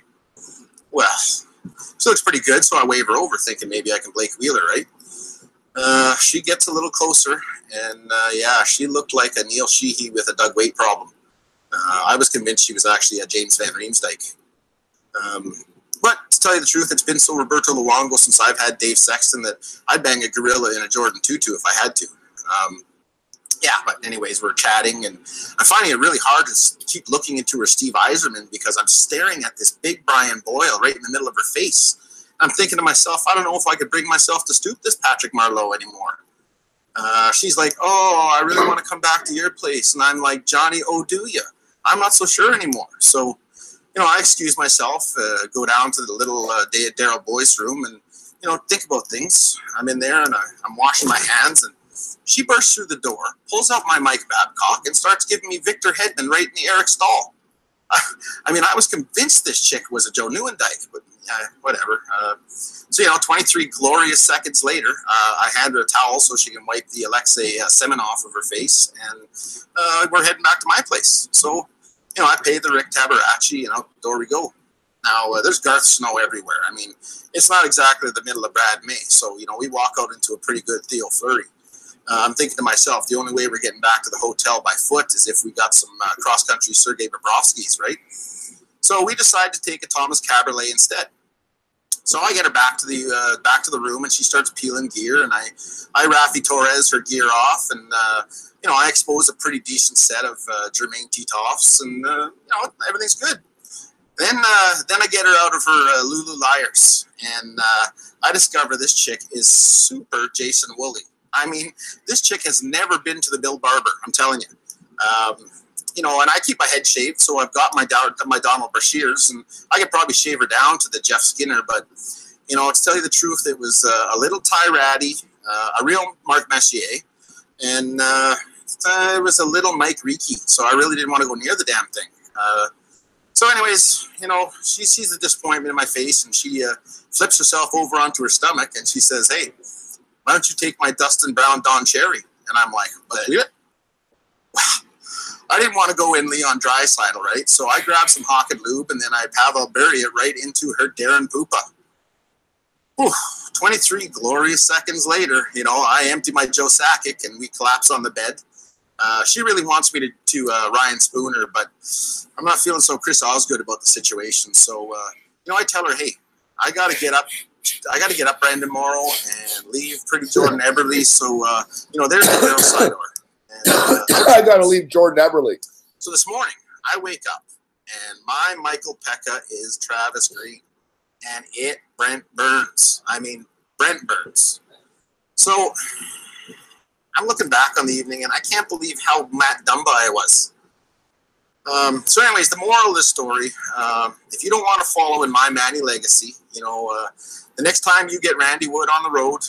Well, she looks pretty good, so I wave her over thinking maybe I can Blake Wheeler, right? She gets a little closer, and yeah, she looked like a Neil Sheehy with a Doug Weight problem. I was convinced she was actually a James Van Riemsdyk. But to tell you the truth, it's been so Roberto Luongo since I've had Dave Sexton that I'd bang a gorilla in a Jordan tutu if I had to. Yeah, but anyways, we're chatting, and I'm finding it really hard to keep looking into her Steve Yzerman because I'm staring at this big Brian Boyle right in the middle of her face. I'm thinking to myself, I don't know if I could bring myself to stoop this Patrick Marleau anymore. She's like, oh, I really want to come back to your place. And I'm like, Johnny, oh, do ya? I'm not so sure anymore. So, you know, I excuse myself, go down to the little Daryl Boyce room and, you know, think about things. I'm in there and I'm washing my hands, and she bursts through the door, pulls out my Mike Babcock, and starts giving me Victor Hedman right in the Eric Stahl. I mean, I was convinced this chick was a Joe Nieuwendyk, but whatever. So, you know, 23 glorious seconds later, I hand her a towel so she can wipe the Alexei Semenov off of her face, and we're heading back to my place. So, you know, I pay the Rick Tabarachi, and out the door we go. Now, there's Garth Snow everywhere. I mean, it's not exactly the middle of Brad May, so, you know, we walk out into a pretty good Theo Fleury. I'm thinking to myself, the only way we're getting back to the hotel by foot is if we got some cross-country Sergei Bobrovskys, right? So we decide to take a Thomas Caberlet instead. So I get her back to the room, and she starts peeling gear, and I Rafi Torres her gear off, and you know, I expose a pretty decent set of Jermaine Titoffs, and you know, everything's good. Then I get her out of her Lulu Liars, and I discover this chick is super Jason Woolley. I mean, this chick has never been to the Bill Barber, I'm telling you. You know, and I keep my head shaved, so I've got my Donald Brashears, and I could probably shave her down to the Jeff Skinner, but, you know, to tell you the truth, it was a little Ty Ratty, a real Mark Messier, and it was a little Mike Reekie, so I really didn't want to go near the damn thing. So anyways, you know, she sees the disappointment in my face, and she flips herself over onto her stomach, and she says, hey, why don't you take my Dustin Brown Don Cherry? And I'm like, what? I didn't want to go in Leon Draisaitl, right? So I grabbed some Hawk and Lube, and then I Pavel Bury it right into her Darren Pupa. Whew, 23 glorious seconds later, you know, I empty my Joe Sakic, and we collapse on the bed. She really wants me to Ryan Spooner, but I'm not feeling so Chris Osgood about the situation. So, you know, I tell her, hey, I got to get up Brandon Morrow and leave Pretty Jordan Eberle. So, you know, there's the Daryl Sidor. I got to leave Jordan Eberle. So this morning, I wake up, and my Michael Pekka is Travis Green, and it Brent Burns. I mean, Brent Burns. So I'm looking back on the evening, and I can't believe how Matt Dumba I was. So anyways, the moral of this story, if you don't want to follow in my Manny legacy, you know, the next time you get Randy Wood on the road,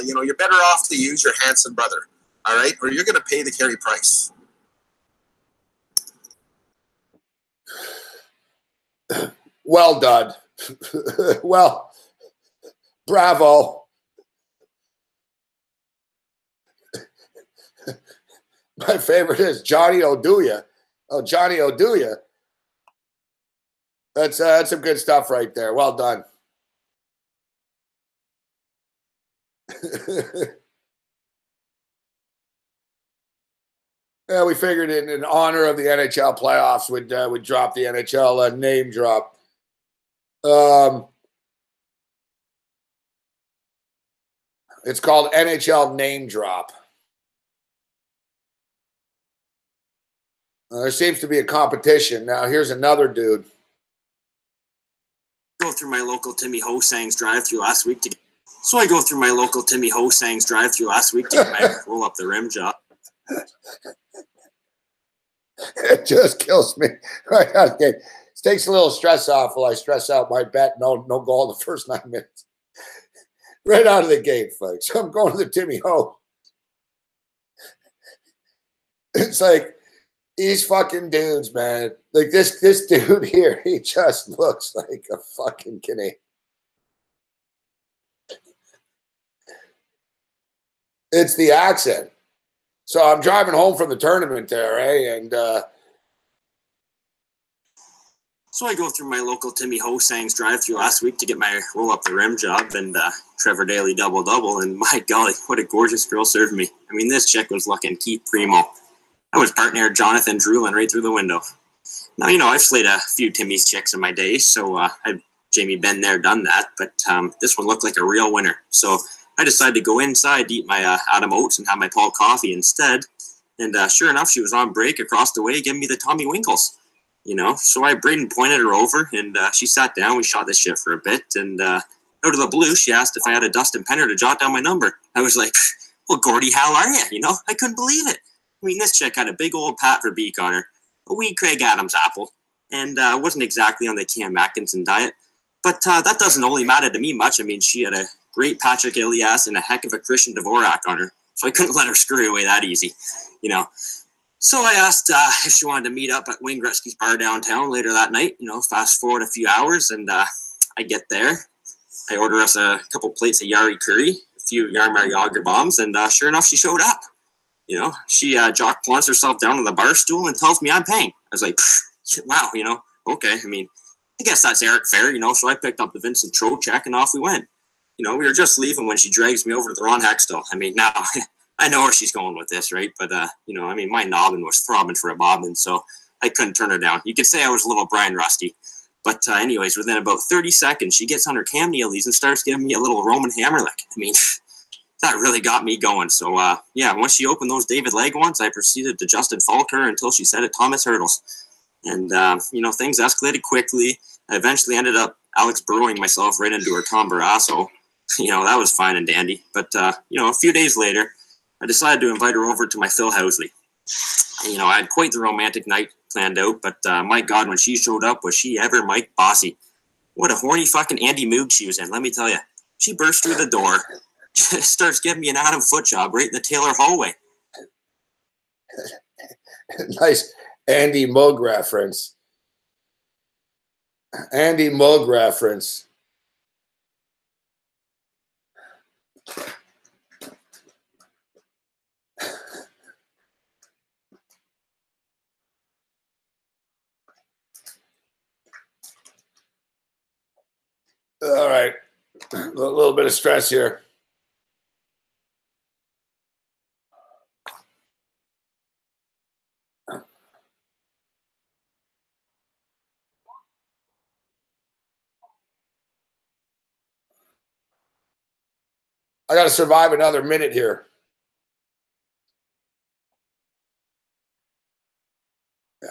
you know, you're better off to use your Hanson brother, all right? Or you're going to pay the Carey price. Well done. Well, bravo. My favorite is Johnny Oduya. Oh, Johnny Oduya. That's some good stuff right there. Well done. Yeah, we figured in honor of the NHL playoffs, we'd drop the NHL name drop. It's called NHL name drop. There seems to be a competition. Now, here's another dude. Go through my local Timmy Hosang's drive-through last week to get my roll up the rim job. It just kills me right out of the gate. It takes a little stress off while I stress out my bet. No goal in the first 9 minutes. Right out of the gate, folks. I'm going to the Timmy Ho. It's like these fucking dudes, man. Like this dude here, he just looks like a fucking Canadian. It's the accent. So I'm driving home from the tournament there, and so I go through my local Timmy Hosang's drive-through last week to get my roll up the rim job and Trevor Daly double, and my golly, what a gorgeous girl served me. I mean, this chick was looking Keith Primo. I was partner Jonathan drooling right through the window. Now, I've slayed a few Timmy's chicks in my day, so I've Jamie been there, done that, but this one looked like a real winner. So I decided to go inside to eat my Adam Oats and have my Paul coffee instead. And sure enough, she was on break across the way giving me the Tommy Winkles. So Braden pointed her over, and she sat down. We shot this shit for a bit, and out of the blue, she asked if I had a Dustin Penner to jot down my number. I was like, well, Gordy, how are you? I couldn't believe it. I mean, this chick had a big old Pat Verbeek on her, a wee Craig Adams apple, and wasn't exactly on the Cam Atkinson diet. But that doesn't only matter to me much. I mean, she had a great Patrick Elias and a heck of a Christian Dvorak on her, so I couldn't let her screw away that easy, So I asked if she wanted to meet up at Wayne Gretzky's bar downtown later that night. Fast forward a few hours, and I get there. I order us a couple plates of Yari curry, a few Yarmar Yager bombs, and sure enough, she showed up. She jock plants herself down on the bar stool and tells me I'm paying. I was like, wow, okay. I mean, I guess that's Eric Fair, so I picked up the Vincent Trocheck check and off we went. We were just leaving when she drags me over to the Ron Hextall. I mean, now I know where she's going with this, right? But, I mean, my noggin was throbbing for a bobbin, so I couldn't turn her down. You could say I was a little Brian Rusty. But anyways, within about 30 seconds, she gets on her cam kneelies and starts giving me a little Roman Hammerlick. I mean, that really got me going. So, once she opened those David Leg ones, I proceeded to Justin Falk her until she said it Thomas Hurdles. And, things escalated quickly. I eventually ended up Alex Burrowing myself right into her Tom Barrasso. That was fine and dandy. But, a few days later, I decided to invite her over to my Phil Housley. I had quite the romantic night planned out, but my God, when she showed up, was she ever Mike Bossy. What a horny fucking Andy Moog she was in, let me tell you. She burst through the door, starts giving me an Adam foot job right in the Taylor hallway. Nice Andy Moog reference. Andy Moog reference. All right. A little bit of stress here. I got to survive another minute here.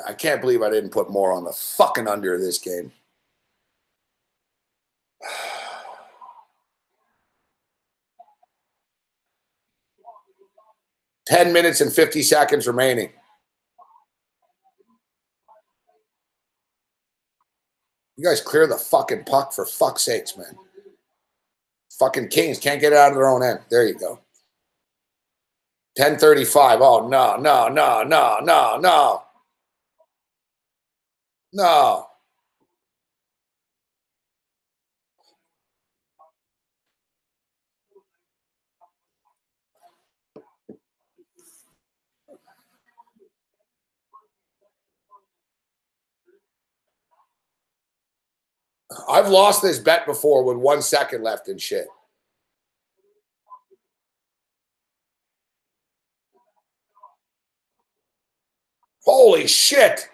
I can't believe I didn't put more on the fucking under of this game. $10 minutes and 50 seconds remaining. You guys clear the fucking puck for fuck's sakes, man. Fucking Kings can't get it out of their own end. There you go. 10:35. Oh, no. No. I've lost this bet before with 1 second left and shit. Holy shit.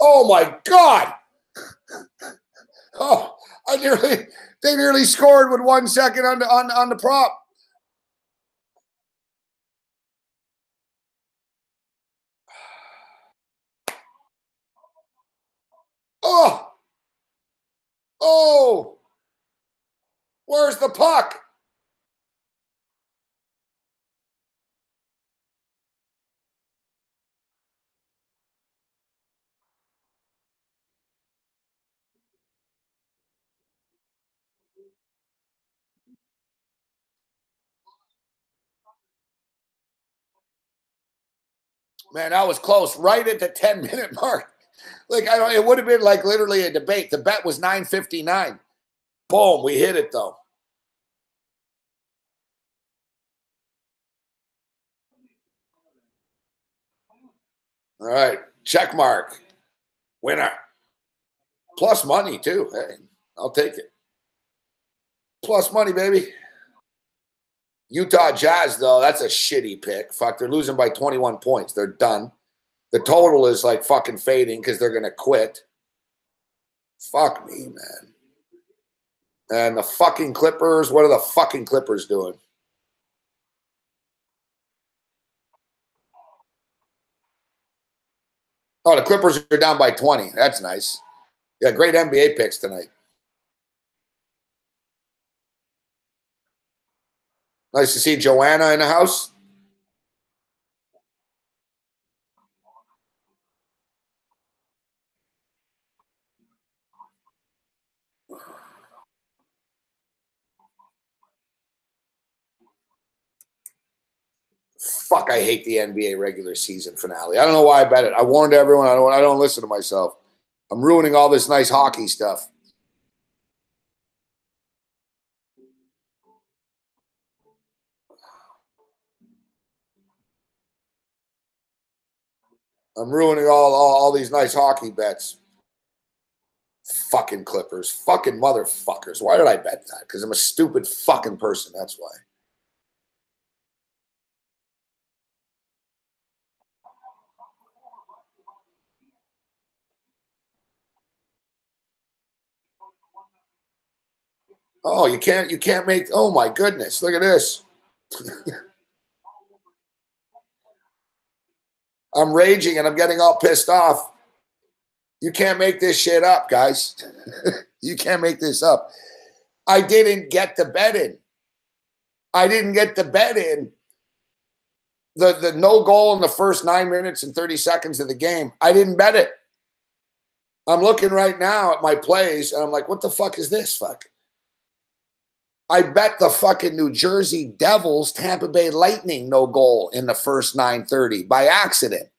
Oh my God. Oh, they nearly scored with 1 second on the prop. Oh. Oh. Where's the puck? Man, that was close. Right at the 10-minute mark. Like, it would have been like literally a debate. The bet was $9.59. Boom, we hit it though. All right, check mark. Winner. Plus money too. Hey, I'll take it. Plus money, baby. Utah Jazz, though, that's a shitty pick. Fuck, they're losing by 21 points. They're done. The total is like fucking fading because they're going to quit. Fuck me, man. And the fucking Clippers, what are the fucking Clippers doing? Oh, the Clippers are down by 20. That's nice. Yeah, great NBA picks tonight. Nice to see Joanna in the house. Fuck, I hate the NBA regular season finale. I don't know why I bet it. I warned everyone. I don't listen to myself. I'm ruining all this nice hockey stuff. I'm ruining all these nice hockey bets. Fucking Clippers. Fucking motherfuckers. Why did I bet that? Because I'm a stupid fucking person. That's why. Oh, you can't make, oh my goodness. Look at this. I'm raging and I'm getting all pissed off. You can't make this shit up, guys. You can't make this up. I didn't get the bet in. I didn't get the bet in. The no goal in the first 9 minutes and 30 seconds of the game. I didn't bet it. I'm looking right now at my plays and I'm like, what the fuck is this? Fuck. I bet the fucking New Jersey Devils, Tampa Bay Lightning no goal in the first 9:30 by accident.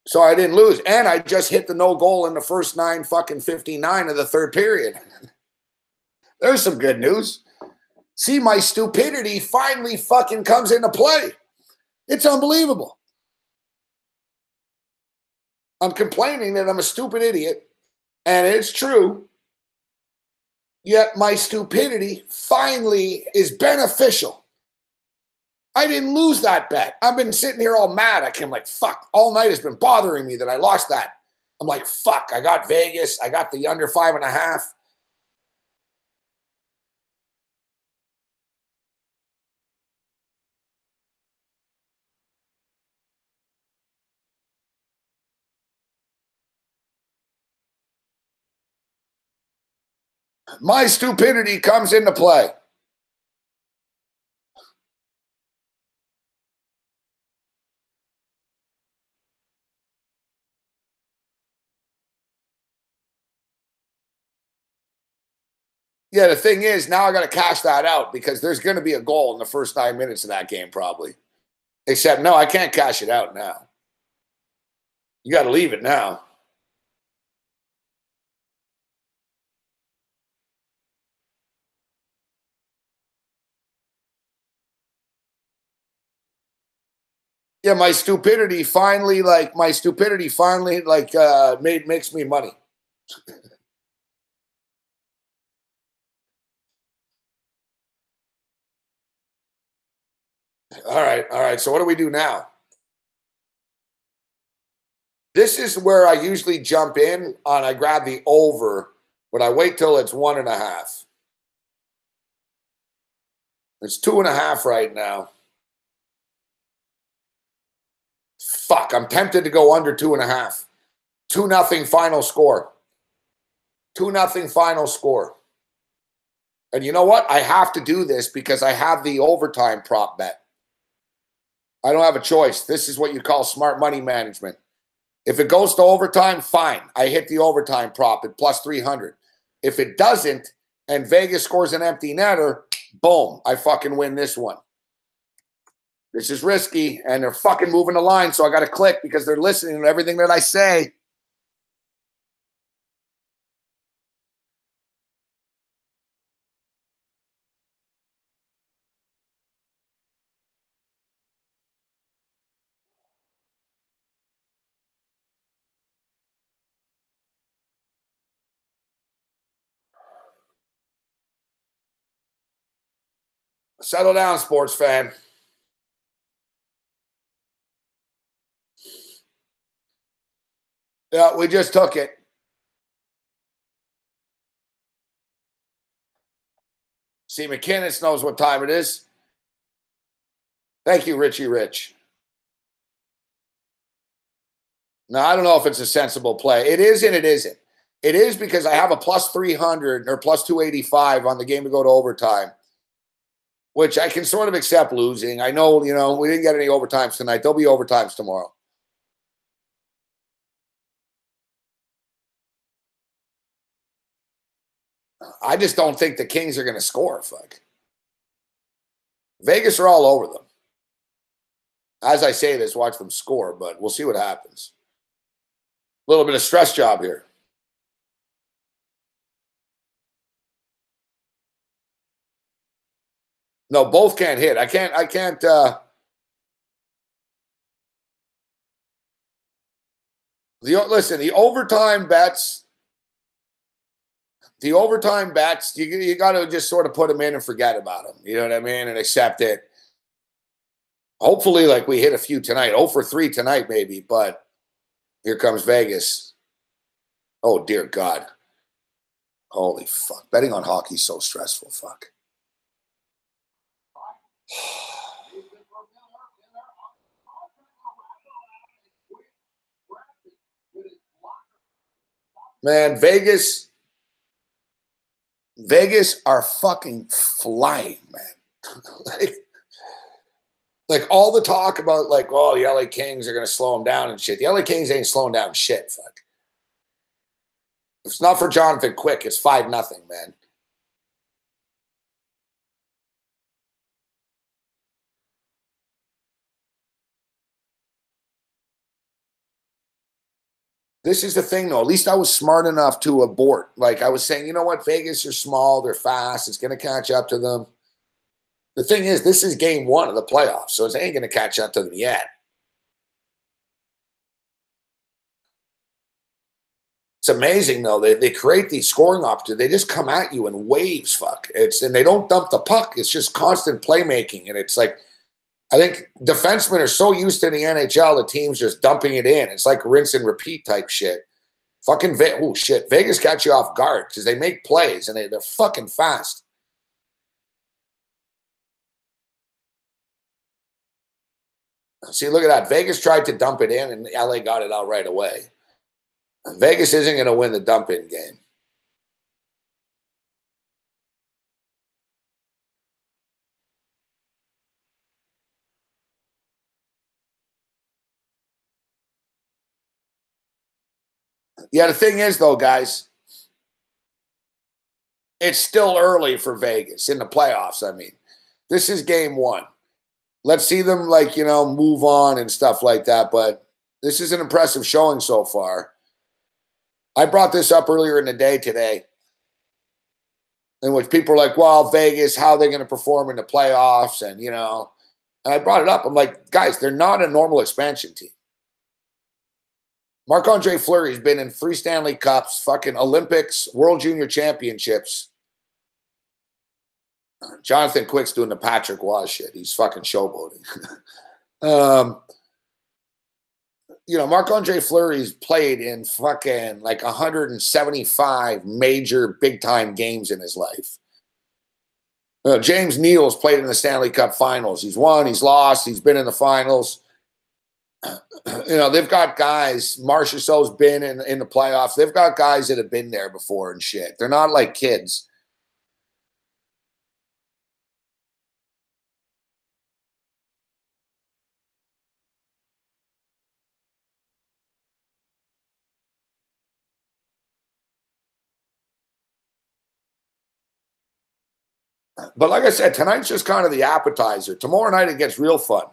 So I didn't lose. And I just hit the no goal in the first 9:59 of the third period. There's some good news. See, my stupidity finally fucking comes into play. It's unbelievable. I'm complaining that I'm a stupid idiot, and it's true. Yet my stupidity finally is beneficial. I didn't lose that bet. I've been sitting here all mad. I'm like, fuck, all night has been bothering me that I lost that. I'm like, fuck, I got Vegas. I got the under 5.5. My stupidity comes into play. Yeah, the thing is, now I got to cash that out because there's going to be a goal in the first 9 minutes of that game probably. Except, no, I can't cash it out now. You got to leave it now. Yeah, my stupidity finally makes me money. All right. So what do we do now? This is where I usually jump in on. I grab the over, but I wait till it's 1.5. It's 2.5 right now. Fuck, I'm tempted to go under 2.5. 2-0 final score. 2-0 final score. And you know what? I have to do this because I have the overtime prop bet. I don't have a choice. This is what you call smart money management. If it goes to overtime, fine. I hit the overtime prop at plus 300. If it doesn't and Vegas scores an empty netter, boom, I fucking win this one. This is risky, and they're fucking moving the line, so I got to click because they're listening to everything that I say. Settle down, sports fan. Yeah, we just took it. See, McKinnis knows what time it is. Thank you, Richie Rich. Now, I don't know if it's a sensible play. It is and it isn't. It is because I have a plus 300 or plus 285 on the game to go to overtime, which I can sort of accept losing. I know, we didn't get any overtimes tonight. There'll be overtimes tomorrow. I just don't think the Kings are going to score. Fuck. Vegas are all over them. As I say this, watch them score, but we'll see what happens. A little bit of stress job here. No, both can't hit. I can't. Listen, the overtime bets, you got to just sort of put them in and forget about them. You know what I mean? And accept it. Hopefully, like we hit a few tonight. 0 for 3 tonight, maybe. But here comes Vegas. Oh, dear God. Holy fuck. Betting on hockey is so stressful. Fuck. Man, Vegas are fucking flying, man. like all the talk about the LA Kings are going to slow them down and shit. The LA Kings ain't slowing down shit. Fuck. If it's not for Jonathan Quick, it's 5-0, man. This is the thing, though. At least I was smart enough to abort. Like I was saying, you know what? Vegas are small. They're fast. It's going to catch up to them. The thing is, this is game 1 of the playoffs, so it ain't going to catch up to them yet. It's amazing, though. They create these scoring opportunities. They just come at you in waves, fuck. And they don't dump the puck. It's just constant playmaking. And it's like, I think defensemen are so used to the NHL, the teams just dumping it in. It's like rinse and repeat type shit. Fucking Vegas catch you off guard because they make plays and they're fucking fast. See, look at that. Vegas tried to dump it in and LA got it out right away. Vegas isn't going to win the dump-in game. Yeah, the thing is, though, guys, it's still early for Vegas in the playoffs. I mean, this is game 1. Let's see them, move on and stuff like that. But this is an impressive showing so far. I brought this up earlier in the day today, in which people are like, well, Vegas, how are they going to perform in the playoffs? And, and I brought it up. I'm like, guys, they're not a normal expansion team. Marc-Andre Fleury's been in 3 Stanley Cups, fucking Olympics, World Junior Championships. Jonathan Quick's doing the Patrick Waugh shit. He's fucking showboating. Marc-Andre Fleury's played in fucking like 175 major big-time games in his life. James Neal's played in the Stanley Cup Finals. He's won, he's lost, he's been in the finals. They've got guys. Marchessault's been in the playoffs. They've got guys that have been there before and shit. They're not like kids. But like I said, tonight's just kind of the appetizer. Tomorrow night it gets real fun.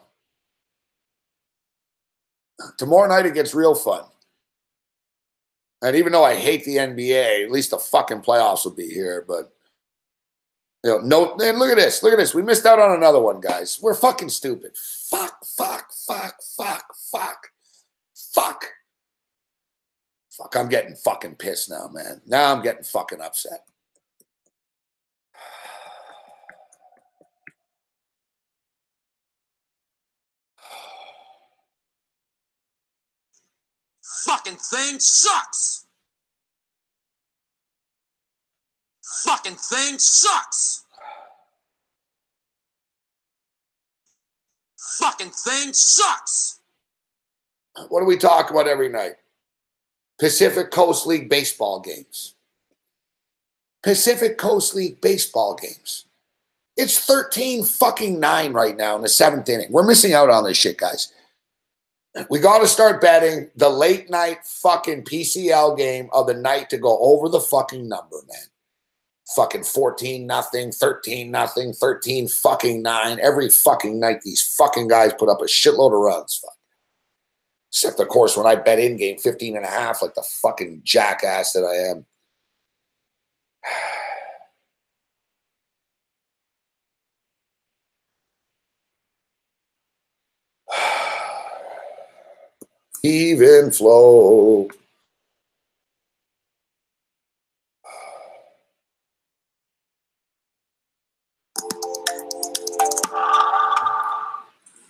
And even though I hate the NBA, at least the fucking playoffs will be here. But and look at this. We missed out on another one, guys. We're fucking stupid. Fuck. I'm getting fucking pissed now, man. Now I'm getting fucking upset. Fucking thing sucks. Fucking thing sucks. Fucking thing sucks. What do we talk about every night? Pacific Coast League baseball games. Pacific Coast League baseball games. It's 13-9 right now in the 7th inning. We're missing out on this shit, guys. We got to start betting the late night fucking PCL game of the night to go over the fucking number, man. Fucking 14-0, 13-0, 13-9. Every fucking night, these fucking guys put up a shitload of runs. Fuck. Except, of course, when I bet in game 15.5, like the fucking jackass that I am. Even flow.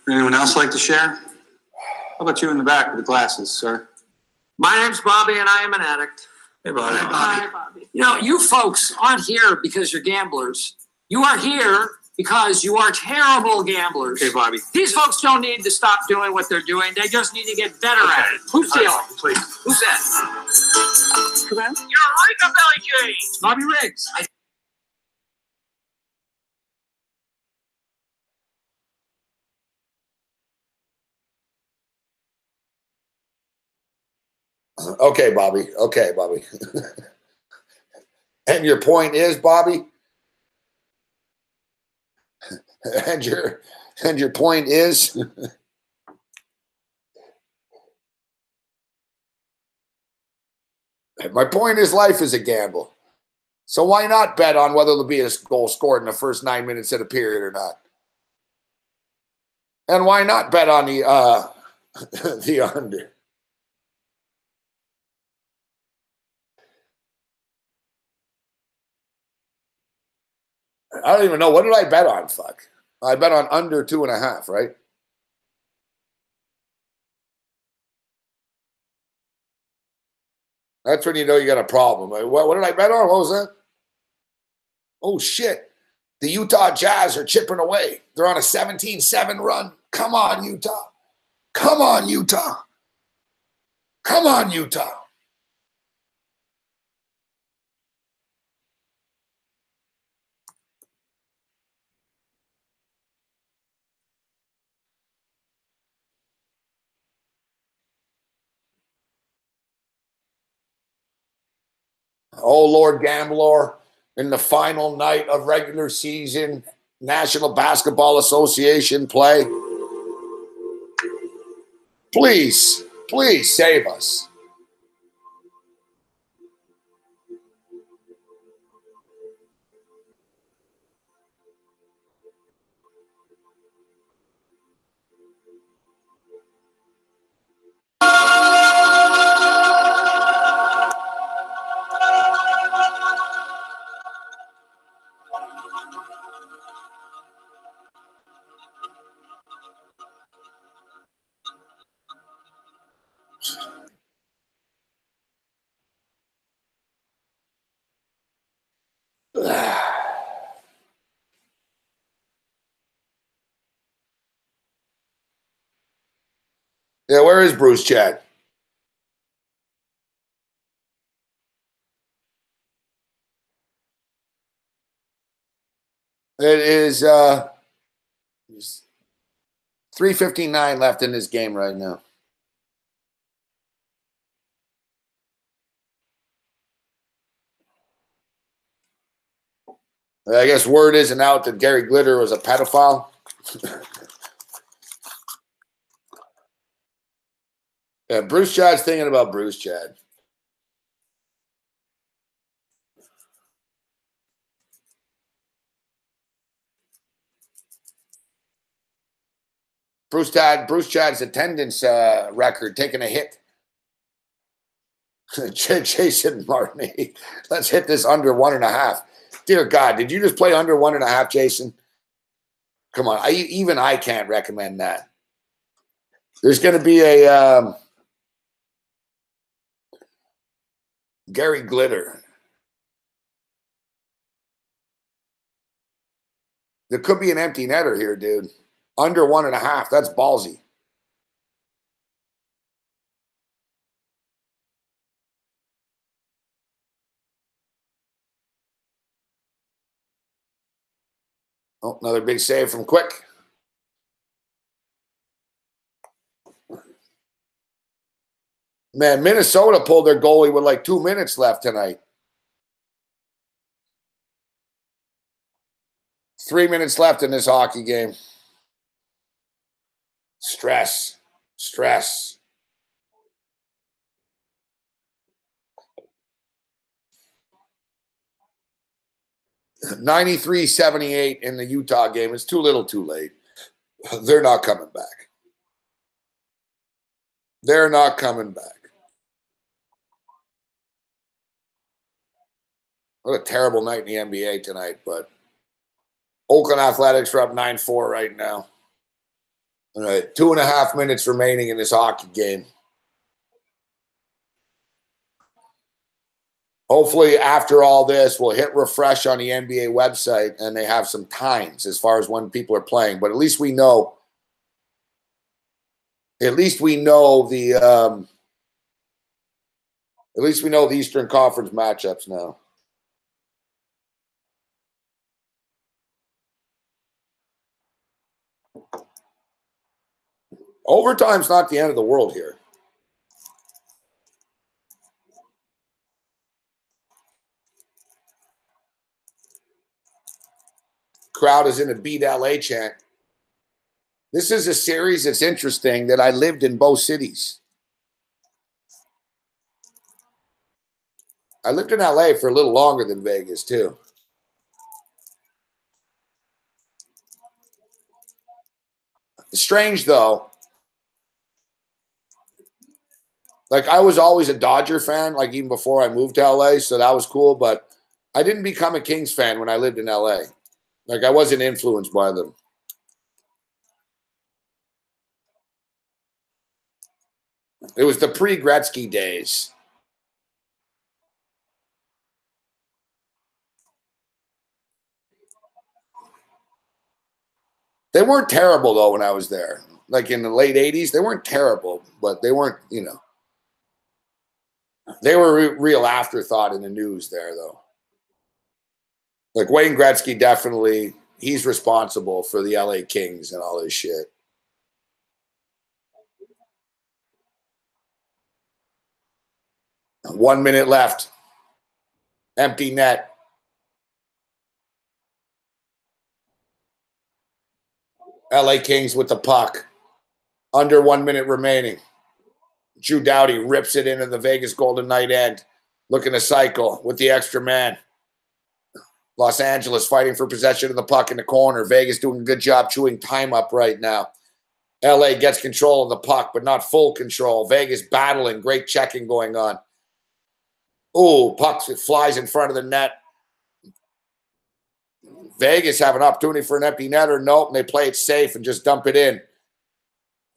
Anyone else like to share? How about you in the back with the glasses, sir? My name's Bobby, and I am an addict. Hey, Bobby. Hi, Bobby. You folks aren't here because you're gamblers. You are here because you are terrible gamblers. Hey, Bobby. These folks don't need to stop doing what they're doing. They just need to get better at it. Who's stealing? Please. Who's that? You're a Rickabilly James. Bobby Riggs. Okay, Bobby. And your point is, Bobby? And your point is? My point is life is a gamble. So why not bet on whether there'll be a goal scored in the first 9 minutes of the period or not? And why not bet on the under? I don't even know. What did I bet on? Fuck. I bet on under 2.5, right? That's when you know you got a problem. What did I bet on? What was that? Oh, shit. The Utah Jazz are chipping away. They're on a 17-7 run. Come on, Utah. Come on, Utah. Come on, Utah. Oh, Lord Gambler, in the final night of regular season National Basketball Association play, please save us. Yeah, where is Bruce Chad? It is 3:59 left in this game right now. I guess word isn't out that Gary Glitter was a pedophile. Yeah, Bruce Chad's thinking about Bruce Chad. Bruce Chad's attendance record taking a hit. Jason Martin, let's hit this under 1.5. Dear God, did you just play under 1.5, Jason? Come on, even I can't recommend that. There's going to be a Gary Glitter. There could be an empty netter here, dude. Under 1.5. That's ballsy. Oh, another big save from Quick. Man, Minnesota pulled their goalie with like 2 minutes left tonight. 3 minutes left in this hockey game. Stress. 93-78 in the Utah game. It's too little too late. They're not coming back. They're not coming back. What a terrible night in the NBA tonight, but Oakland Athletics are up 9-4 right now. All right, 2.5 minutes remaining in this hockey game. Hopefully, after all this, we'll hit refresh on the NBA website and they have some times as far as when people are playing. But at least we know. At least we know the. At least we know the Eastern Conference matchups now. Overtime's not the end of the world here. Crowd is in a beat LA chant. This is a series that's interesting that I lived in both cities. I lived in LA for a little longer than Vegas, too. Strange, though. Like, I was always a Dodger fan, like, even before I moved to LA, so that was cool. But I didn't become a Kings fan when I lived in LA. Like, I wasn't influenced by them. It was the pre-Gretzky days. They weren't terrible, though, when I was there. Like, in the late 80s, they weren't terrible, but they weren't, you know. They were a real afterthought in the news there, though. Like, Wayne Gretzky definitely, he's responsible for the LA Kings and all this shit. One minute left. Empty net. LA Kings with the puck. Under 1 minute remaining. Drew Doughty rips it into the Vegas Golden Knight end. Looking to cycle with the extra man. Los Angeles fighting for possession of the puck in the corner. Vegas doing a good job chewing time up right now. LA gets control of the puck, but not full control. Vegas battling. Great checking going on. Ooh, puck flies in front of the net. Vegas have an opportunity for an empty netter. Nope, and they play it safe and just dump it in.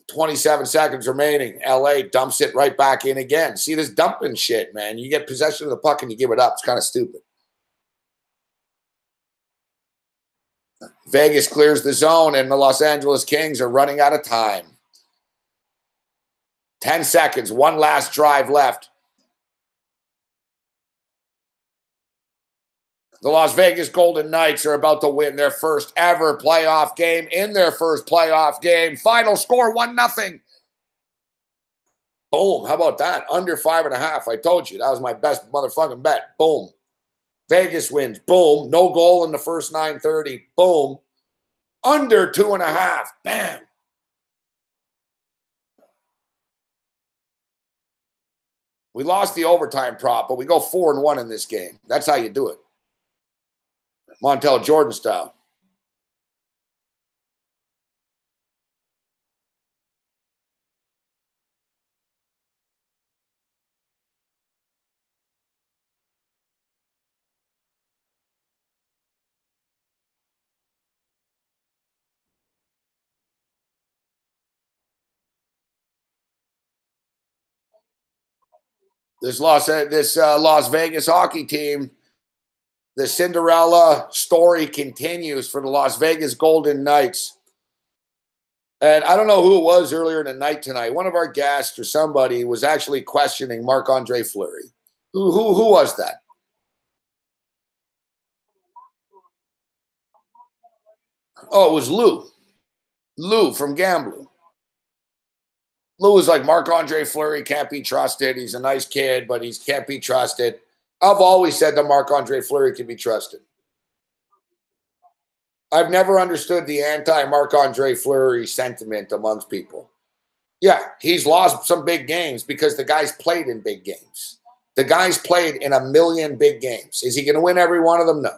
27 seconds remaining. LA dumps it right back in again. See this dumping shit, man. You get possession of the puck and you give it up. It's kind of stupid. Vegas clears the zone, and the Los Angeles Kings are running out of time. 10 seconds. One last drive left. The Las Vegas Golden Knights are about to win their first ever playoff game in their first playoff game. Final score 1-0. Boom. How about that? Under 5.5. I told you. That was my best motherfucking bet. Boom. Vegas wins. Boom. No goal in the first 9:30. Boom. Under 2.5. Bam. We lost the overtime prop, but we go 4-1 in this game. That's how you do it. Montel Jordan style. This Las Vegas hockey team, the Cinderella story continues for the Las Vegas Golden Knights. And I don't know who it was earlier in the night tonight. One of our guests or somebody was actually questioning Marc-Andre Fleury. Who was that? Oh, it was Lou. Lou from Gambling. Lou was like, Marc-Andre Fleury can't be trusted. He's a nice kid, but he can't be trusted. I've always said that Marc-Andre Fleury can be trusted. I've never understood the anti-Marc-Andre Fleury sentiment amongst people. Yeah, he's lost some big games because the guy's played in big games. The guy's played in a million big games. Is he going to win every one of them? No.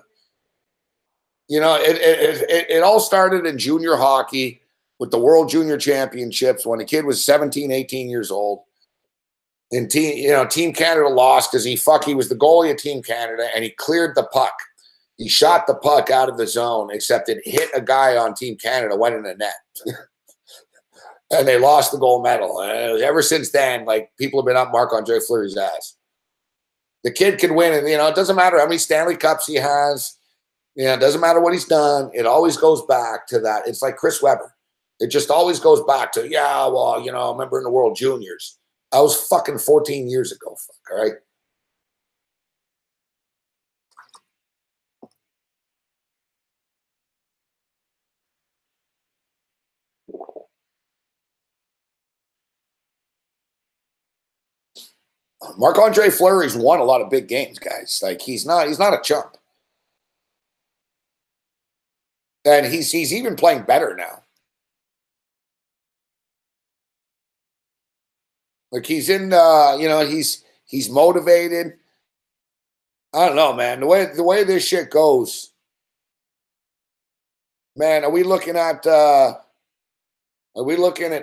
You know, it all started in junior hockey with the World Junior Championships when the kid was 17, 18 years old. And Team Canada lost because he was the goalie of Team Canada and he cleared the puck. He shot the puck out of the zone, except it hit a guy on Team Canada, went in the net. And they lost the gold medal. And ever since then, like, people have been up Marc-Andre Fleury's ass. The kid can win, and it doesn't matter how many Stanley Cups he has. It doesn't matter what he's done. It always goes back to that. It's like Chris Webber. It just always goes back to, I remember in the World Juniors. I was fucking 14 years ago, all right? Marc-Andre Fleury's won a lot of big games, guys. Like, he's not a chump. And he's even playing better now. Like, he's in he's motivated. I don't know, man. The way this shit goes, man, are we looking at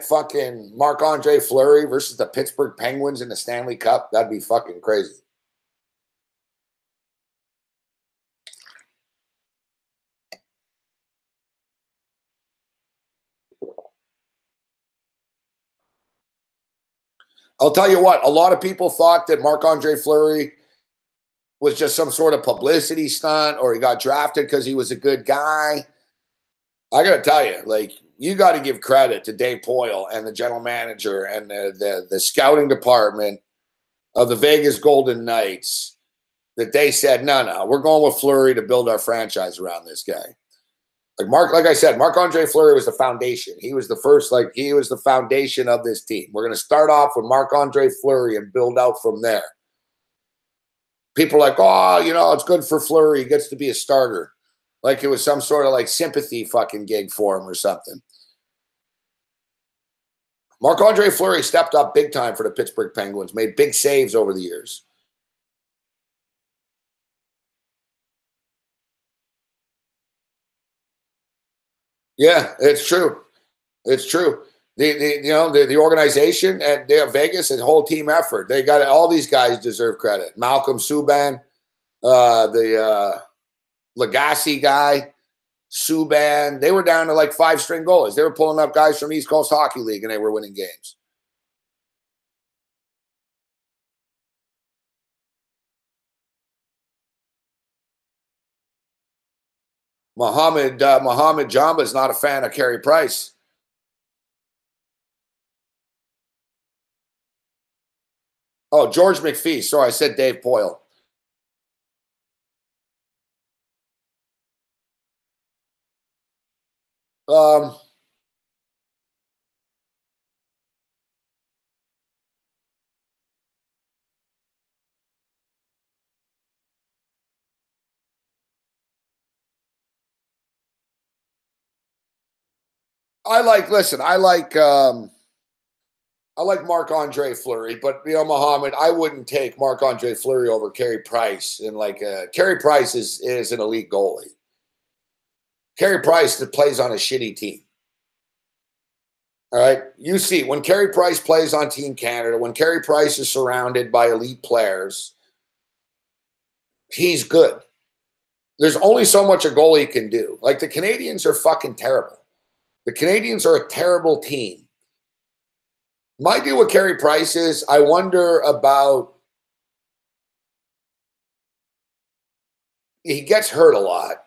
fucking Marc-Andre Fleury versus the Pittsburgh Penguins in the Stanley Cup? That'd be fucking crazy. I'll tell you what, a lot of people thought that Marc-Andre Fleury was just some sort of publicity stunt or he got drafted because he was a good guy. I got to tell you, like, you got to give credit to Dave Poyle and the general manager and the scouting department of the Vegas Golden Knights that they said, no, we're going with Fleury to build our franchise around this guy. Like I said, Marc-Andre Fleury was the foundation. He was the foundation of this team. We're going to start off with Marc-Andre Fleury and build out from there. People are like, it's good for Fleury. He gets to be a starter. Like it was some sort of like sympathy fucking gig for him or something. Marc-Andre Fleury stepped up big time for the Pittsburgh Penguins, made big saves over the years. Yeah, it's true. It's true. The organization at Vegas and whole team effort. They got all these guys deserve credit. Malcolm Subban, the Lagasse guy, Subban. They were down to like 5-string goalies. They were pulling up guys from East Coast Hockey League and they were winning games. Mohammed Jamba is not a fan of Carey Price. Oh, George McPhee. Sorry, I said Dave Poyle. I like Marc-Andre Fleury, but Mohammed, I wouldn't take Marc-Andre Fleury over Carey Price. And Carey Price is an elite goalie. Carey Price that plays on a shitty team. All right. You see, when Carey Price plays on Team Canada, when Carey Price is surrounded by elite players, he's good. There's only so much a goalie can do. Like, the Canadians are fucking terrible. The Canadians are a terrible team. My deal with Carey Price is I wonder about, he gets hurt a lot.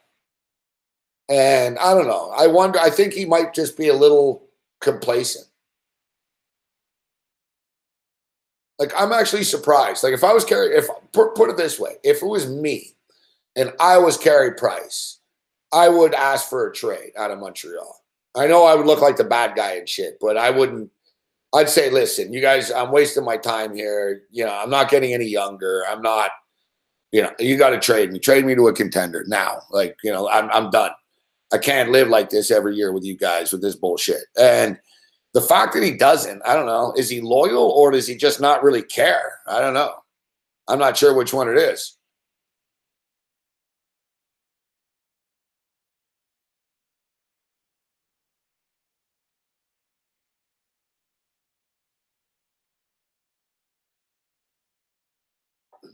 And I don't know. I think he might just be a little complacent. Like, I'm actually surprised. Like, if I was Carey, put it this way, if it was me and I was Carey Price, I would ask for a trade out of Montreal. I know I would look like the bad guy and shit, but I wouldn't. I'd say, listen, you guys, I'm wasting my time here. I'm not getting any younger. I'm not, you got to trade me. Trade me to a contender now. Like, I'm done. I can't live like this every year with you guys with this bullshit. And the fact that he doesn't, I don't know, is he loyal or does he just not really care? I don't know. I'm not sure which one it is.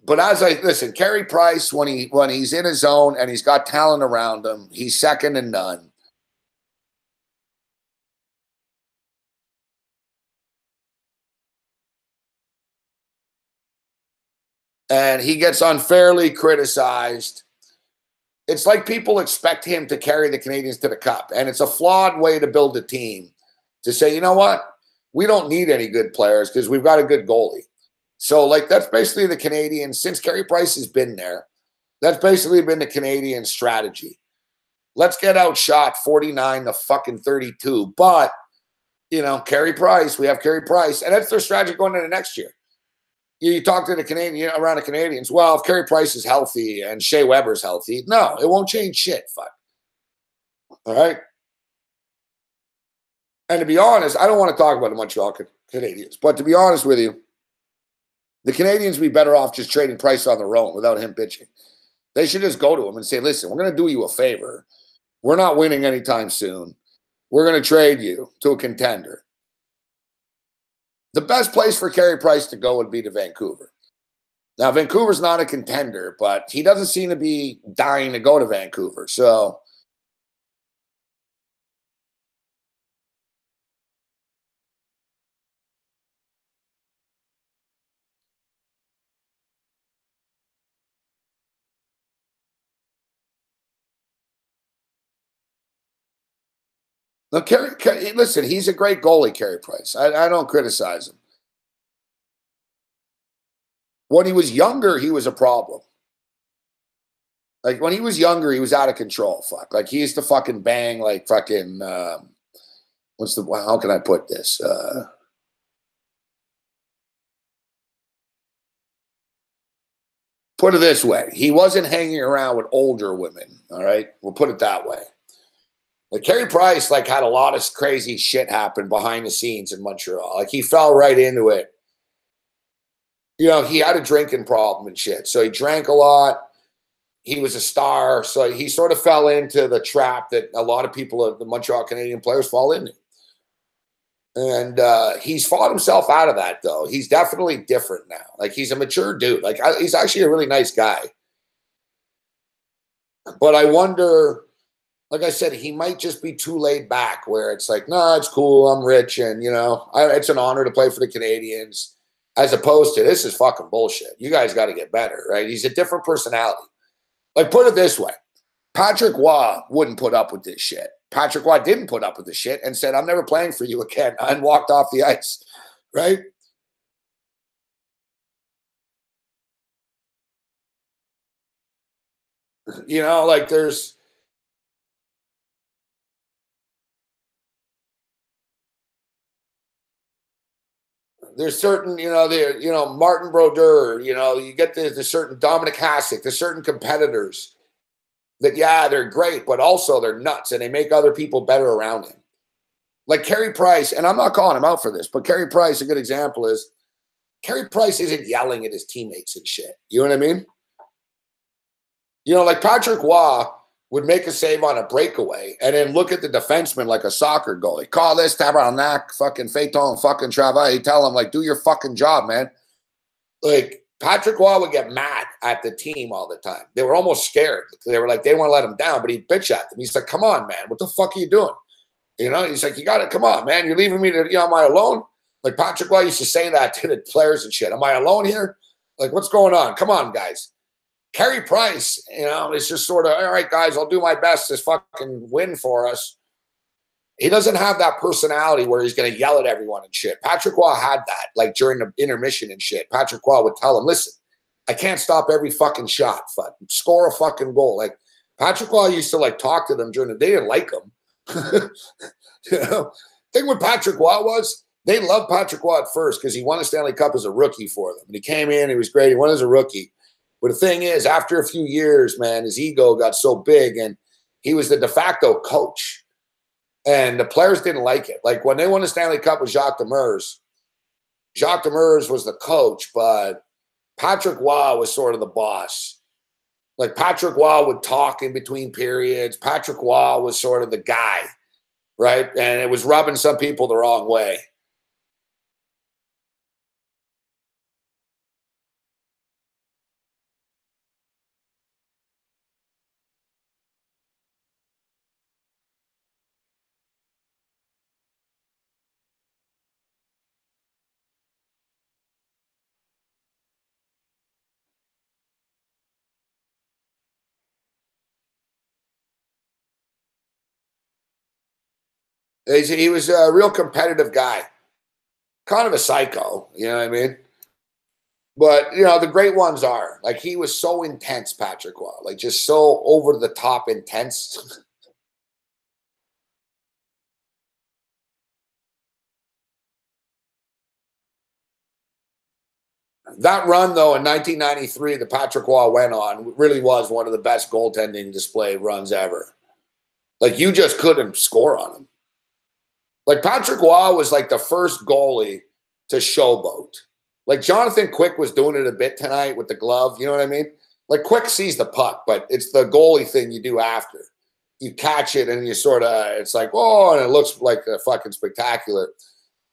But listen, Carey Price, when he's in his zone and he's got talent around him, he's second to none. And he gets unfairly criticized. It's like people expect him to carry the Canadians to the cup. And it's a flawed way to build a team to say, you know what? We don't need any good players because we've got a good goalie. So, that's basically the Canadians, since Carey Price has been there, that's basically been the Canadian strategy. Let's get outshot 49-32. But, Carey Price, we have Carey Price. And that's their strategy going into next year. You talk to the Canadian around the Canadians. Well, if Carey Price is healthy and Shea Weber's healthy, no, it won't change shit. Fuck. All right. And to be honest, I don't want to talk about the Montreal Canadiens, but to be honest with you, the Canadians would be better off just trading Price on their own without him pitching. They should just go to him and say, listen, we're going to do you a favor. We're not winning anytime soon. We're going to trade you to a contender. The best place for Carey Price to go would be to Vancouver. Now, Vancouver's not a contender, but he doesn't seem to be dying to go to Vancouver. So, now, listen, he's a great goalie, Carey Price. I don't criticize him. When he was younger, he was a problem. Like, when he was younger, he was out of control. Fuck. Like, he used to fucking bang, like, fucking, how can I put this? Put it this way. He wasn't hanging around with older women, all right? We'll put it that way. Like, Carey Price, had a lot of crazy shit happen behind the scenes in Montreal. Like, he fell right into it. He had a drinking problem and shit. So he drank a lot. He was a star. So he sort of fell into the trap that a lot of people, the Montreal Canadian players, fall into. And he's fought himself out of that, though. He's definitely different now. Like, he's a mature dude. Like, he's actually a really nice guy. But I wonder, like I said, he might just be too laid back where it's like, no, it's cool. I'm rich. And, it's an honor to play for the Canadians. As opposed to, this is fucking bullshit. You guys got to get better, right? He's a different personality. Like, put it this way. Patrick Roy wouldn't put up with this shit. Patrick Roy didn't put up with this shit and said, I'm never playing for you again, and walked off the ice, right? You know, like there's certain, you know, Martin Brodeur, you know, you get the certain Dominic Hasek, the certain competitors that, yeah, they're great, but also they're nuts and they make other people better around him. Like Carey Price, and I'm not calling him out for this, but Carey Price, a good example is Carey Price isn't yelling at his teammates and shit. You know what I mean? You know, like Patrick Waugh would make a save on a breakaway and then look at the defenseman like a soccer goalie. Call this, tabarnak, fucking Phaeton, fucking travail. Tell him, like, do your fucking job, man. Like, Patrick Waugh would get mad at the team all the time. They were almost scared. They were like, they want to let him down, but he'd bitch at them. He's like, come on, man. What the fuck are you doing? You know, he's like, you got to, come on, man. You're leaving me to, you know, am I alone? Like, Patrick Waugh used to say that to the players and shit. Am I alone here? Like, what's going on? Come on, guys. Carey Price, you know, is just sort of, all right, guys, I'll do my best to fucking win for us. He doesn't have that personality where he's going to yell at everyone and shit. Patrick Waugh had that, like during the intermission and shit. Patrick Waugh would tell him, listen, I can't stop every fucking shot. Score a fucking goal. Like, Patrick Waugh used to, like, talk to them during the day. They didn't like him. You know, thing with Patrick Waugh was they loved Patrick Waugh at first because he won a Stanley Cup as a rookie for them. And he came in, he was great. He won as a rookie. But the thing is, after a few years, man, his ego got so big and he was the de facto coach. And the players didn't like it. Like when they won the Stanley Cup with Jacques Demers was the coach, but Patrick Waugh was sort of the boss. Like Patrick Waugh would talk in between periods. Patrick Waugh was sort of the guy, right? And it was rubbing some people the wrong way. He was a real competitive guy, kind of a psycho, you know what I mean? But, you know, the great ones are. Like, he was so intense, Patrick Waugh, like just so over the top intense. That run, though, in 1993, the Patrick Waugh went on, really was one of the best goaltending display runs ever. Like, you just couldn't score on him. Like, Patrick Waugh was like the first goalie to showboat. Like, Jonathan Quick was doing it a bit tonight with the glove. You know what I mean? Like, Quick sees the puck, but it's the goalie thing you do after. You catch it and you sort of, it's like, oh, and it looks like a fucking spectacular.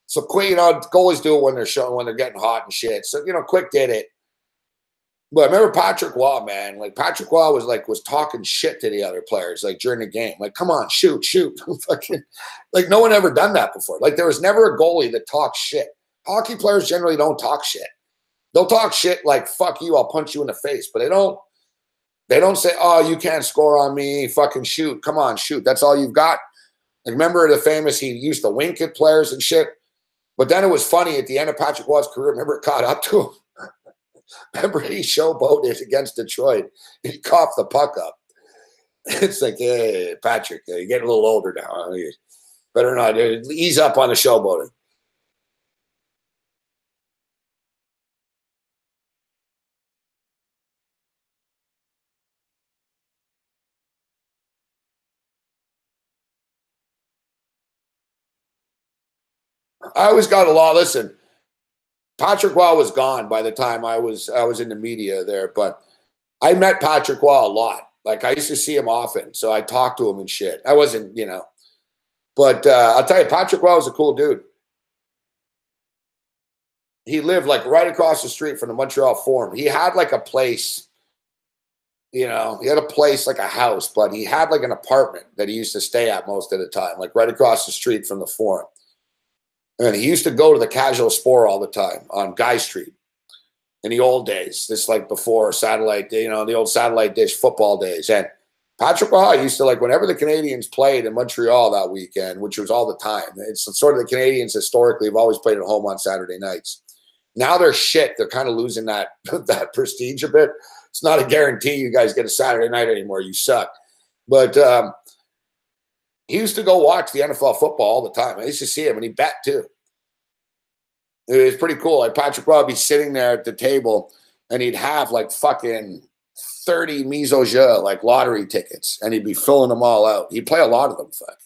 So Quick, you know, goalies do it when they're showing, when they're getting hot and shit. So, you know, Quick did it. But I remember Patrick Waugh, man. Like, Patrick Waugh was talking shit to the other players, like, during the game. Like, come on, shoot. Fucking, like, no one ever done that before. Like, there was never a goalie that talks shit. Hockey players generally don't talk shit. They'll talk shit like, fuck you, I'll punch you in the face. But they don't say, oh, you can't score on me, fucking shoot. Come on, shoot. That's all you've got. Like, remember the famous, he used to wink at players and shit. But then it was funny at the end of Patrick Waugh's career. Remember, it caught up to him. Remember, he showboated against Detroit. He coughed the puck up. It's like, hey, Patrick, you're getting a little older now. You better not ease up on the showboating. I always got a lot. Listen, Patrick Waugh was gone by the time I was in the media there, but I met Patrick Waugh a lot. Like, I used to see him often, so I talked to him and shit. I wasn't, you know, but I'll tell you, Patrick Waugh was a cool dude. He lived like right across the street from the Montreal Forum. He had like a place, you know, he had a place like a house, but he had like an apartment that he used to stay at most of the time, like right across the street from the Forum. And he used to go to the Casual Sport all the time on Guy Street in the old days. This like before satellite, you know, the old satellite dish football days. And Patrick Waugh used to, like, whenever the Canadians played in Montreal that weekend, which was all the time. It's sort of the Canadians historically have always played at home on Saturday nights. Now they're shit. They're kind of losing that that prestige a bit. It's not a guarantee you guys get a Saturday night anymore. You suck. But he used to go watch the NFL football all the time. I used to see him, and he bet too. It was pretty cool. Like Patrick Roy would be sitting there at the table, and he'd have like fucking 30 mise au jeu, like lottery tickets, and he'd be filling them all out. He'd play a lot of them, fuck,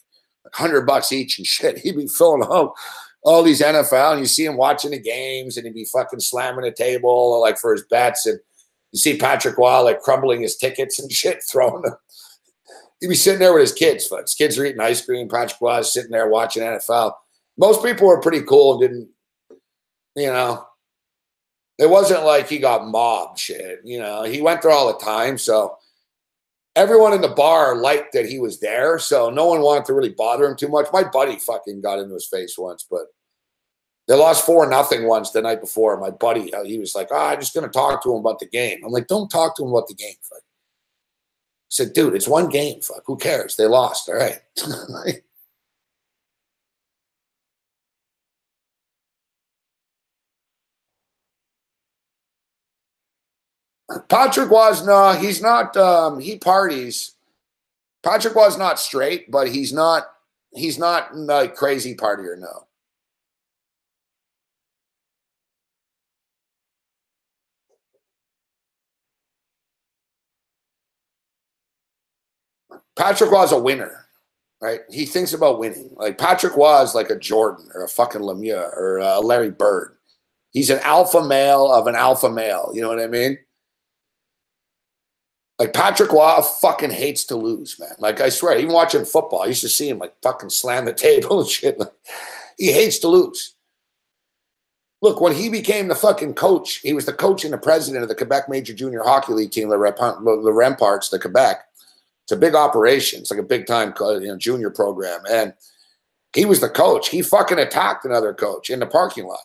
like $100 each and shit. He'd be filling out all these NFL, and you see him watching the games, and he'd be fucking slamming the table like for his bets, and you see Patrick Roy like crumbling his tickets and shit, throwing them. He'd be sitting there with his kids. His kids are eating ice cream. Patrick was sitting there watching NFL. Most people were pretty cool and didn't, you know, it wasn't like he got mobbed shit. You know, he went there all the time. So everyone in the bar liked that he was there. So no one wanted to really bother him too much. My buddy fucking got into his face once, but they lost 4-0 once the night before. My buddy, he was like, I'm just going to talk to him about the game. I'm like, don't talk to him about the game. Fuck. I said, dude, it's one game. Fuck, who cares? They lost. All right. Patrick was he's not. He parties. Patrick was not straight, but he's not like crazy partier. No. Patrick was a winner, right? He thinks about winning. Like Patrick was like a Jordan or a fucking Lemieux or a Larry Bird. He's an alpha male of an alpha male. You know what I mean? Like Patrick Waugh fucking hates to lose, man. Like I swear, even watching football, I used to see him like fucking slam the table and shit. Like, he hates to lose. Look, when he became the fucking coach, he was the coach and the president of the Quebec Major Junior Hockey League team, the Remparts, the Quebec. It's a big operation. It's like a big time junior program. And he was the coach. He fucking attacked another coach in the parking lot.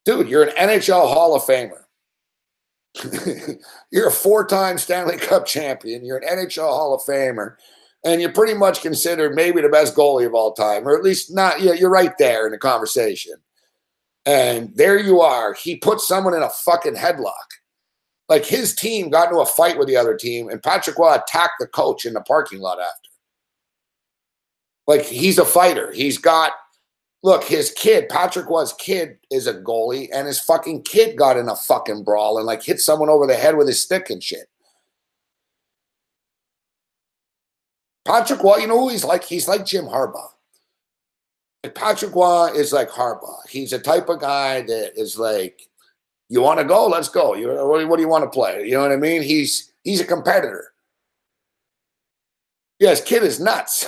Dude, you're an NHL Hall of Famer. You're a 4-time Stanley Cup champion. You're an NHL Hall of Famer. And you're pretty much considered maybe the best goalie of all time, or at least not. You're right there in the conversation. And there you are. He put someone in a fucking headlock. Like his team got into a fight with the other team, and Patrick Waugh attacked the coach in the parking lot after. Like he's a fighter. He's got, look, his kid, Patrick Waugh's kid is a goalie, and his fucking kid got in a fucking brawl and like hit someone over the head with his stick and shit. Patrick Waugh, you know who he's like? He's like Jim Harbaugh. Like Patrick Waugh is like Harbaugh. He's a type of guy that is like, you want to go? Let's go. What do you want to play? You know what I mean? He's a competitor. Yeah, his kid is nuts.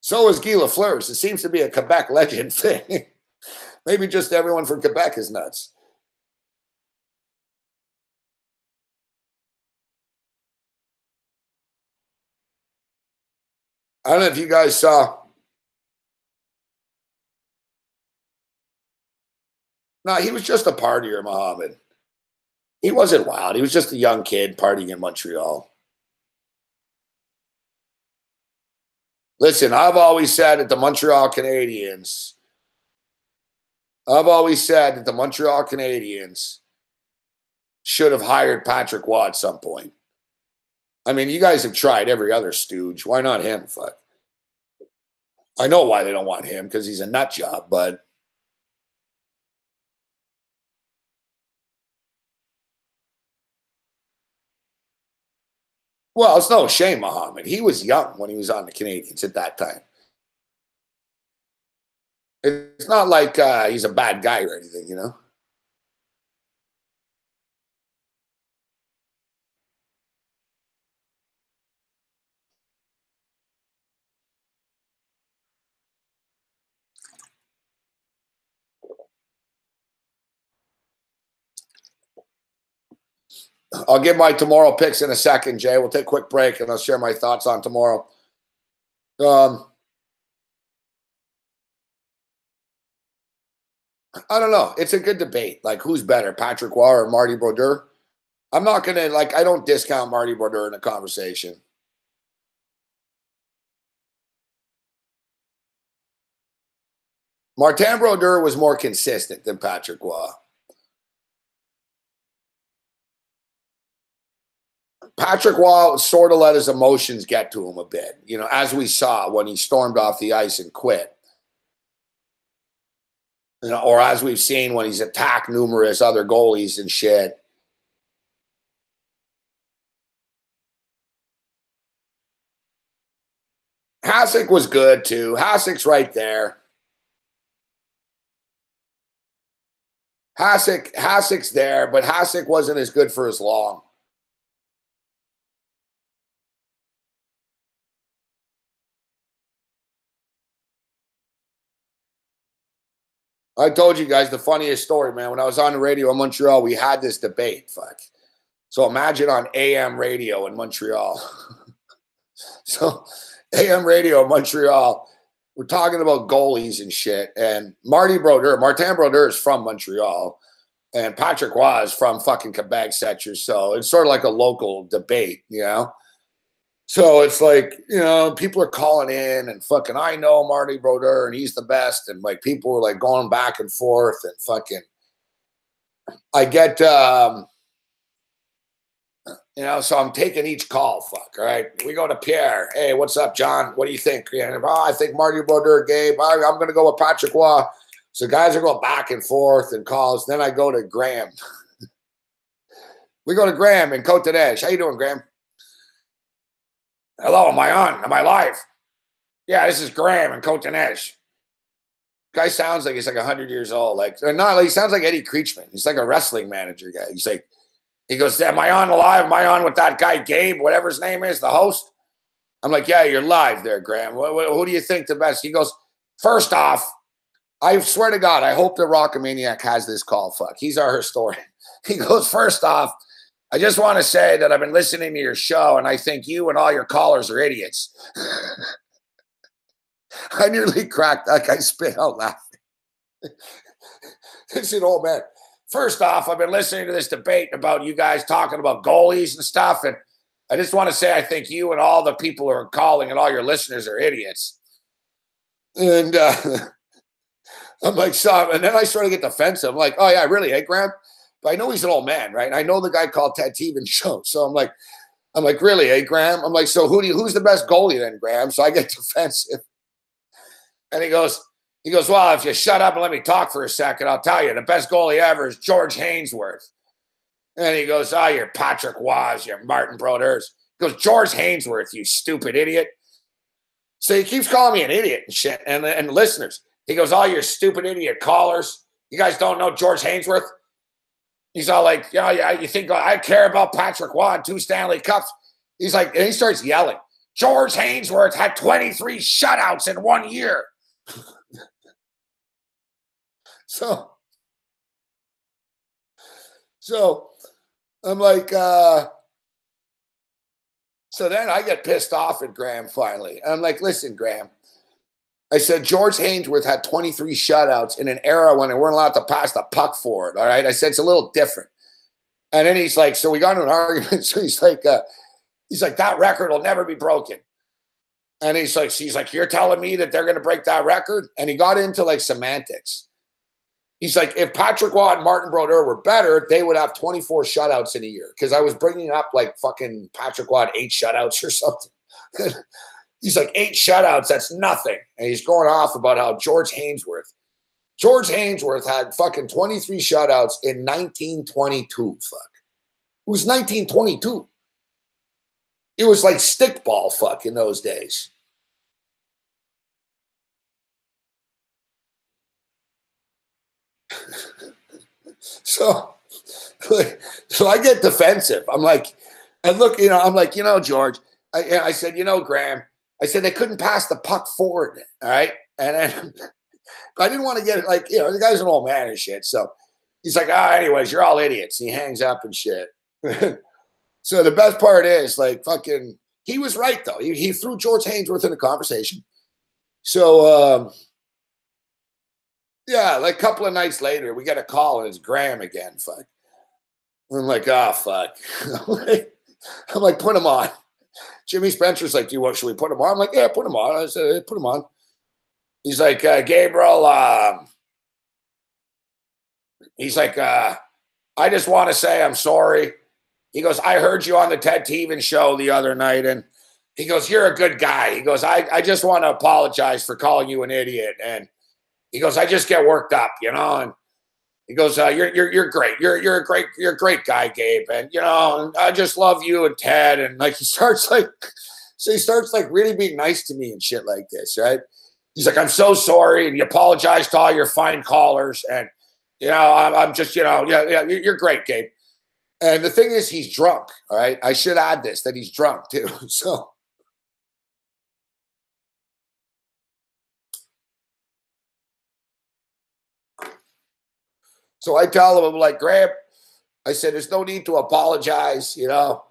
So is Guy Lafleur. It seems to be a Quebec legend thing. Maybe just everyone from Quebec is nuts. I don't know if you guys saw. No, he was just a partier, Mohammed. He wasn't wild. He was just a young kid partying in Montreal. Listen, I've always said that the Montreal Canadiens should have hired Patrick Waugh at some point. I mean, you guys have tried every other stooge. Why not him? Fuck. I know why they don't want him, because he's a nut job, but well, it's no shame, Mohammed. He was young when he was on the Canadiens at that time. It's not like he's a bad guy or anything, you know? I'll give my tomorrow picks in a second, Jay. We'll take a quick break, and I'll share my thoughts on tomorrow. I don't know. It's a good debate. Like, who's better, Patrick Waugh or Marty Brodeur? I'm not going to, like, I don't discount Marty Brodeur in the conversation. Martin Brodeur was more consistent than Patrick Waugh. Patrick Waugh sort of let his emotions get to him a bit, you know, as we saw when he stormed off the ice and quit. You know, or as we've seen when he's attacked numerous other goalies and shit. Hasek was good too. Hasek's right there. Hasek's there, but Hasek wasn't as good for as long. I told you guys the funniest story, man. When I was on the radio in Montreal, we had this debate. Fuck. So imagine on AM radio in Montreal. So AM radio in Montreal, we're talking about goalies and shit. And Martin Brodeur is from Montreal. And Patrick Waugh is from fucking Quebec, so it's sort of like a local debate, you know? So it's like, you know, people are calling in and fucking, I know Marty Brodeur and he's the best. And like people were like going back and forth and fucking, I get, you know, so I'm taking each call, fuck, all right? We go to Pierre. Hey, what's up, John? What do you think? I think Marty Brodeur, Gabe. I'm going to go with Patrick Waugh. So guys are going back and forth and calls. Then I go to Graham. We go to Graham in Côte d'Ivoire. How you doing, Graham? Hello, am I on? Am I live? Yeah, this is Graham in Côte d'Ivoire. Guy sounds like he's like 100 years old. Like, not like he sounds like Eddie Creechman. He's like a wrestling manager guy. He's like, he goes, am I on live? Am I on with that guy, Gabe, whatever his name is, the host? I'm like, yeah, you're live there, Graham. Who do you think the best? He goes, first off, I swear to God, I hope the Rockamaniac has this call. Fuck, he's our historian. He goes, first off, I just want to say that I've been listening to your show, and I think you and all your callers are idiots. I nearly cracked. Like I spit out laughing. This is an old man. First off, I've been listening to this debate about you guys talking about goalies and stuff, and I just want to say I think you and all the people who are calling and all your listeners are idiots. And I'm like, so, and then I sort of get defensive. I'm like, oh yeah, really, hey, Graham? But I know he's an old man, right? And I know the guy called Ted Teven's show. So I'm like, really, hey, Graham? I'm like, so who's the best goalie then, Graham? So I get defensive. And he goes, well, if you shut up and let me talk for a second, I'll tell you, the best goalie ever is George Hainsworth. And he goes, oh, you're Patrick Waugh, you're Martin Brodeurs. He goes, George Hainsworth, you stupid idiot. So he keeps calling me an idiot and shit. And listeners, he goes, all your stupid idiot callers, you guys don't know George Hainsworth? He's all like, yeah, you think I care about Patrick Waugh and 2 Stanley Cups? He's like, and he starts yelling, George Hainsworth had 23 shutouts in 1 year. So I'm like, so then I get pissed off at Graham finally. I'm like, listen, Graham. I said, George Hainsworth had 23 shutouts in an era when they weren't allowed to pass the puck forward. All right. I said, it's a little different. And then he's like, so we got into an argument. So he's like, that record will never be broken. And he's like, you're telling me that they're going to break that record? And he got into like semantics. He's like, if Patrick Waugh and Martin Brodeur were better, they would have 24 shutouts in a year. Because I was bringing up like fucking Patrick Waugh 8 shutouts or something. He's like, 8 shutouts, that's nothing. And he's going off about how George Hainsworth had fucking 23 shutouts in 1922. Fuck. It was 1922. It was like stickball fuck in those days. So I get defensive. I'm like, and look, I'm like, George, I said, Graham, I said they couldn't pass the puck forward. All right. And then I didn't want to get it like, the guy's an old man and shit. So he's like, anyways, you're all idiots. And he hangs up and shit. So the best part is like fucking, he was right though. He threw George Hainsworth in the conversation. So, yeah, like a couple of nights later, we get a call and it's Graham again. Fuck. I'm like, fuck. I'm like, put him on. Jimmy Spencer's like, should we put him on? I'm like, yeah, put him on. I said, hey, put him on. He's like, Gabriel, he's like, I just want to say I'm sorry. He goes, I heard you on the Ted Teven show the other night, and he goes, you're a good guy. He goes, I just want to apologize for calling you an idiot. And he goes, I just get worked up, you know. And he goes, you're great. You're a great guy, Gabe. And you know, I just love you and Ted. And like he starts like really being nice to me and shit like this, right? He's like, I'm so sorry, and you apologize to all your fine callers, and you know, I'm just, you know, yeah, you're great, Gabe. And the thing is, he's drunk. All right, I should add this that he's drunk too. So I tell him, I'm like, Graham, I said, there's no need to apologize. You know,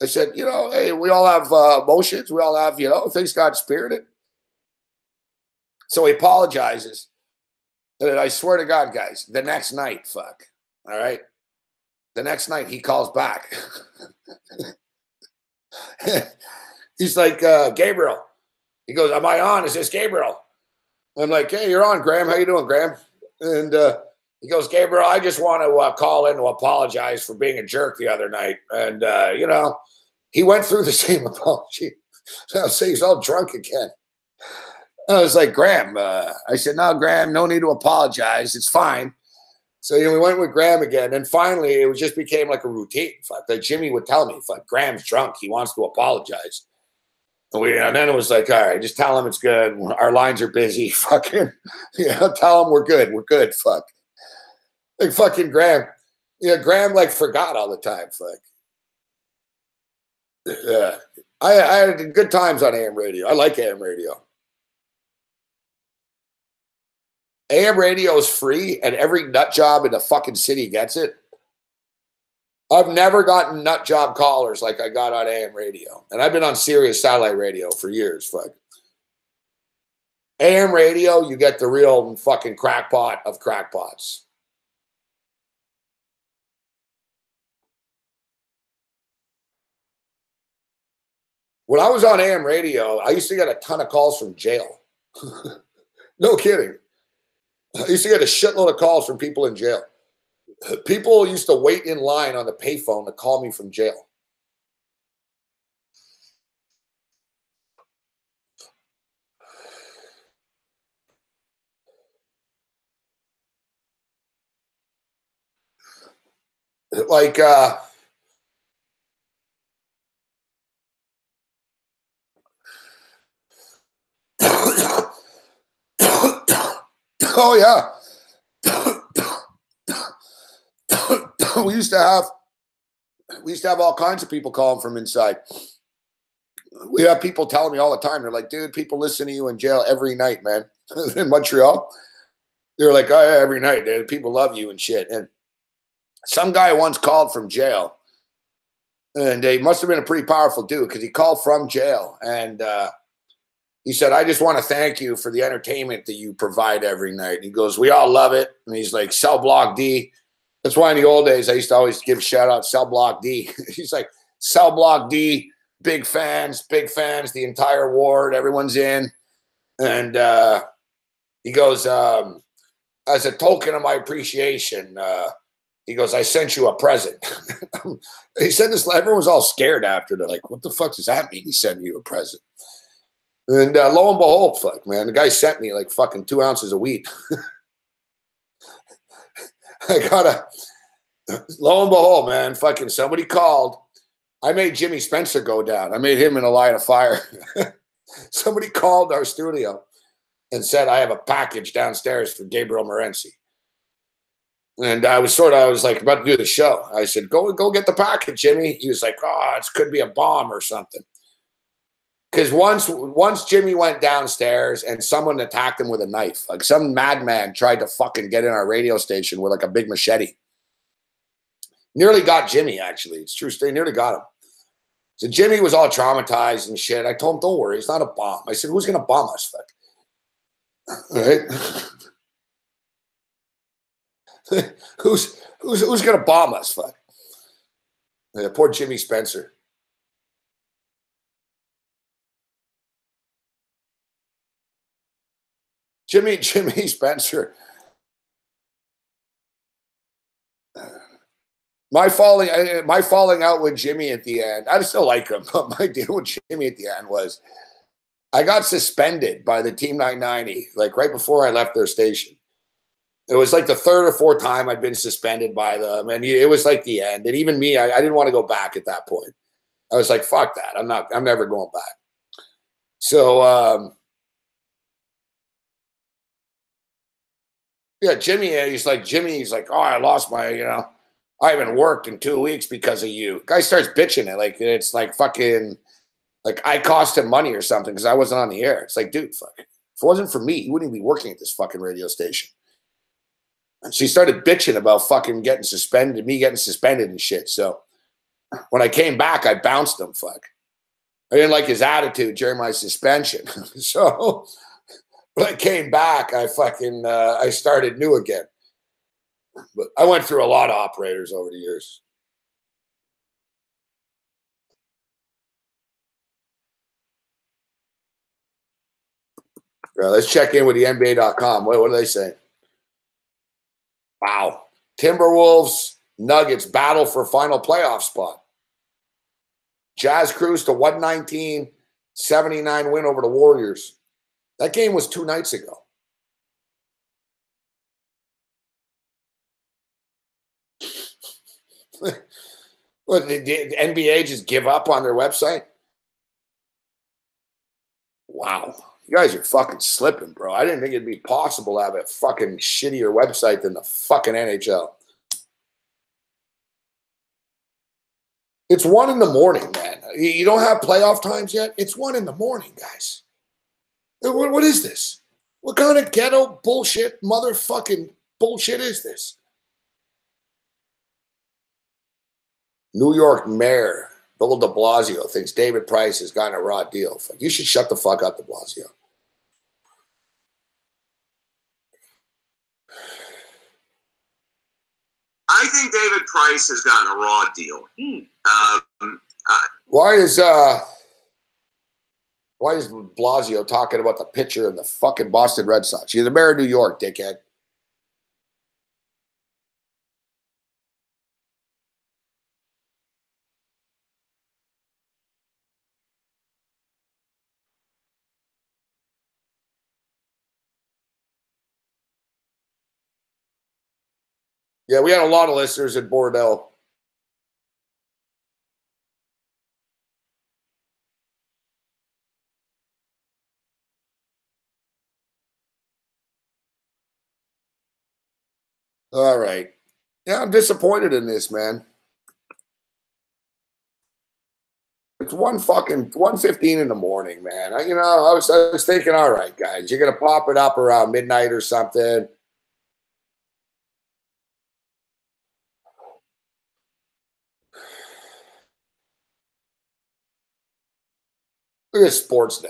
I said, you know, hey, we all have emotions. We all have, you know, things got spirited. So he apologizes. And I swear to God, guys, the next night, fuck. All right. The next night he calls back. He's like, Gabriel. He goes, am I on? Is this Gabriel? I'm like, hey, you're on, Graham. How you doing, Graham? And he goes, Gabriel, I just want to call in to apologize for being a jerk the other night. And, you know, he went through the same apology. So I'll say he's all drunk again. I was like, Graham, I said, no, Graham, no need to apologize. It's fine. So you know, we went with Graham again. And finally, it just became like a routine. Fuck, like Jimmy would tell me, fuck, Graham's drunk. He wants to apologize. And then it was like, all right, just tell him it's good. Our lines are busy. Fucking, you know, tell him we're good. We're good. Fuck. Like fucking Graham. Yeah, Graham like forgot all the time. Fuck. Yeah. I had good times on AM radio. I like AM radio. AM radio is free and every nut job in the fucking city gets it. I've never gotten nut job callers like I got on AM radio. And I've been on Sirius satellite radio for years. Fuck. AM radio, you get the real fucking crackpot of crackpots. When I was on AM radio, I used to get a ton of calls from jail. No kidding. I used to get a shitload of calls from people in jail. People used to wait in line on the payphone to call me from jail. Like, oh yeah. we used to have all kinds of people calling from inside. We have people telling me all the time. They're like, dude, people listen to you in jail every night, man. In Montreal. They're like, oh, yeah, every night, dude. People love you and shit. And some guy once called from jail. And he must have been a pretty powerful dude because he called from jail. And he said, I just want to thank you for the entertainment that you provide every night. And he goes, we all love it. And he's like, Cell Block D. That's why in the old days, I used to always give shout out Cell Block D. He's like, Cell Block D, big fans, the entire ward, everyone's in. And he goes, as a token of my appreciation, he goes, I sent you a present. He said this, everyone was all scared after. They're like, what the fuck does that mean? He sent you a present. And lo and behold, fuck, man, the guy sent me like fucking 2 ounces of weed. Lo and behold, man, fucking somebody called. I made Jimmy Spencer go down. I made him in a line of fire. Somebody called our studio and said, I have a package downstairs for Gabriel Morency. And I was like about to do the show. I said, go get the package, Jimmy. He was like, oh, it could be a bomb or something. Because once Jimmy went downstairs and someone attacked him with a knife, like some madman tried to fucking get in our radio station with like a big machete. Nearly got Jimmy, actually. It's true. They nearly got him. So Jimmy was all traumatized and shit. I told him, don't worry, it's not a bomb. I said, who's going to bomb us? Fuck? All right. Who's going to bomb us? Fuck. Yeah, poor Jimmy Spencer. Jimmy Spencer. My falling out with Jimmy at the end, I still like him, but my deal with Jimmy at the end was I got suspended by the Team 990, like right before I left their station. It was like the third or fourth time I'd been suspended by them, and it was like the end. And even me, I didn't want to go back at that point. I was like, fuck that. I'm never going back. So, yeah, Jimmy, he's like, oh, I lost my, I haven't worked in 2 weeks because of you. Guy starts bitching it. Like, it's like fucking, like I cost him money or something because I wasn't on the air. It's like, dude, fuck. If it wasn't for me, he wouldn't even be working at this fucking radio station. And she started bitching about fucking getting suspended, me getting suspended and shit. So when I came back, I bounced him, fuck. I didn't like his attitude during my suspension. So when I came back, I fucking, I started new again. But I went through a lot of operators over the years. Let's check in with the NBA.com. What do they say? Wow. Timberwolves, Nuggets battle for final playoff spot. Jazz cruise to 119, 79 win over the Warriors. That game was 2 nights ago. What, did the NBA just give up on their website? Wow. You guys are fucking slipping, bro. I didn't think it'd be possible to have a fucking shittier website than the fucking NHL. It's 1 in the morning, man. You don't have playoff times yet? It's 1 in the morning, guys. What is this? What kind of ghetto bullshit, motherfucking bullshit is this? New York Mayor Bill de Blasio thinks David Price has gotten a raw deal. You should shut the fuck up, de Blasio. I think David Price has gotten a raw deal. Why is Blasio talking about the pitcher of the fucking Boston Red Sox? You're the mayor of New York, dickhead. Yeah, we had a lot of listeners in Bordeaux. All right. Yeah, I'm disappointed in this, man. It's 1:15 in the morning, man. I was thinking, all right, guys, you're gonna pop it up around midnight or something. Look at Sportsnet.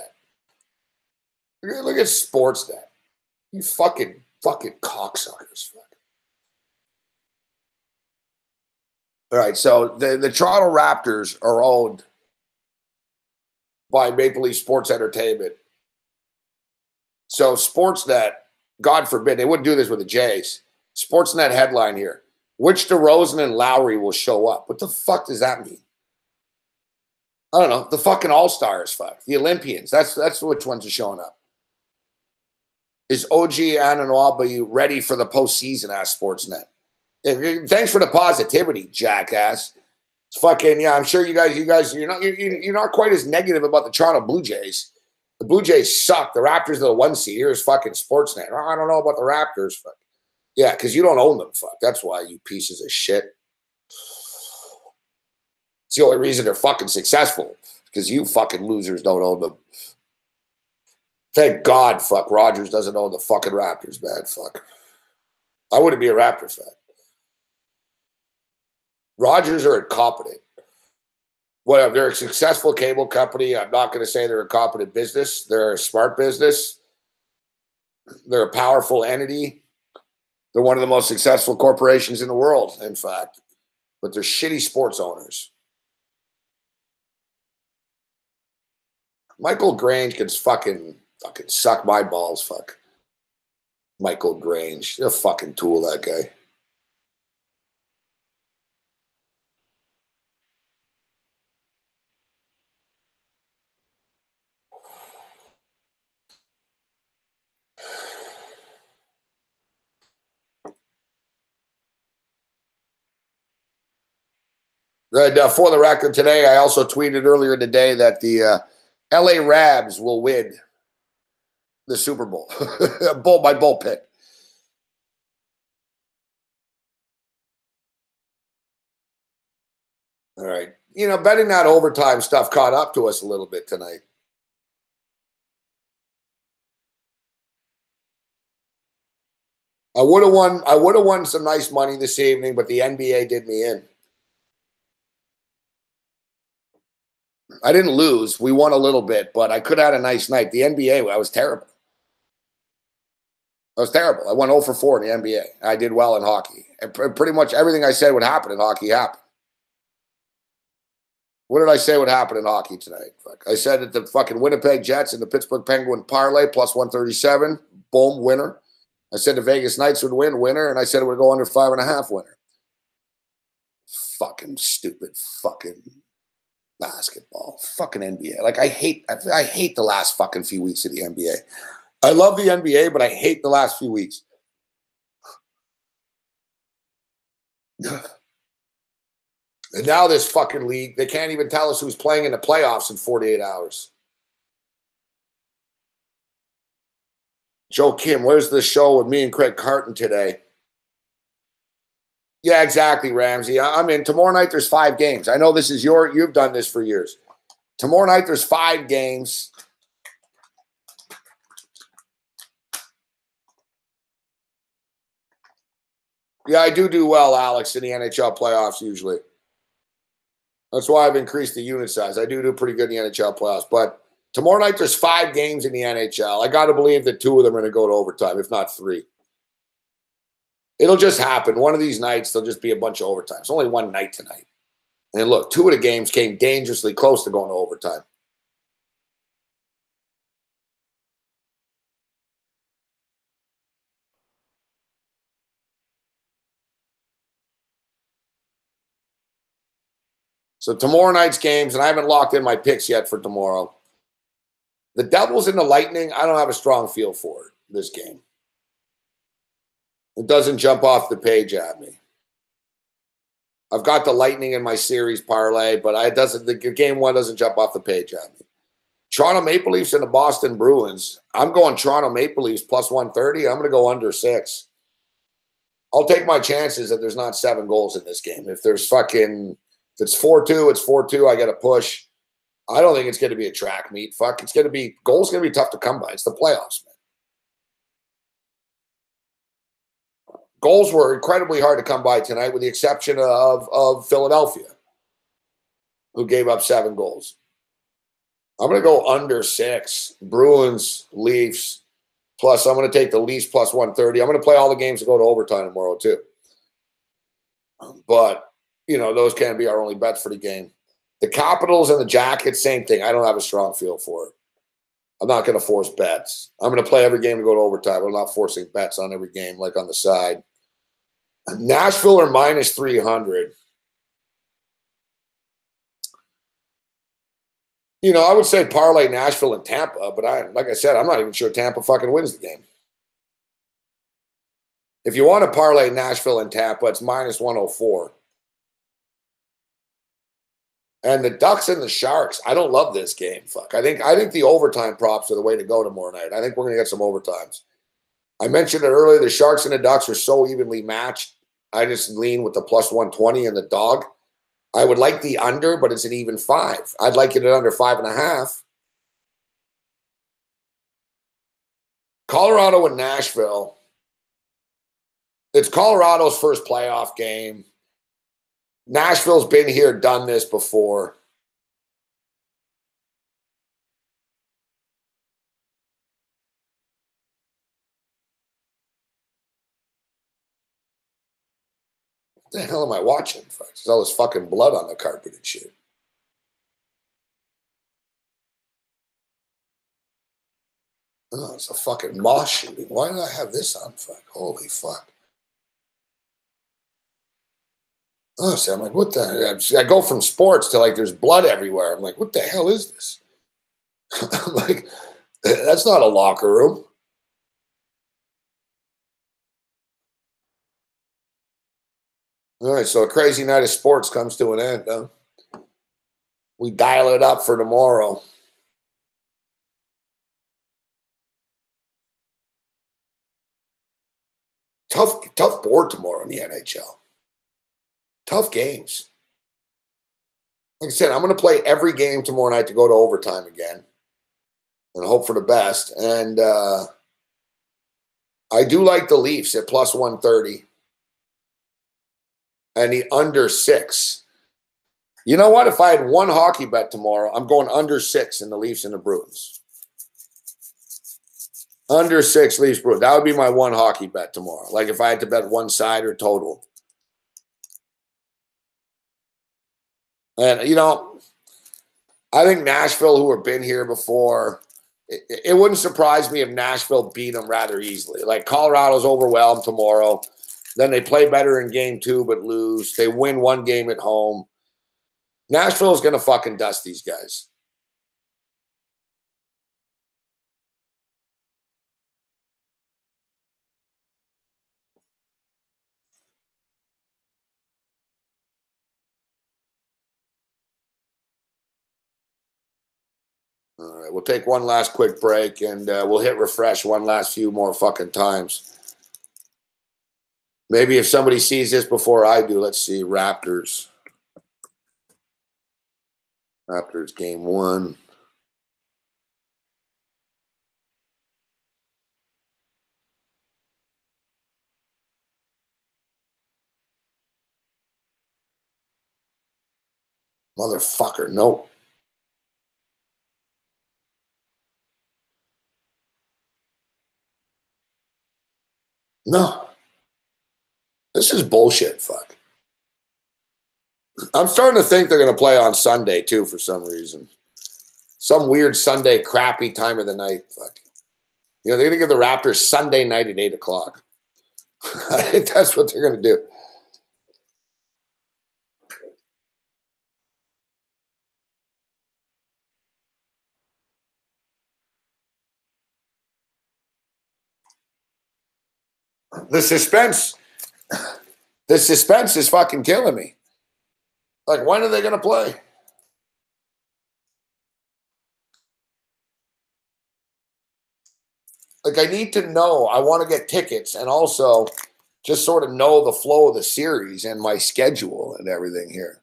Look at Sportsnet. You fucking cocksuckers. All right, so the Toronto Raptors are owned by Maple Leaf Sports Entertainment. So Sportsnet, God forbid, they wouldn't do this with the Jays. Sportsnet headline here: which DeRozan and Lowry will show up? What the fuck does that mean? I don't know. The fucking All-Stars, fuck. The Olympians. That's which ones are showing up. Is OG Anunoby ready for the postseason? Asked Sportsnet. Thanks for the positivity, jackass. It's fucking, yeah, I'm sure you guys, you're not quite as negative about the Toronto Blue Jays. The Blue Jays suck. The Raptors are the 1 seed. Here's fucking Sportsnet. I don't know about the Raptors. Fuck. Yeah, because you don't own them. Fuck. That's why, you pieces of shit. It's the only reason they're fucking successful, because you fucking losers don't own them. Thank God, fuck, Rogers doesn't own the fucking Raptors, man. Fuck. I wouldn't be a Raptor fan. Rogers are incompetent. Whatever, they're a successful cable company. I'm not going to say they're a competent business. They're a smart business. They're a powerful entity. They're one of the most successful corporations in the world, in fact. But they're shitty sports owners. Michael Grange can fucking suck my balls, fuck. Michael Grange. You're a fucking tool, that guy. For the record, today I also tweeted earlier today that the LA Rams will win the Super Bowl. My bull pick. All right. You know, betting that overtime stuff caught up to us a little bit tonight. I would have won some nice money this evening, but the NBA did me in. I didn't lose. We won a little bit, but I could have had a nice night. The NBA, I was terrible. I went 0 for 4 in the NBA. I did well in hockey. And pretty much everything I said would happen in hockey happened. What did I say would happen in hockey tonight? I said that the fucking Winnipeg Jets and the Pittsburgh Penguins parlay plus 137. Boom, winner. I said the Vegas Knights would win, winner. And I said it would go under 5.5, winner. Fucking stupid fucking basketball. Fucking NBA. Like, I hate the last fucking few weeks of the NBA. I love the NBA, but I hate the last few weeks. And now this fucking league, they can't even tell us who's playing in the playoffs in 48 hours. Joe Kim, where's the show with me and Craig Carton today? Yeah, exactly, Ramsey. I'm in. Tomorrow night, there's 5 games. I know this is you've done this for years. Tomorrow night, there's 5 games. Yeah, I do well, Alex, in the NHL playoffs usually. That's why I've increased the unit size. I do pretty good in the NHL playoffs. But tomorrow night, there's 5 games in the NHL. I got to believe that 2 of them are going to go to overtime, if not 3. It'll just happen. One of these nights, there'll just be a bunch of overtime. It's only one night tonight. And look, 2 of the games came dangerously close to going to overtime. So tomorrow night's games, and I haven't locked in my picks yet for tomorrow. The Devils and the Lightning, I don't have a strong feel for it, this game. It doesn't jump off the page at me. I've got the Lightning in my series parlay, but the game 1 doesn't jump off the page at me. Toronto Maple Leafs and the Boston Bruins. I'm going Toronto Maple Leafs plus 130. I'm going to go under 6. I'll take my chances that there's not 7 goals in this game. If it's 4-2, it's 4-2. I got to push. I don't think it's going to be a track meet. Goals going to be tough to come by. It's the playoffs, man. Goals were incredibly hard to come by tonight, with the exception of Philadelphia, who gave up 7 goals. I'm going to go under 6. Bruins, Leafs, plus I'm going to take the Leafs plus 130. I'm going to play all the games that go to overtime tomorrow, too. But, you know, those can't be our only bets for the game. The Capitals and the Jackets, same thing. I don't have a strong feel for it. I'm not going to force bets. I'm going to play every game to go to overtime. I'm not forcing bets on every game, like on the side. Nashville or minus 300. You know, I would say parlay Nashville and Tampa, but like I said, I'm not even sure Tampa fucking wins the game. If you want to parlay Nashville and Tampa, it's minus 104. And the Ducks and the Sharks, I don't love this game. I think the overtime props are the way to go tomorrow night. I think we're going to get some overtimes. I mentioned it earlier, the Sharks and the Ducks are so evenly matched. I just lean with the plus 120 and the dog. I would like the under, but it's an even 5. I'd like it at under 5.5. Colorado and Nashville. It's Colorado's first playoff game. Nashville's been here, done this before. What the hell am I watching? There's all this fucking blood on the carpet and shit. Oh, it's a fucking moss shooting. Why did I have this on? Fuck. Holy fuck. Oh, so I'm like, what the? I go from sports to like there's blood everywhere. I'm like, what the hell is this? I'm like, that's not a locker room. All right, so a crazy night of sports comes to an end, huh? We dial it up for tomorrow. Tough board tomorrow in the NHL. Tough games. Like I said, I'm going to play every game tomorrow night to go to overtime again and hope for the best. And I do like the Leafs at plus 130 and the under 6. You know what? If I had one hockey bet tomorrow, I'm going under 6 in the Leafs and the Bruins. Under 6 Leafs Bruins. That would be my one hockey bet tomorrow. Like if I had to bet one side or total. And, you know, I think Nashville, who have been here before, it wouldn't surprise me if Nashville beat them rather easily. Like Colorado's overwhelmed tomorrow. Then they play better in game 2 but lose. They win one game at home. Nashville's going to fucking dust these guys. All right, we'll take one last quick break, and we'll hit refresh one last few more fucking times. Maybe if somebody sees this before I do, let's see, Raptors. Raptors game 1. Motherfucker, no. No. This is bullshit, fuck. I'm starting to think they're going to play on Sunday, too, for some reason. Some weird Sunday crappy time of the night, fuck. You know, they're going to give the Raptors Sunday night at 8 o'clock. I think that's what they're going to do. The suspense is fucking killing me. Like, when are they going to play? Like, I need to know. I want to get tickets and also just sort of know the flow of the series and my schedule and everything here.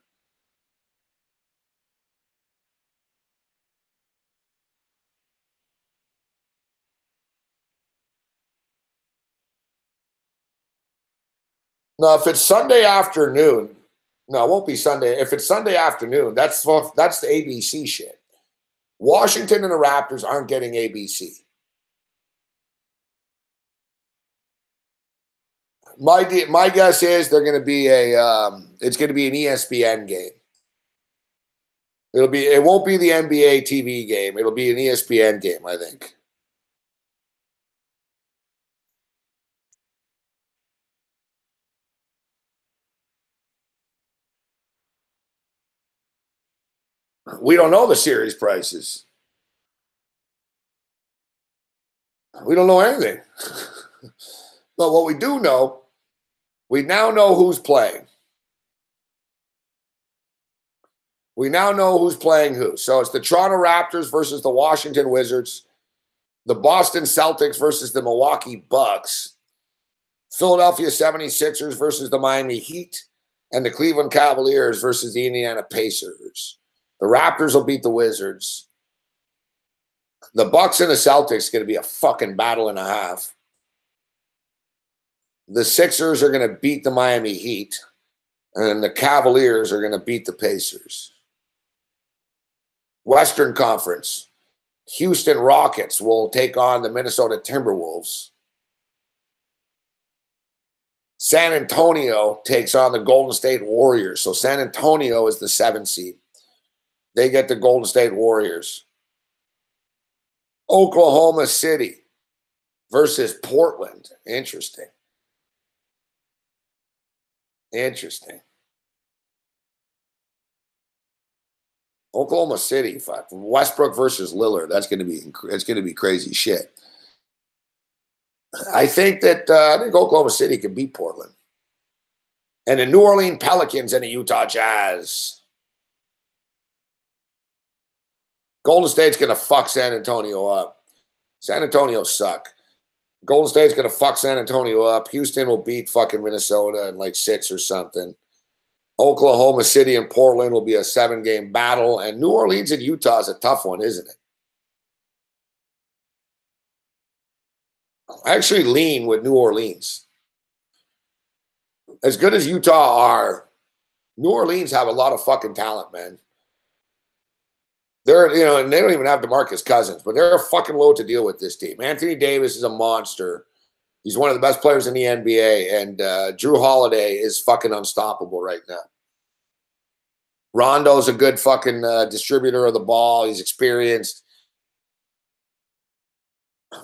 No, if it's Sunday afternoon, no, it won't be Sunday. If it's Sunday afternoon, that's the ABC shit. Washington and the Raptors aren't getting ABC. My guess is they're going to be it's going to be an ESPN game. It won't be the NBA TV game. It'll be an ESPN game, I think. We don't know the series prices. We don't know anything. But what we do know, we now know who's playing. We now know who's playing who. So it's the Toronto Raptors versus the Washington Wizards, the Boston Celtics versus the Milwaukee Bucks, Philadelphia 76ers versus the Miami Heat, and the Cleveland Cavaliers versus the Indiana Pacers. The Raptors will beat the Wizards. The Bucks and the Celtics are going to be a fucking battle and a half. The Sixers are going to beat the Miami Heat, and the Cavaliers are going to beat the Pacers. Western Conference, Houston Rockets will take on the Minnesota Timberwolves. San Antonio takes on the Golden State Warriors. So San Antonio is the 7th seed. They get the Golden State Warriors. Oklahoma City versus Portland. Interesting. Interesting. Oklahoma City, fuck. Westbrook versus Lillard. It's going to be crazy shit. I think Oklahoma City can beat Portland. and the New Orleans Pelicans and the Utah Jazz. Golden State's going to fuck San Antonio up. San Antonio suck. Golden State's going to fuck San Antonio up. Houston will beat fucking Minnesota in like 6 or something. Oklahoma City and Portland will be a 7-game battle. And New Orleans and Utah is a tough one, isn't it? I actually lean with New Orleans. As good as Utah are, New Orleans have a lot of fucking talent, man. They're, and they don't even have DeMarcus Cousins, but they're a fucking load to deal with this team. Anthony Davis is a monster. He's one of the best players in the NBA, and Drew Holiday is fucking unstoppable right now. Rondo's a good fucking distributor of the ball. He's experienced.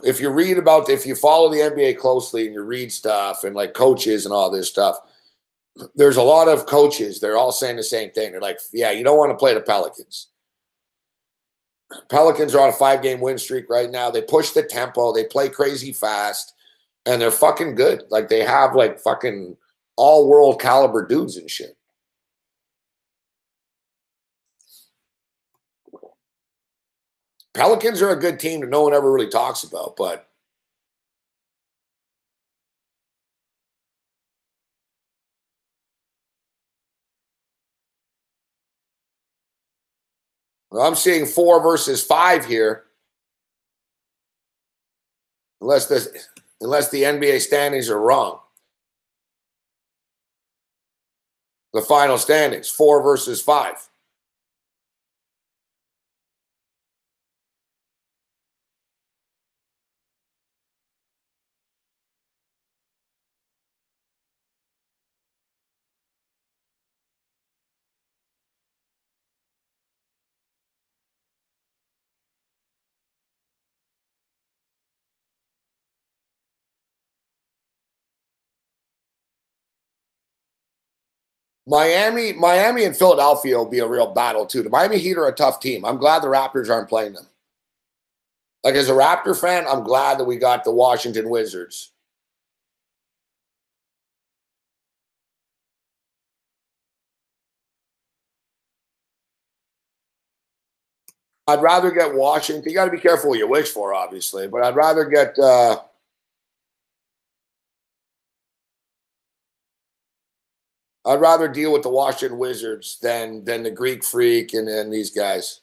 If you follow the NBA closely and you read stuff and like coaches and all this stuff, there's a lot of coaches. They're all saying the same thing. They're like, yeah, you don't want to play the Pelicans. Pelicans are on a 5-game win streak right now. They push the tempo. They play crazy fast. And they're fucking good. Like, they have, like, fucking all-world caliber dudes and shit. Pelicans are a good team that no one ever really talks about, but I'm seeing 4 versus 5 here. Unless the NBA standings are wrong. The final standings, 4 versus 5. Miami and Philadelphia will be a real battle, too. The Miami Heat are a tough team. I'm glad the Raptors aren't playing them. Like, as a Raptor fan, I'm glad that we got the Washington Wizards. I'd rather get Washington. You got to be careful what you wish for, obviously. But I'd rather get I'd rather deal with the Washington Wizards than the Greek Freak and these guys.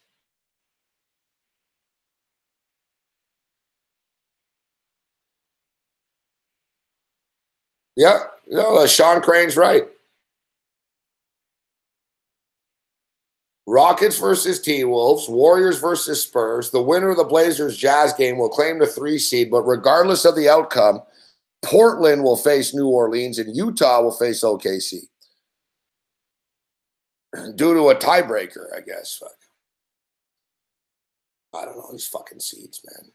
Yeah, Sean Crane's right. Rockets versus T-Wolves, Warriors versus Spurs. The winner of the Blazers-Jazz game will claim the 3 seed, but regardless of the outcome, Portland will face New Orleans and Utah will face OKC. Due to a tiebreaker, I guess. Fuck. I don't know, these fucking seeds, man.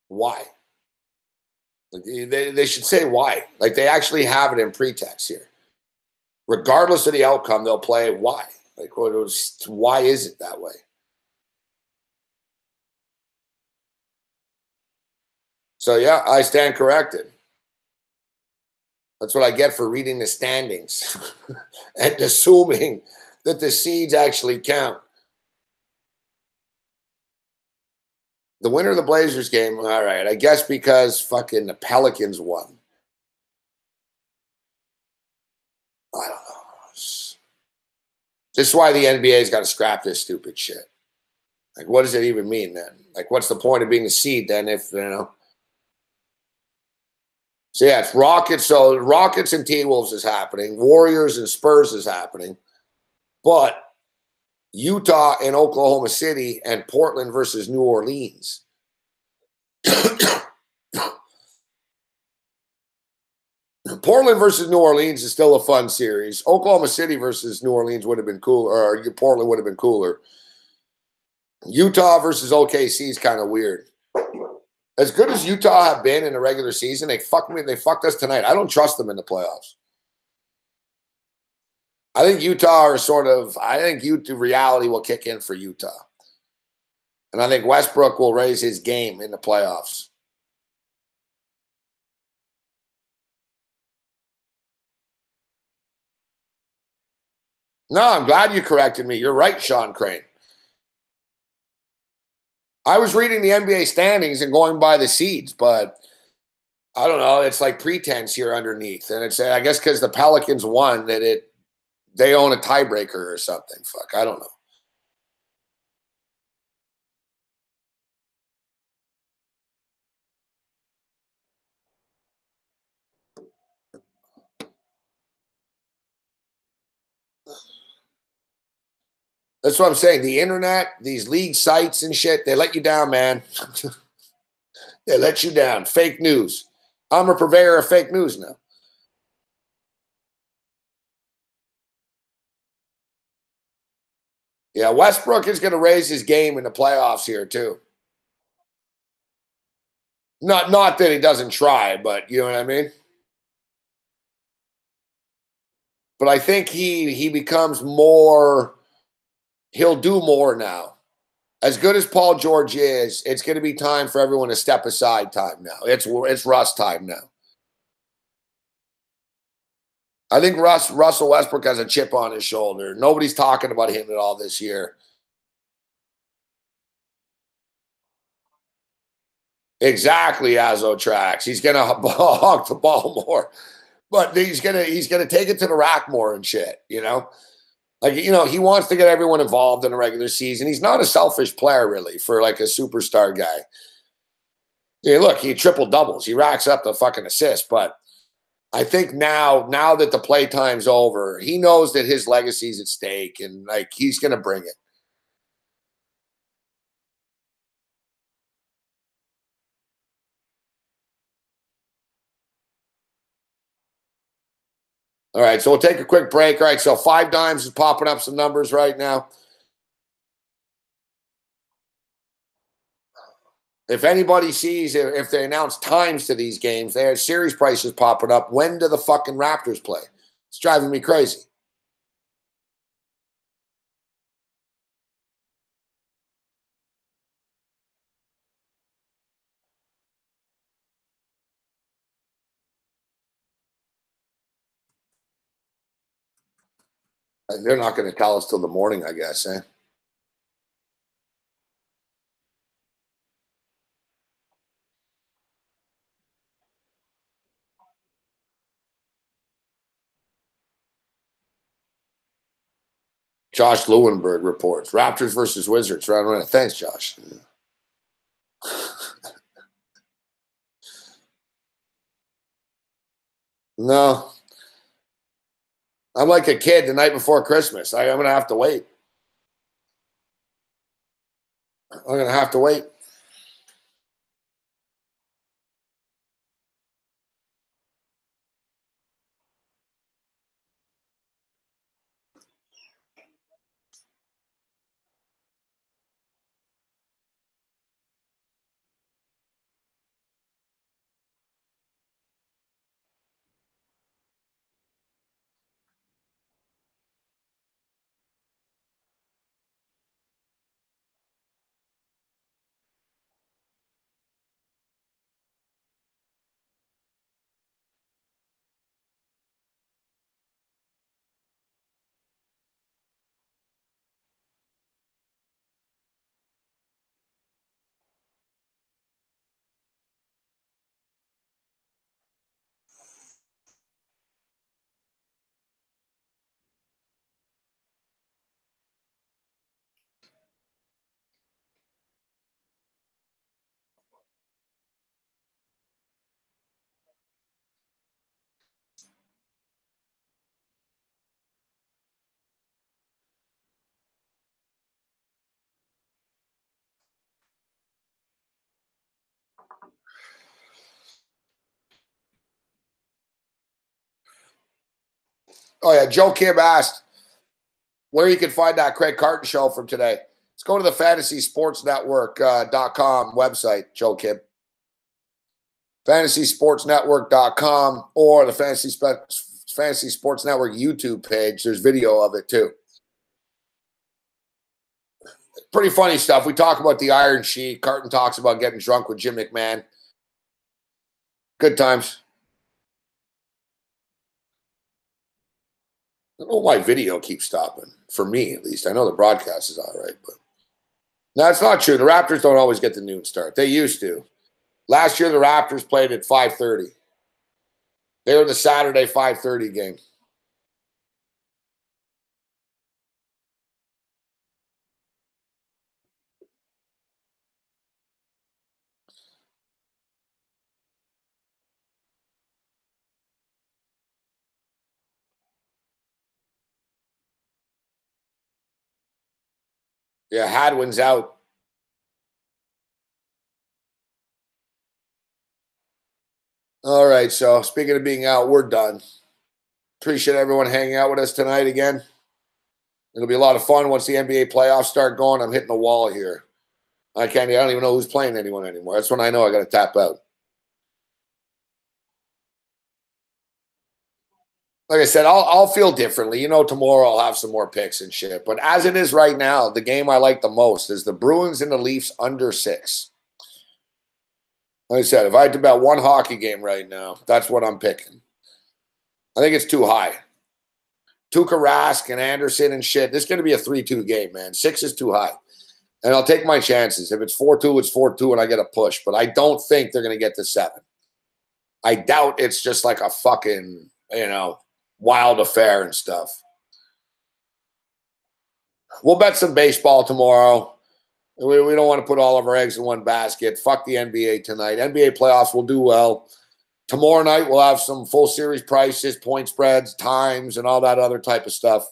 Why? Like, they should say why. Like, they actually have it in pretext here. Regardless of the outcome, they'll play why. Like, why is it that way? So, yeah, I stand corrected. That's what I get for reading the standings and assuming that the seeds actually count. The winner of the Blazers game, all right, I guess because fucking the Pelicans won. I don't know. This is why the NBA's got to scrap this stupid shit. Like, what does it even mean then? Like, what's the point of being a seed then if, So, yeah, it's Rockets. So, Rockets and T-Wolves is happening. Warriors and Spurs is happening. But Utah and Oklahoma City and Portland versus New Orleans. Portland versus New Orleans is still a fun series. Oklahoma City versus New Orleans would have been cooler, or Portland would have been cooler. Utah versus OKC is kind of weird. As good as Utah have been in the regular season, they fucked us tonight. I don't trust them in the playoffs. I think Utah reality will kick in for Utah. And I think Westbrook will raise his game in the playoffs. No, I'm glad you corrected me. You're right, Sean Crane. I was reading the NBA standings and going by the seeds, but I don't know. It's like pretense here underneath. And it's, I guess, because the Pelicans won that they own a tiebreaker or something. Fuck, I don't know. That's what I'm saying. The internet, these league sites and shit, they let you down, man. They let you down. Fake news. I'm a purveyor of fake news now. Yeah, Westbrook is going to raise his game in the playoffs here too. Not that he doesn't try, but you know what I mean? But I think he becomes more, he'll do more now. As good as Paul George is, it's going to be time for everyone to step aside time now. It's Russ time now. I think Russell Westbrook has a chip on his shoulder. Nobody's talking about him at all this year. Exactly, Azo tracks. He's gonna hog the ball more, but he's gonna take it to the rack more and shit. You know, like he wants to get everyone involved in a regular season. He's not a selfish player really for like a superstar guy. Yeah, look, he triple doubles. He racks up the fucking assists, but I think now that the playtime's over, he knows that his legacy's at stake, and like he's gonna bring it. All right, so we'll take a quick break. All right, so 5 Dimes is popping up some numbers right now. If anybody sees, if they announce times to these games, they have series prices popping up. When do the fucking Raptors play? It's driving me crazy. They're not going to tell us till the morning, I guess, eh? Josh Lewenberg reports Raptors versus Wizards. Round one. Thanks, Josh. No. I'm like a kid the night before Christmas. I'm going to have to wait. I'm going to have to wait. Oh, yeah. Joe Kim asked where you can find that Craig Carton show from today. Let's go to the fantasysportsnetwork.com website, Joe Kim. fantasysportsnetwork.com or the Fantasy Sports Network YouTube page. There's video of it too. Pretty funny stuff. We talk about the Iron Sheik. Carton talks about getting drunk with Jim McMahon. Good times. I don't know why video keeps stopping. For me, at least. I know the broadcast is all right, but that's not true. The Raptors don't always get the noon start. They used to. Last year, the Raptors played at 5:30. They were the Saturday 5:30 game. Yeah, Hadwin's out. All right, so speaking of being out, we're done. Appreciate everyone hanging out with us tonight again. It'll be a lot of fun once the NBA playoffs start going. I'm hitting a wall here. I don't even know who's playing anyone anymore. That's when I know I got to tap out. Like I said, I'll feel differently. You know, tomorrow I'll have some more picks and shit. But as it is right now, the game I like the most is the Bruins and the Leafs under 6. Like I said, if I had to bet one hockey game right now, that's what I'm picking. I think it's too high. Tuukka Rask and Anderson and shit. This is going to be a 3-2 game, man. 6 is too high. And I'll take my chances. If it's 4-2, it's 4-2 and I get a push. But I don't think they're going to get to 7. I doubt it's just like a fucking, wild affair and stuff. We'll bet some baseball tomorrow. We don't want to put all of our eggs in one basket. Fuck the NBA tonight. NBA playoffs will do well. Tomorrow night we'll have some full series prices, point spreads, times, and all that other type of stuff.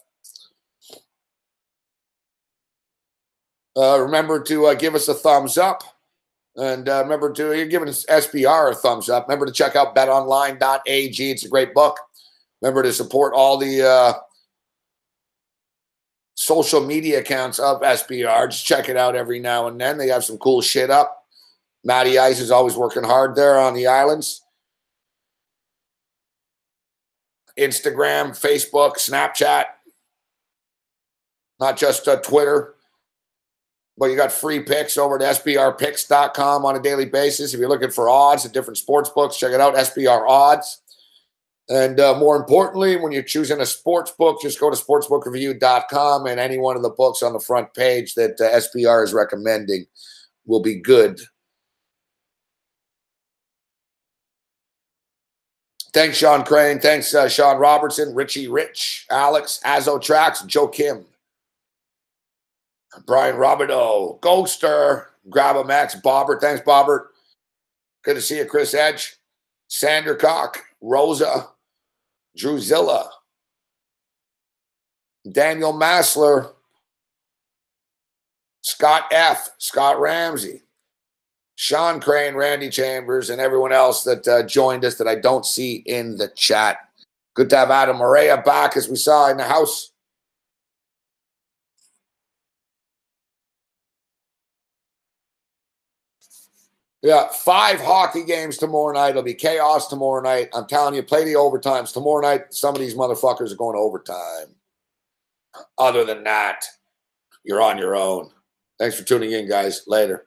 Remember to give us a thumbs up. And remember to, you're giving SBR a thumbs up. Remember to check out betonline.ag. It's a great book. Remember to support all the social media accounts of SBR. Just check it out every now and then. They have some cool shit up. Matty Ice is always working hard there on the islands. Instagram, Facebook, Snapchat. Not just Twitter. But you got free picks over at sbrpicks.com on a daily basis. If you're looking for odds at different sports books, check it out, SBR Odds. And more importantly, when you're choosing a sports book, just go to sportsbookreview.com, and any one of the books on the front page that SBR is recommending will be good. Thanks, Sean Crane. Thanks, Sean Robertson, Richie Rich, Alex, Azotrax, Joe Kim, Brian Robideau, Ghoster, Grab a Max, Bobbert. Thanks, Bobbert. Good to see you, Chris Edge, Sander Cock, Rosa, Druzilla, Daniel Massler, Scott F., Scott Ramsey, Sean Crane, Randy Chambers, and everyone else that joined us that I don't see in the chat. Good to have Adam Morea back, as we saw in the house. Yeah, 5 hockey games tomorrow night. It'll be chaos tomorrow night. I'm telling you, play the overtimes. Tomorrow night, some of these motherfuckers are going to overtime. Other than that, you're on your own. Thanks for tuning in, guys. Later.